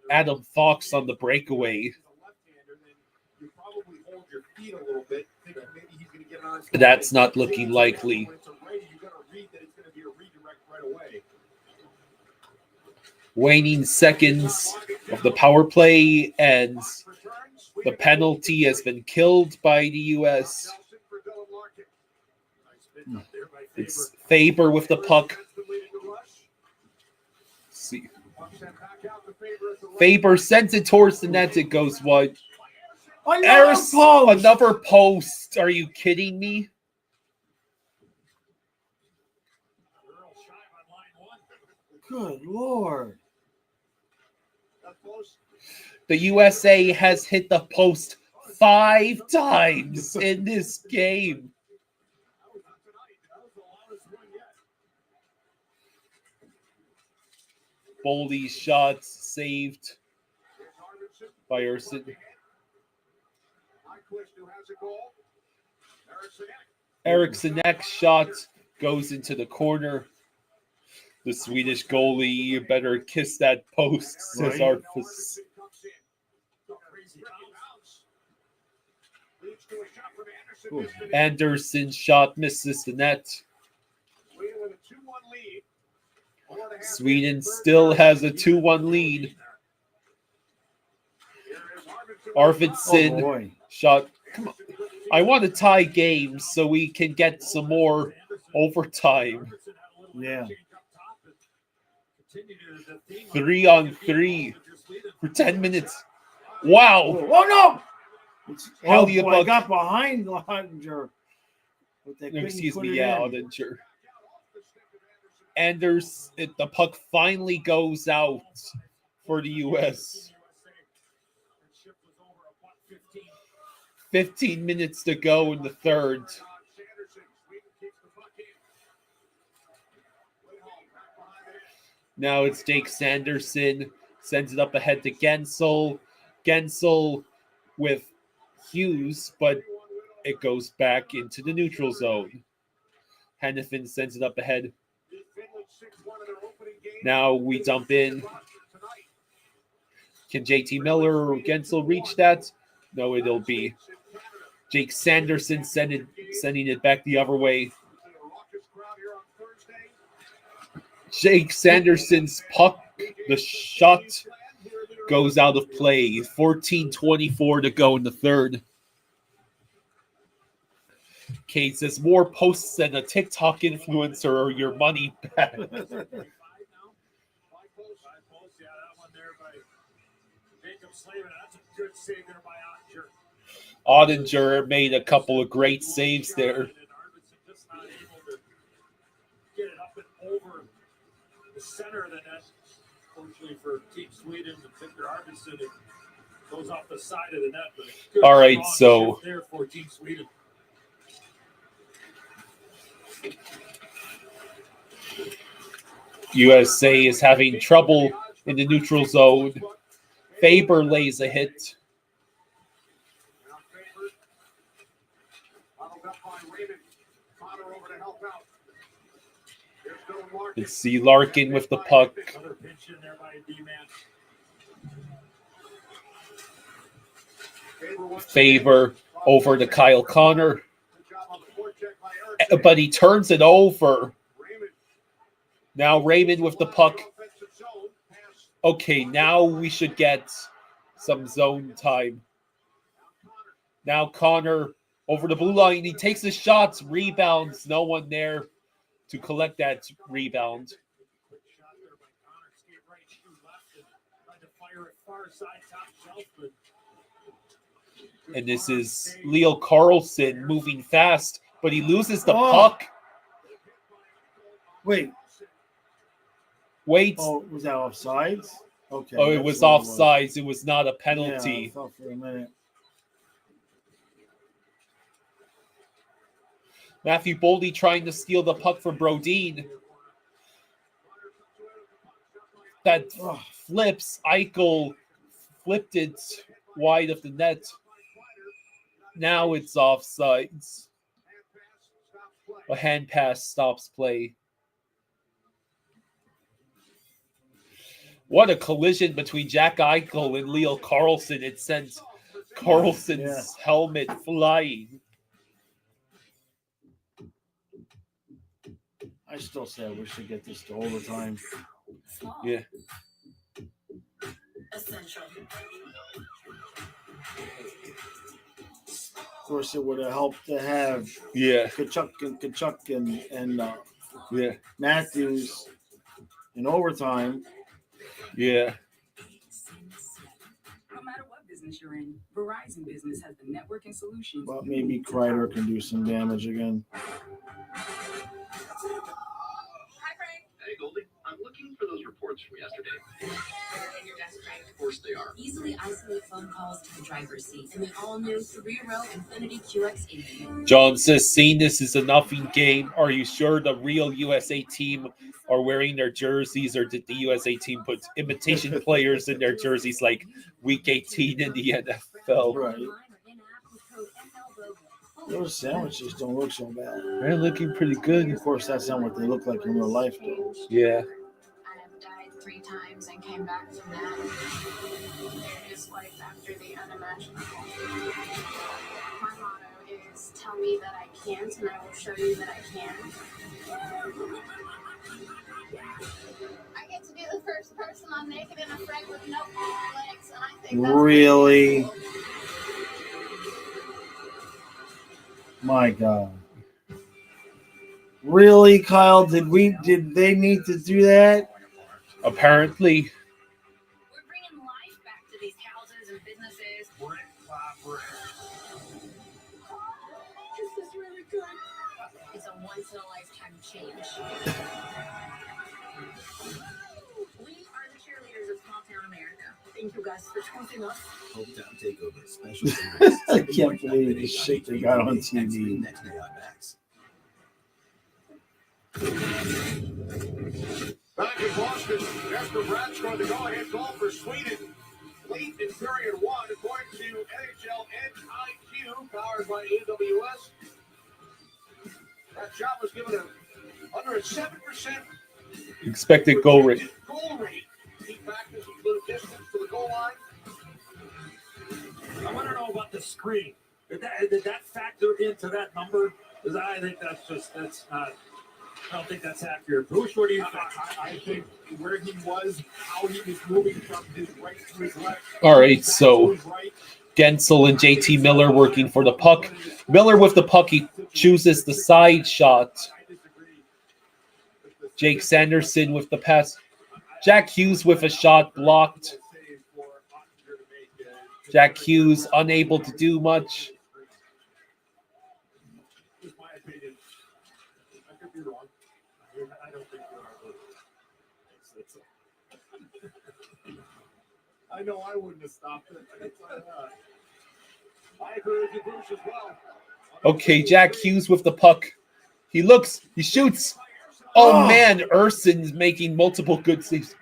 Adam Fox on the breakaway. you probably hold your feet a little bit, thinking maybe he's going to get on. That's not looking likely. When it's a righty, you got to read that it's going to be a redirect right away. Waning seconds of the power play, and the penalty has been killed by the U.S. It's Faber with the puck. See. Faber sends it towards the net. It goes wide. Another post. Are you kidding me? Good Lord. The USA has hit the post 5 times in this game. Boldy's shots saved by Erson. Eriksson's shot goes into the corner. The Swedish goalie better kiss that post, says Arfus. Anderson's shot misses the net. Sweden still has a 2-1 lead. Arvidsson shot. Come on. I want to tie games so we can get some more overtime. Yeah. 3-on-3 for 10 minutes. Wow. Oh, no. Hell, I got behind Ottinger. Excuse me, yeah, Ottinger. The puck finally goes out for the U.S. 15 minutes to go in the third. Now it's Jake Sanderson. Sends it up ahead to Gensel. Gensel with Hughes, but it goes back into the neutral zone. Hannafin sends it up ahead. Now we dump in. Can JT Miller or Gensel reach that? No, it'll be Jake Sanderson sending it back the other way. Jake Sanderson's puck, the shot goes out of play. 14:24 to go in the third. Kate says, more posts than a TikTok influencer or your money back. Ottinger made a couple of great saves there. Get it up and over the center of the net. Fortunately for Team Sweden, Victor Arvidsson, it goes off the side of the net. But all right, so there for Team Sweden. USA is having trouble in the neutral zone. Faber lays a hit. Let's see Larkin with the puck. Faber over to Kyle Connor. But he turns it over. Now Raymond with the puck. Okay, now we should get some zone time. Now Connor over the blue line. He takes his shots, rebounds. No one there to collect that rebound. And this is Leo Carlson moving fast, but he loses the puck. Wait. Wait. Oh, was that offsides? Okay. Oh, it was offsides. It was not a penalty. Yeah, I thought for a minute. Matthew Boldy trying to steal the puck from Brodin. That flips. Eichel flipped it wide of the net. Now it's offsides. A hand pass stops play. What a collision between Jack Eichel and Leo Carlson. It sent Carlson's helmet flying. I still say I wish to get this to overtime. Yeah. Essential. Of course, it would have helped to have Tkachuk and Matthews in overtime. Yeah. No matter what business you're in, Verizon Business has the networking solutions. But maybe Kreider can do some damage again. Hey, Goldie, I'm looking for those reports from yesterday. They're in your desk, Frank. Of course they are. Easily isolate phone calls to the driver's seat in the all-new 3-row Infinity QX80. John says, seeing this is a nothing game. Are you sure the real USA team are wearing their jerseys, or did the USA team put imitation players in their jerseys like Week 18 in the NFL? Right. Those sandwiches don't look so bad. They're looking pretty good. Of course, that's not what they look like in real life, though. Yeah. I have died 3 times and came back from that. There is life after the unimaginable. My motto is, tell me that I can't, and I will show you that I can. I get to be the first person on Naked and Afraid with no legs, and I think that's Really? My God. Really, Kyle? Did they need to do that? Apparently. We're bringing life back to these houses and businesses. This is really good. It's a once-in-a-lifetime change. We are the cheerleaders of small-town America. Thank you guys for choosing us. Hometown Takeover special. I can't believe the shit they got on TV. Back in Boston, Jesper Bratt scored the go-ahead goal for Sweden late in period 1, according to NHL NIQ, powered by AWS. That shot was given under a 7% Expected goal rate. Goal rate. He factors a little distance to the goal line. I want to know about the screen. Did that factor into that number? Because I think that's not. I don't think that's accurate. Bruce, what do you think? I think where he was, how he was moving from his right to his left. All right, so Gensel and JT Miller working for the puck. Miller with the puck, he chooses the side shot. Jake Sanderson with the pass. Jack Hughes with a shot blocked. Jack Hughes unable to do much. I know I wouldn't have stopped it. I agree with you, Bruce, as well. Okay, Jack Hughes with the puck. He looks, he shoots. Oh, man, Urson's making multiple good saves.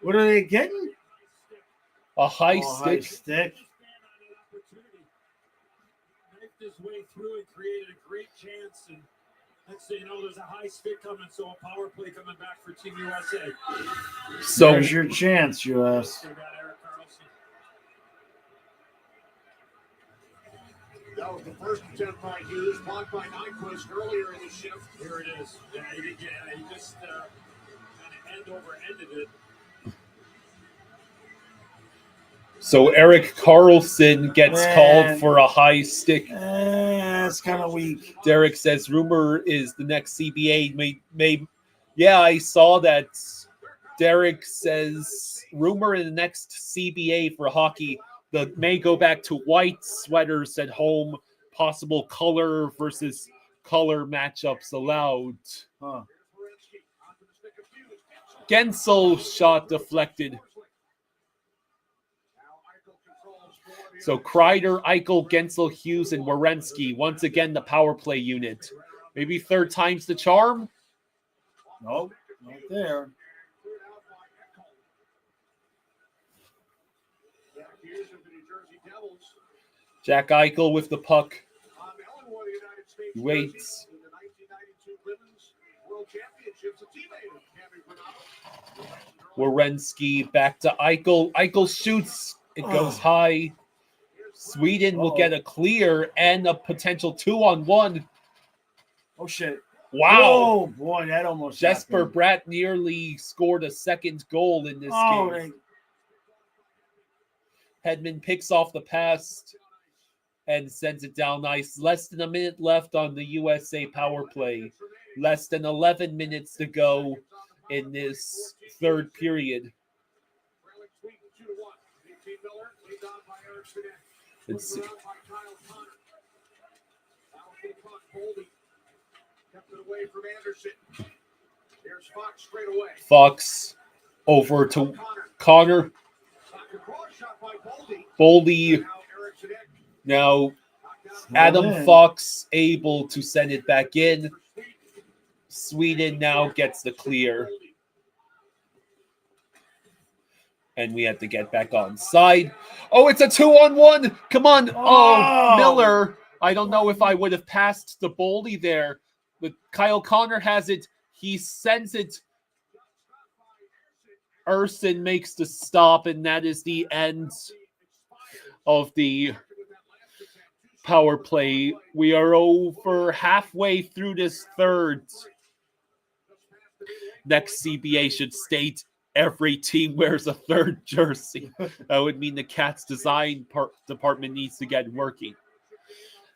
What are they getting? A high stick. High stick. Knifed his way through and created a great chance. And next thing you know, there's a high stick coming, so a power play coming back for Team USA. So there's your chance, US. That was the first attempt by Hughes, blocked by Nyquist earlier in the shift. Here it is. Yeah, he just kind of end over ended it. So Eric Carlson gets called for a high stick. That's kind of weak. Derek says rumor is the next CBA may. Yeah, I saw that. Derek says rumor in the next CBA for hockey that may go back to white sweaters at home. Possible color versus color matchups allowed. Huh. Gensel shot deflected. So Kreider, Eichel, Gensel, Hughes, and Werenski. Once again, the power play unit. Maybe third time's the charm? Nope, not there. Jack Eichel with the puck. He waits. Werenski back to Eichel. Eichel shoots. It goes high. Sweden will get a clear and a potential 2-on-1. Oh, shit. Wow. Oh, boy, that almost Jesper happened. Bratt nearly scored a second goal in this game. Hedman picks off the pass and sends it down nice. Less than a minute left on the USA power play. Less than 11 minutes to go in this third period. Let's see. Fox over to Connor. Boldy. Now Adam Fox able to send it back in. Sweden now gets the clear. And we have to get back on side. Oh, it's a 2-on-1. Come on. Oh, Miller. I don't know if I would have passed the Boldy there. But Kyle Connor has it. He sends it. Urson makes the stop, and that is the end of the power play. We are over halfway through this third. Next CBA should state every team wears a third jersey. That would mean the Cats design department needs to get working.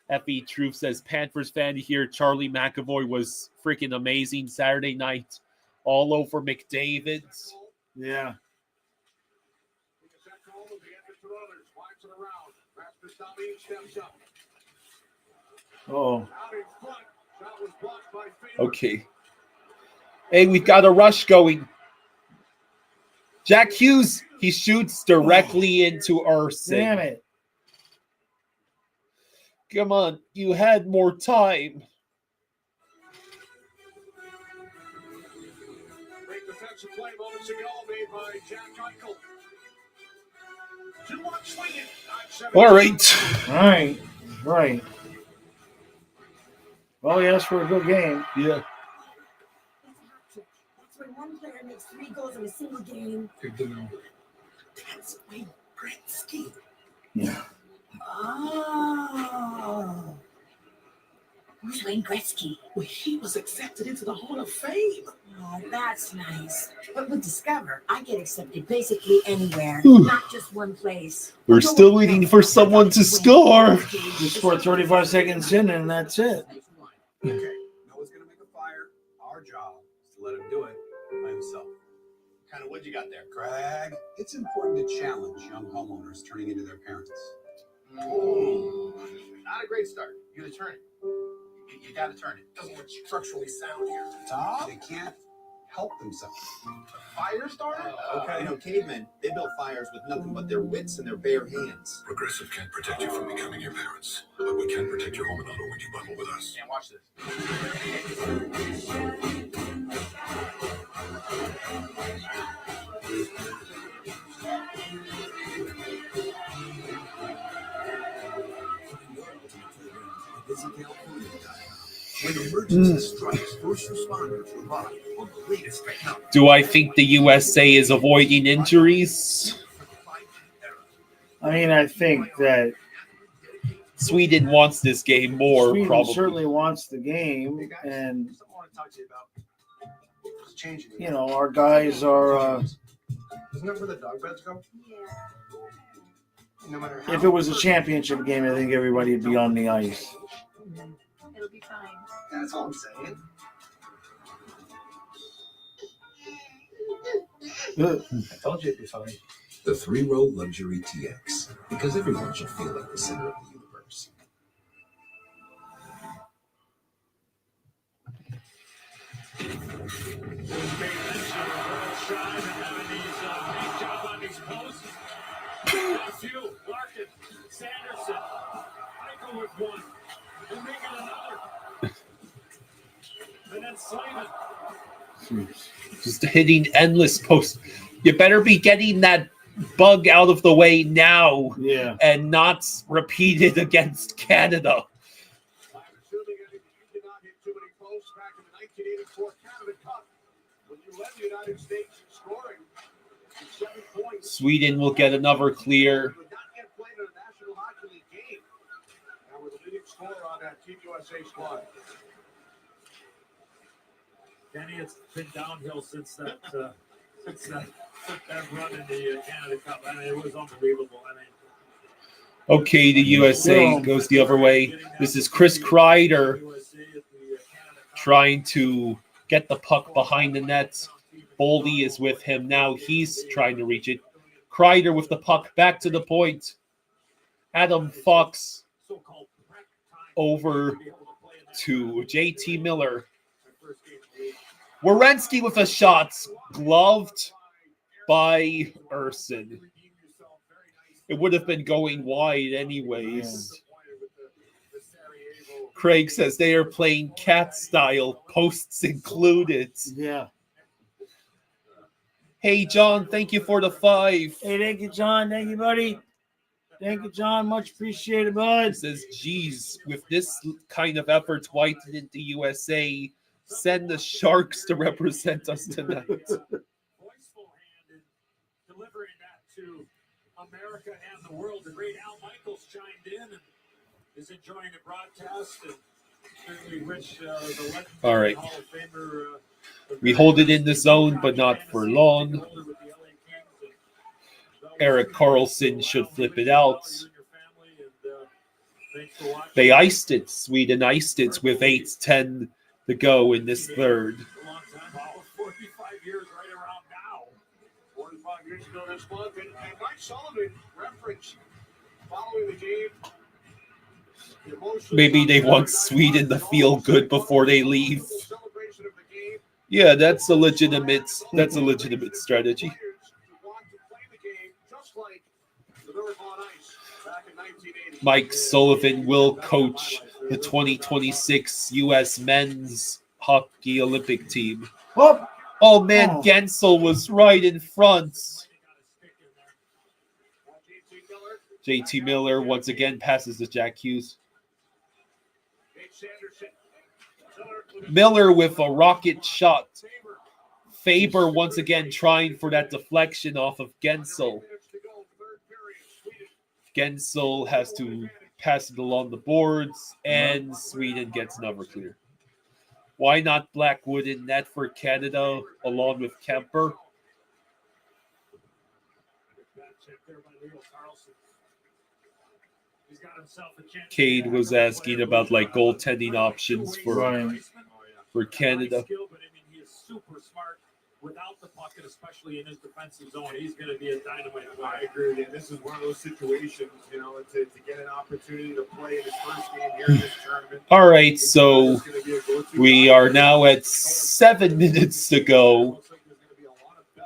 Effie Truth says, Panthers fan here. Charlie McAvoy was freaking amazing Saturday night. All over McDavid. Yeah. Oh. Okay. Hey, we've got a rush going. Jack Hughes, he shoots directly into Urson. Damn it. Come on, you had more time. Great defensive play moments ago made by Jack Eichel. 2-1 Sweden. All right. Right. Well, yes, for a good game. Yeah. That's when one player makes 3 goals in a single game. Good to know. That's Wayne Gretzky. Yeah. Oh. Who's Wayne Gretzky? Well, he was accepted into the Hall of Fame. Oh, that's nice. But with Discover, I get accepted basically anywhere, Whew. not just one place. We're still waiting for someone to score. You score 35 seconds in, and that's it. Okay, no one's gonna make a fire. Our job is to let him do it by himself. Kind of what you got there? Greg, it's important to challenge young homeowners turning into their parents. Ooh, not a great start. You gotta turn it. You gotta turn it. Doesn't look structurally sound here. Tom, they can't help themselves. A fire starter? Okay. You know, cavemen, they built fires with nothing but their wits and their bare hands. Progressive can't protect you from becoming your parents, but we can protect your home and auto when you bundle with us. Yeah, watch this. When emergency strikes, first responders rely on the latest technology. Do I think the USA is avoiding injuries? I mean, I think that Sweden wants this game more, Sweden probably. certainly wants the game, and you know, our guys are. Isn't that where the dog beds go? If it was a championship game, I think everybody would be on the ice. It'll be fine. That's all I'm saying. I told you it'd be fine. The 3-row luxury TX, because everyone should feel like the center of the universe. Larkin, Sanderson, Eichel with one, and make it another. And then Slavin. Just hitting endless posts. You better be getting that bug out of the way now, and not repeat it against Canada. I'm assuming that you did not hit too many posts back in the 1984 Canada Cup when you led the United States in scoring 7 points. Sweden will get another clear. Not yet played in a National Hockey League game. Now we're the leading scorer on that Team USA squad. Kenny, it's been downhill since that run in the Canada Cup. I mean, it was unbelievable. I mean, Okay, the USA goes the other way. This is Chris Kreider trying to get the puck behind the net. Boldy is with him now. He's trying to reach it. Kreider with the puck back to the point. Adam Fox over to JT Miller. Werenski with a shot, gloved by Urson. It would have been going wide anyways. Craig says they are playing cat style, posts included. Yeah. Hey, John, thank you for the 5. Hey, thank you, John. Thank you, buddy. Thank you, John. Much appreciated, bud. It says, geez, with this kind of effort, why didn't the USA send the Sharks to represent us tonight? delivering that to America and the world. The great Al Michaels chimed in and is enjoying the broadcast, and certainly wish the legendary All right. Hall of Famer. We hold it in the zone, but not for long. Eric Carlson should flip it out. They iced it. Sweden iced it with 8:10 to go in this third. 45 years right around now. 45 years ago this month. And Mike Sullivan referenced following the game. Maybe they want Sweden to feel good before they leave. Yeah, that's a legitimate strategy. Mike Sullivan will coach the 2026 U.S. men's hockey Olympic team. Oh man, Gensel was right in front. JT Miller once again passes to Jack Hughes. Miller with a rocket shot. Faber once again trying for that deflection off of Gensel. Gensel has to pass it along the boards, and Sweden gets another clear. Why not Blackwood in net for Canada along with Kemper? Cade was asking about like goaltending options for Canada. Super smart without the puck, and especially in his defensive zone. He's going to be a dynamite player. I agree with you. This is one of those situations, you know, to get an opportunity to play in his first game here in this tournament. All right, so we are now at 7 minutes to go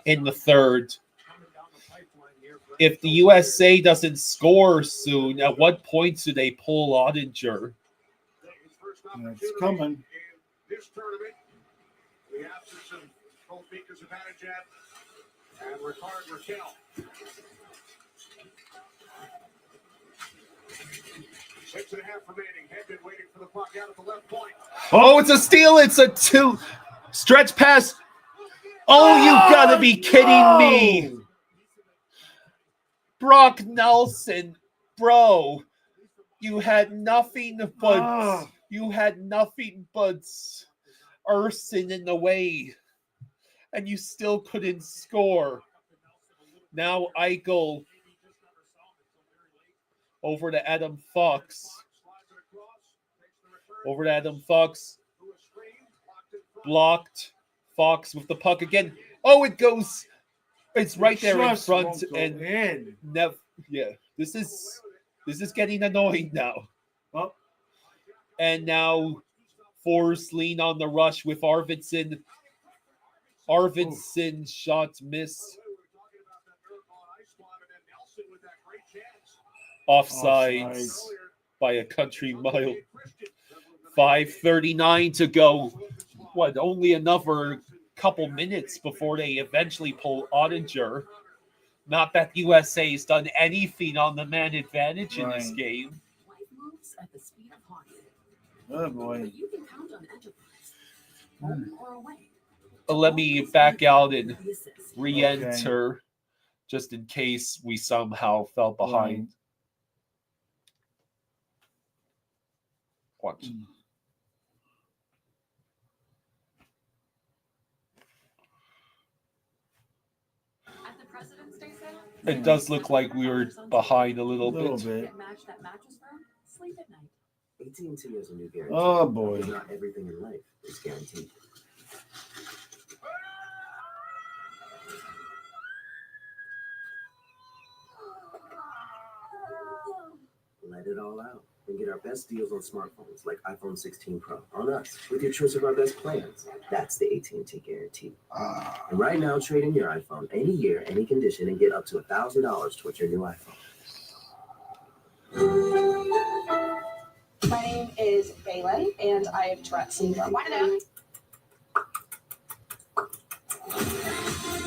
in the third. If the USA doesn't score soon, at what point do they pull Ottinger? It's coming. This tournament, we have some both Mika Zibanejad and Ricard Raquel. 6.5 remaining. Hedman waiting for the puck out at the left point. Oh, it's a steal. It's a 2. Stretch pass. Oh, you gotta be kidding me. Brock Nelson, bro. You had nothing but Urson in the way. And you still couldn't score. Now Eichel Over to Adam Fox. Over to Adam Fox. Blocked. Fox with the puck again. Oh, it goes. It's right there in Just front. won't go And in. yeah, this is getting annoying now. Oh. And now Force lean on the rush with Arvidsson. Arvidsson shots miss. Offsides by a country mile. 5:39 to go. What, only another couple minutes before they eventually pull Ottinger. Not that USA's done anything on the man advantage in this Right. game. Moves at the speed of hockey. Oh boy. But you can count on enterprise. Home or away. Let me back out and re-enter just in case we somehow fell behind. Watch. At the President's Day sale, It does look like we were behind a little bit. get matched that mattress firm. Sleep at night. AT&T has a new guarantee. Oh, boy. Not everything in life is guaranteed. Let it all out and get our best deals on smartphones like iPhone 16 Pro on us with your choice of our best plans. That's the AT&T guarantee. And right now, trade in your iPhone any year, any condition, and get up to $1,000 towards your new iPhone. My name is Baylin, and I have Tourette syndrome. Why not?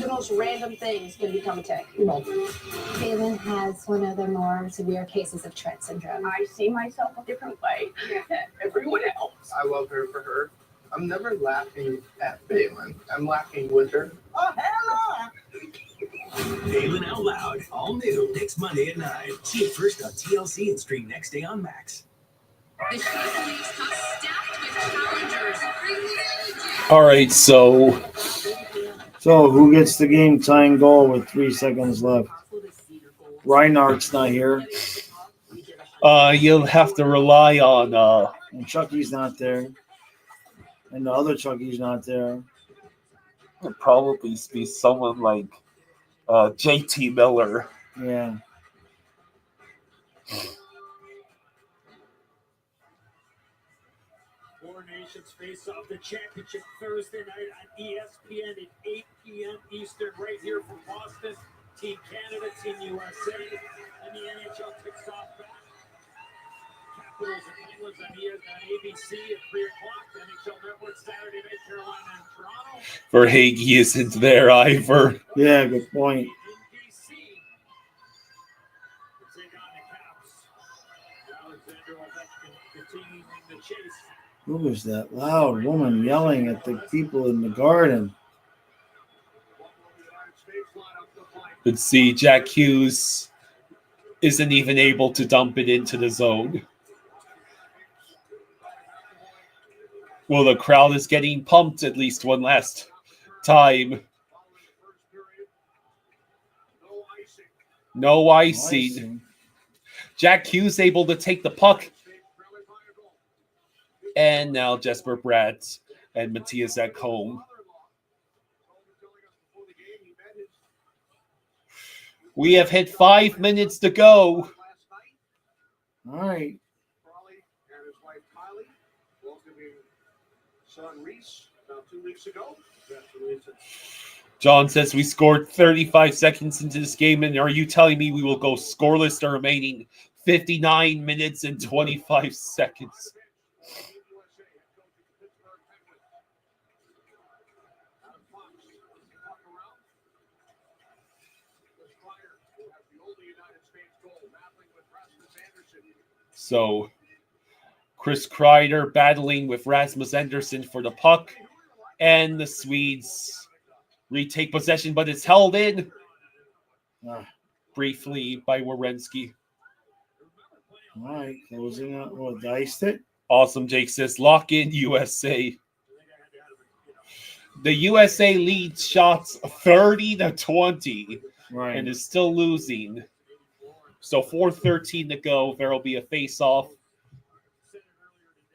The most random things can become a tick. Baylin has one of the more severe cases of Tourette syndrome. I see myself a different way than everyone else. I love her for her. I'm never laughing at Baylin. I'm laughing with her. Oh, hell Baylin Out Loud, all new next Monday at 9. See it first on TLC and stream next day on Max. The Chase League's Cup stacked with challengers. All right, so who gets the game tying goal with 3 seconds left? Reinhardt's not here. You'll have to rely on and Chucky's not there. And the other Chucky's not there. it'll probably be someone like JT Miller. Yeah. Four Nations face off the championship Thursday night on ESPN at 8 p.m. Eastern, right here from Boston. Team Canada, Team USA, and the NHL kicks off back. Capitals and Penguins on ABC at 3 o'clock. NHL Network Saturday night, Carolina and Toronto. Verhaeghe isn't there either. Yeah, good point. Who was that loud woman yelling at the people in the garden? Let's see, Jack Hughes isn't even able to dump it into the zone. Well, the crowd is getting pumped at least one last time. No icing. Jack Hughes able to take the puck. And now Jesper Bratt and Matthias Ekholm. We have hit 5 minutes to go. All right. And his wife Kylie welcoming son Reese about 2 weeks ago. John says we scored 35 seconds into this game, and are you telling me we will go scoreless the remaining 59 minutes and 25 seconds? So, Chris Kreider battling with Rasmus Andersson for the puck, and the Swedes retake possession, but it's held in briefly by Werenski. All right, closing out. Well, diced it. Awesome, Jake says, lock in USA. The USA leads shots 30-20 and is still losing. So 4:13 to go. There will be a face-off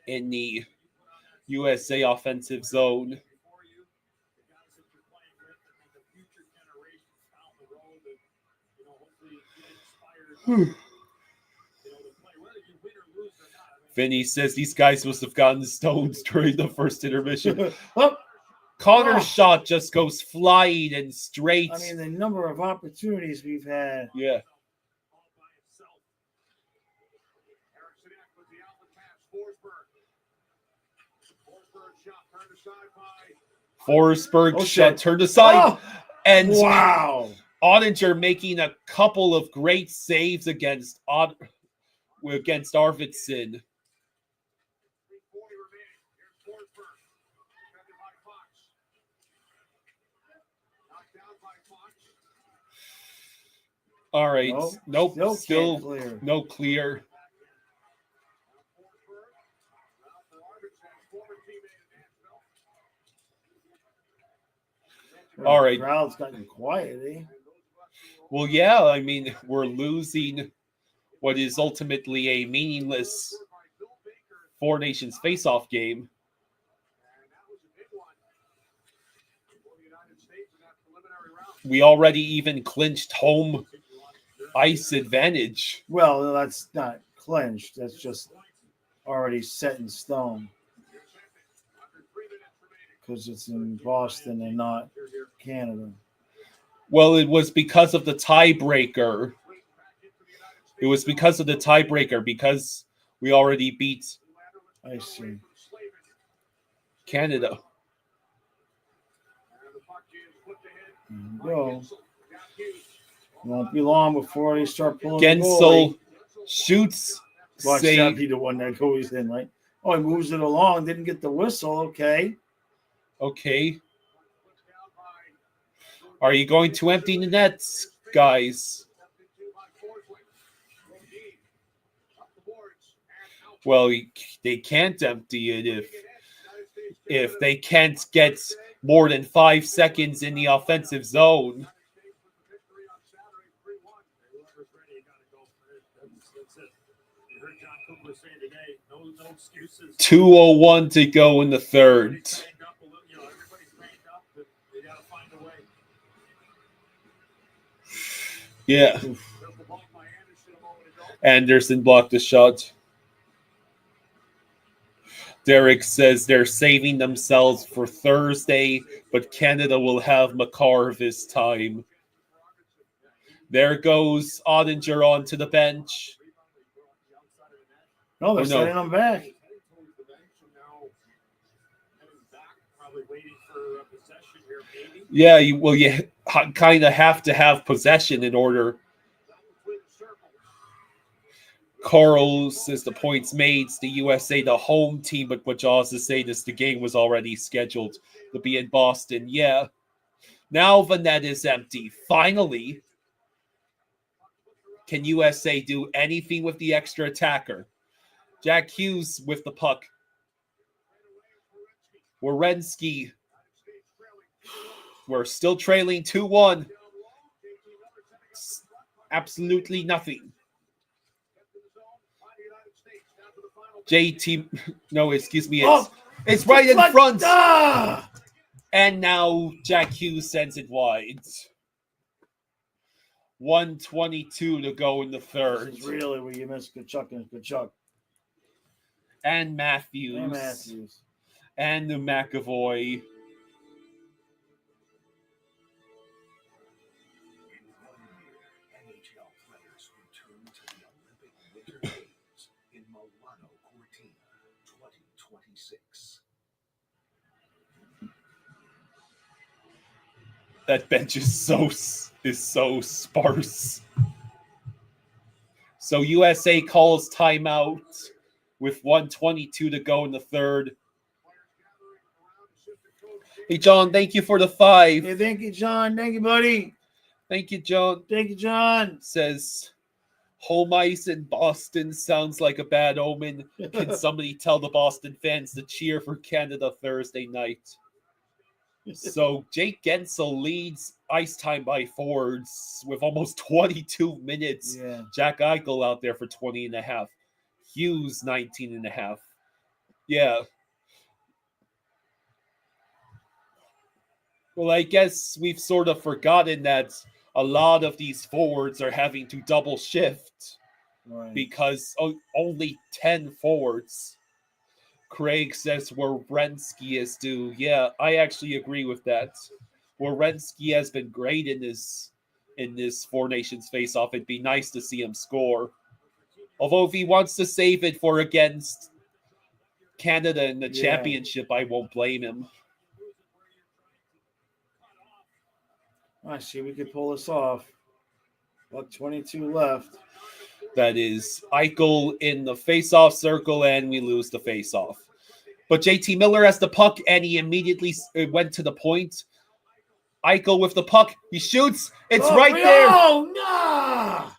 in the USA offensive zone. Vinny says these guys must have gotten stones during the first intermission. Connor's shot just goes flying and straight. I mean, the number of opportunities we've had. Yeah. Forsberg shot turned aside. And wow. Ottinger making a couple of great saves against Arvidsson. All right. Nope. Still clear. No clear. All right. The crowd's gotten quiet, eh? Well, yeah. I mean, we're losing what is ultimately a meaningless Four Nations face-off game. We already even clinched home ice advantage. Well, that's not clinched. That's just already set in stone. Because it's in Boston and not Canada. Well, it was because of the tiebreaker. It was because of the tiebreaker, because we already beat Canada. Go. Won't be long before they start pulling Gensel shoots. Watch that be the one that goes in, right? Oh, he moves it along, didn't get the whistle. Okay. Are you going to empty the nets, guys? Well, they can't empty it if they can't get more than 5 seconds in the offensive zone. 2:01 to go in the third. Yeah. Anderson blocked the shot. Derek says they're saving themselves for Thursday, but Canada will have Makar this time. There goes Ottinger onto the bench. No, they're sending him back. Yeah, you kind of have to have possession in order. Carl says the points made. It's the USA, the home team, but what Jaws is saying is the game was already scheduled to be in Boston. Yeah. Now the net is empty. Finally, can USA do anything with the extra attacker? Jack Hughes with the puck. Werenski. We're still trailing 2-1. Absolutely nothing. JT, no, excuse me. It's right in front. And now Jack Hughes sends it wide. 1:22 to go in the third. This is really where you miss Tkachuk and Tkachuk. And Matthews. And the McAvoy. That bench is so sparse. So USA calls timeout with 1:22 to go in the third. Hey, John, thank you for the 5. Hey, thank you, John. Thank you, buddy. Thank you, John. Thank you, John. Says, home ice in Boston sounds like a bad omen. Can somebody tell the Boston fans to cheer for Canada Thursday night? So Jake Gensel leads ice time by forwards with almost 22 minutes. Yeah. Jack Eichel out there for 20 and a half. Hughes 19 and a half. Yeah. Well, I guess we've sort of forgotten that a lot of these forwards are having to double shift because only 10 forwards. Craig says Werenski is due. Yeah, I actually agree with that. Werenski has been great in this Four Nations face-off. It'd be nice to see him score. Although if he wants to save it for against Canada in the championship, I won't blame him. I see we could pull this off. About 22 left. That is Eichel in the face-off circle, and we lose the face-off. But JT Miller has the puck, and he immediately went to the point. Eichel with the puck. He shoots. It's right there. Oh, no!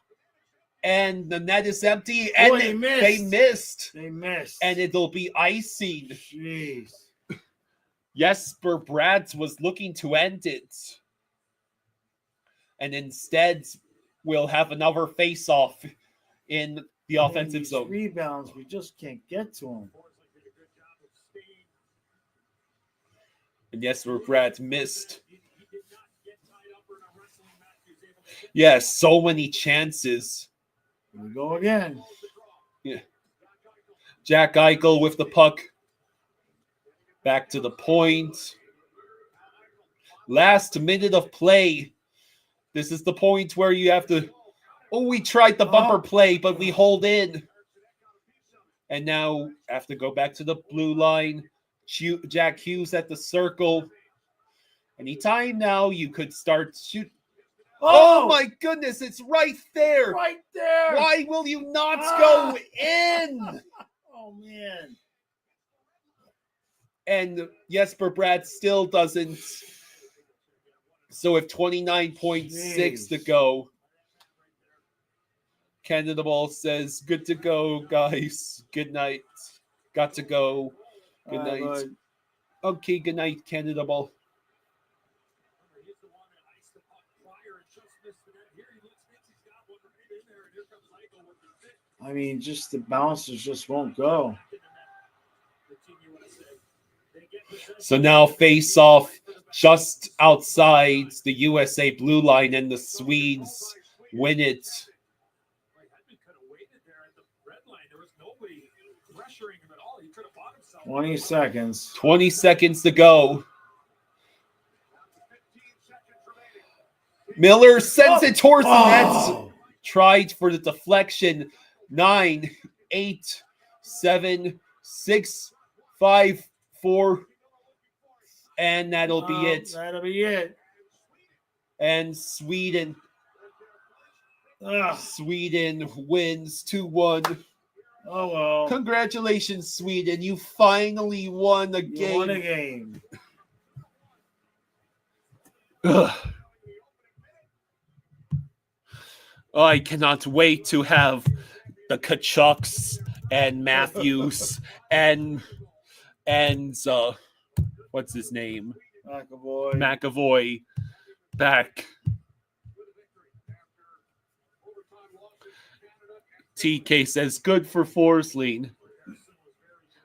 And the net is empty, and they missed. They missed. And it'll be icing. Jeez. Jesper Bratt was looking to end it. And instead, we'll have another face-off in the offensive zone. Rebounds, we just can't get to them. And Jesper Bratt missed. Yes, so many chances. Here we go again. Yeah. Jack Eichel with the puck. Back to the point. Last minute of play. This is the point where you have to... Oh, we tried the bumper play, but we hold in. And now have to go back to the blue line. Jack Hughes at the circle. Anytime now, you could start shoot. Oh my goodness, it's right there. Right there. Why will you not go in? Oh, man. And Jesper Bratt still doesn't. So with 29.6 to go, Canada Ball says, good to go, guys. Good night. Got to go. Good night. Bud. Okay, good night, Canada Ball. I mean, just the bouncers just won't go. So now face off just outside the USA blue line, and the Swedes win it. 20 seconds. 20 seconds to go. Miller sends it towards the net. Tried for the deflection. 9, 8, 7, 6, 5, 4. And that'll be it. That'll be it. And Sweden. Sweden wins 2-1. Oh, well. Congratulations, Sweden. You finally won a game. You won a game. Ugh. Oh, I cannot wait to have the Tkachuks and Matthews and what's his name? McAvoy back. TK says, good for Forsling.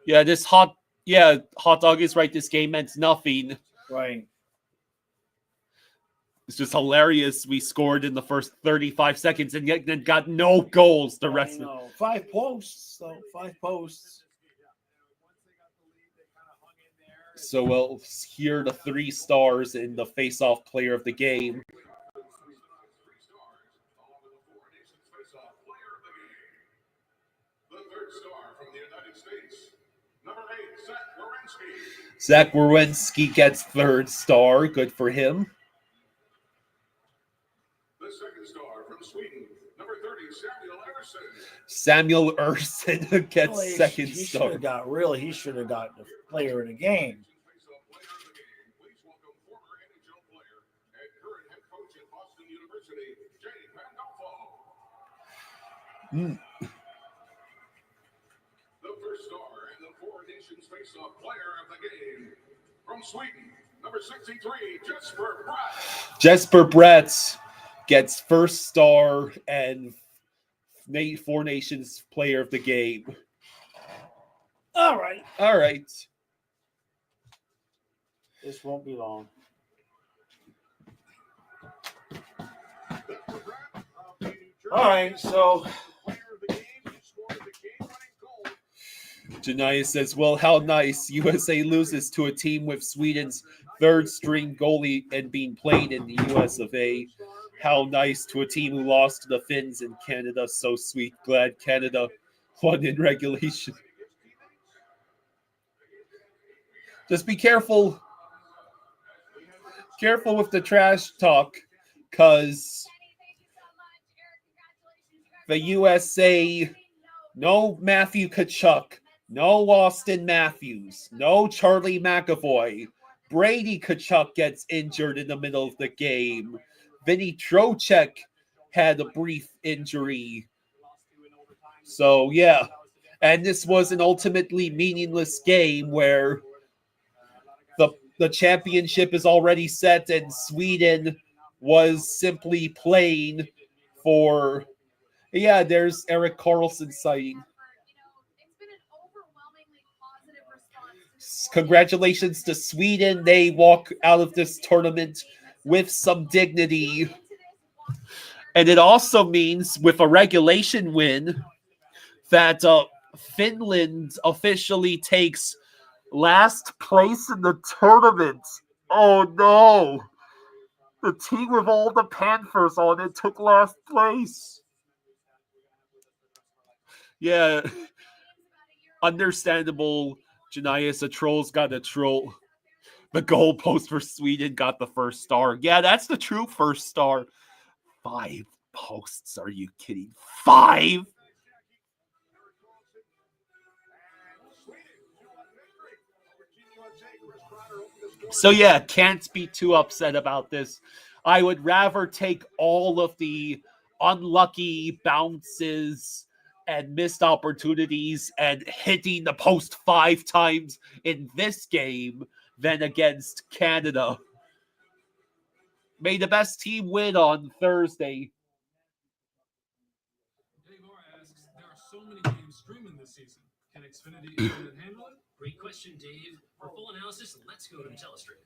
Yeah, Hot Dog is right. This game meant nothing. Right. It's just hilarious. We scored in the first 35 seconds and yet then got no goals the rest of it. 5 posts, though. 5 posts. So we'll hear the 3 stars in the face-off player of the game. Zach Werenski gets 3rd star. Good for him. The 2nd star from Sweden, number 30, Samuel Ersson gets 2nd star. He should have got the player of the game. The first star and the Four Nations face-off player of the game from Sweden, Number 63, Jesper Bratt. Jesper Bratt gets first star and Four Nations player of the game. All right. All right. This won't be long. All right, so Janaya says, well, how nice. USA loses to a team with Sweden's third-string goalie and being played in the US of A. How nice to a team who lost to the Finns in Canada. So sweet. Glad Canada won in regulation. Just be careful. Careful with the trash talk, because the USA, no Matthew Tkachuk, no Austin Matthews, no Charlie McAvoy. Brady Tkachuk gets injured in the middle of the game. Vinny Tkachuk had a brief injury. So, yeah. And this was an ultimately meaningless game where the championship is already set and Sweden was simply playing for... Yeah, there's Eric Carlson sighting. Congratulations to Sweden. They walk out of this tournament with some dignity. And it also means, with a regulation win, that Finland officially takes last place in the tournament. Oh no! The team with all the Panthers on it took last place. Yeah. Understandable. Janias, a troll's got a troll. The goalpost for Sweden got the first star. Yeah, that's the true first star. 5 posts. Are you kidding? 5? So yeah, can't be too upset about this. I would rather take all of the unlucky bounces and missed opportunities and hitting the post 5 times in this game than against Canada. May the best team win on Thursday. Dave R asks, there are so many games streaming this season. Can Xfinity Internet handle it? Great question, Dave. For full analysis, let's go to Telestrator.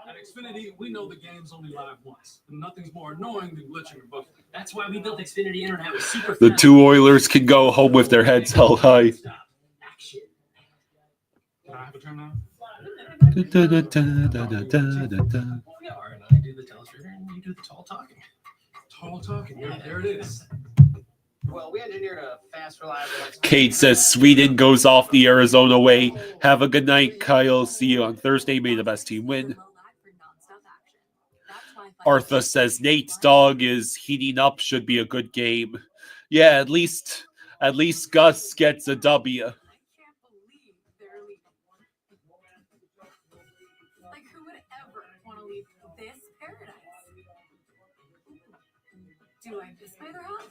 At Xfinity, we know the game's only live once, and nothing's more annoying than glitching or buffering. That's why we built Xfinity Internet with super The fast. 2 Oilers can go home with their heads held high. Action. Can I have a turn now? We are, and I do the Telestrator, and you do the tall talking. Tall talking, yeah, there it is. Well, we engineered a fast, reliable... Kate says Sweden goes off the Arizona way. Have a good night, Kyle. See you on Thursday. May the best team win. Artha says Nate's dog is heating up. Should be a good game. Yeah, at least Gus gets a W. Like, who would ever want to leave this paradise? Do I miss my other half?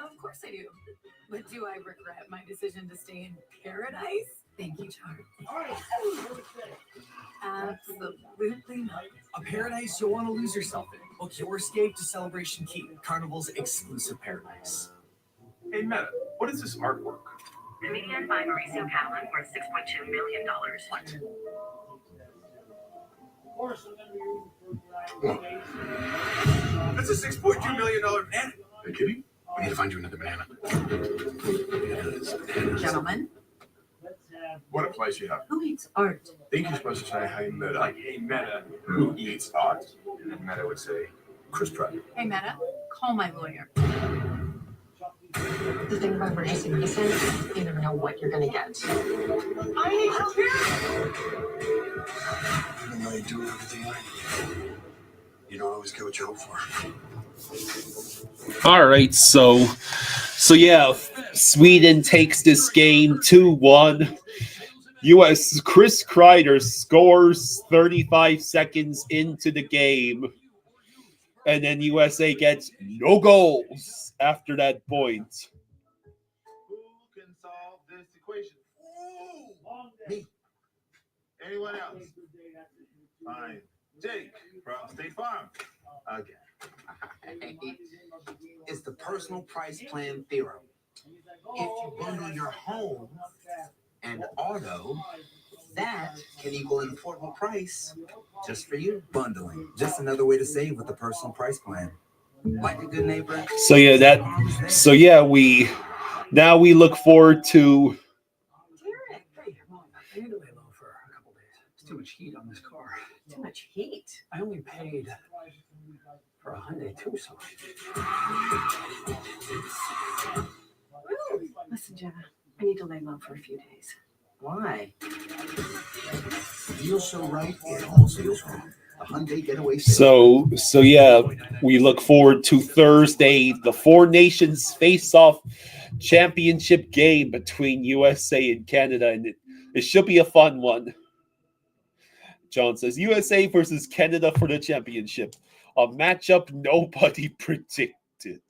Of course I do. But do I regret my decision to stay in paradise? Thank you, Charlie. Absolutely not. A paradise you'll want to lose yourself in. Book your escape to Celebration Key, Carnival's exclusive paradise. Hey, Meta, what is this artwork? Comedian by Mauricio Catalan worth $6.2 million. What? That's a $6.2 million banana. Are you kidding? We need to find you another banana. Bananas. Gentlemen, What a place you have. who eats art? I think you're supposed to say, hey, Meta. Like, hey, Meta, who eats art? And then Meta would say, Chris Pratt. Hey, Meta, call my lawyer. The thing about emergency medicine, you never know what you're going to get. I need help here! I know you do everything I do. You don't always get what you hope for. All right, so yeah, Sweden takes this game 2-1. US Chris Kreider scores 35 seconds into the game, and then USA gets no goals after that point. Who can solve this equation? Me. Anyone else? Fine. Jake from State Farm. Okay. It's the personal price plan theorem. If you bundle your home and auto, that can equal an affordable price just for you. Bundling. Just another way to save with the personal price plan. Like a good neighbor. So we look forward to. I need to lay low for a couple days. It's too much heat on this car. Too much heat. I only paid for a Hyundai Tucson. Listen, Jenna, I need to lay low for a few days. Why? Feels so right, it almost feels wrong. A Hyundai getaway. So we look forward to Thursday, the Four Nations face-off championship game between USA and Canada, and it should be a fun one. John says USA versus Canada for the championship, a matchup nobody predicted.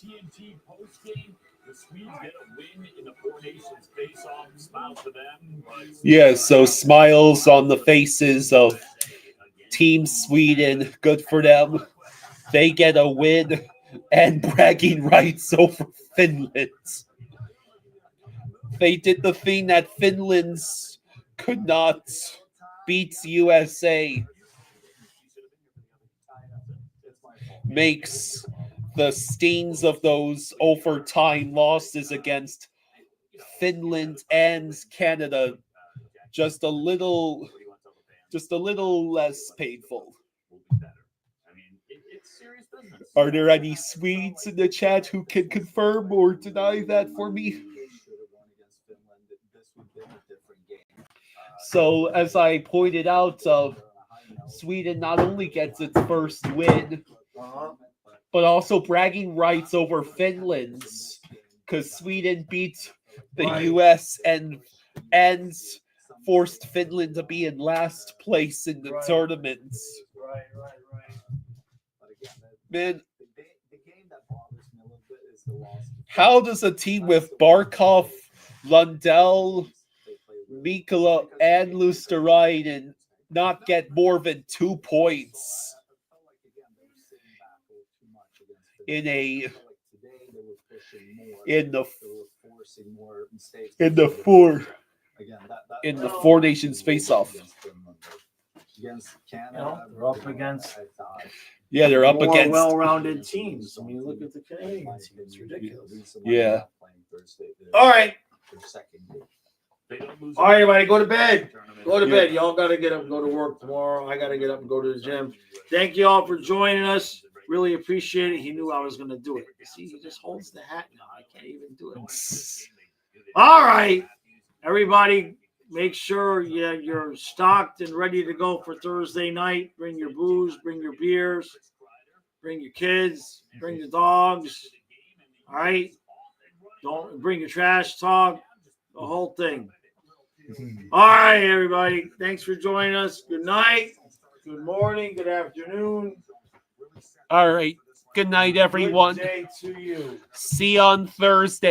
TNT post-game, the Swedes get a win in the Four Nations face-off. Smile to them. Yeah, so smiles on the faces of Team Sweden. Good for them. They get a win and bragging rights over Finland. They did the thing that Finland's could not beat USA. Makes the stings of those overtime losses against Finland and Canada just a little less painful. Are there any Swedes in the chat who can confirm or deny that for me? So, as I pointed out, Sweden not only gets its first win, but also bragging rights over Finland's, because Sweden beat the U.S. and forced Finland to be in last place in the tournaments. Right. Man, how does a team with Barkov, Lundell, Mikkola, and Luosterainen not get more than 2 points in the Four Nations face-off? Against Canada, they're up against. Yeah, they're up more against well-rounded teams. I mean, look at the Canadian team; it's ridiculous. Yeah. All right. All right, everybody, go to bed. Go to bed. Y'all got to get up and go to work tomorrow. I got to get up and go to the gym. Thank you all for joining us. Really appreciate it. He knew I was going to do it. See, he just holds the hat now. I can't even do it. All right, everybody, make sure you're stocked and ready to go for Thursday night. Bring your booze, bring your beers, bring your kids, bring the dogs. All right, don't bring your trash talk, the whole thing. All right, everybody. Thanks for joining us. Good night. Good morning. Good afternoon. All right. Good night, everyone. Good day to you. See you on Thursday.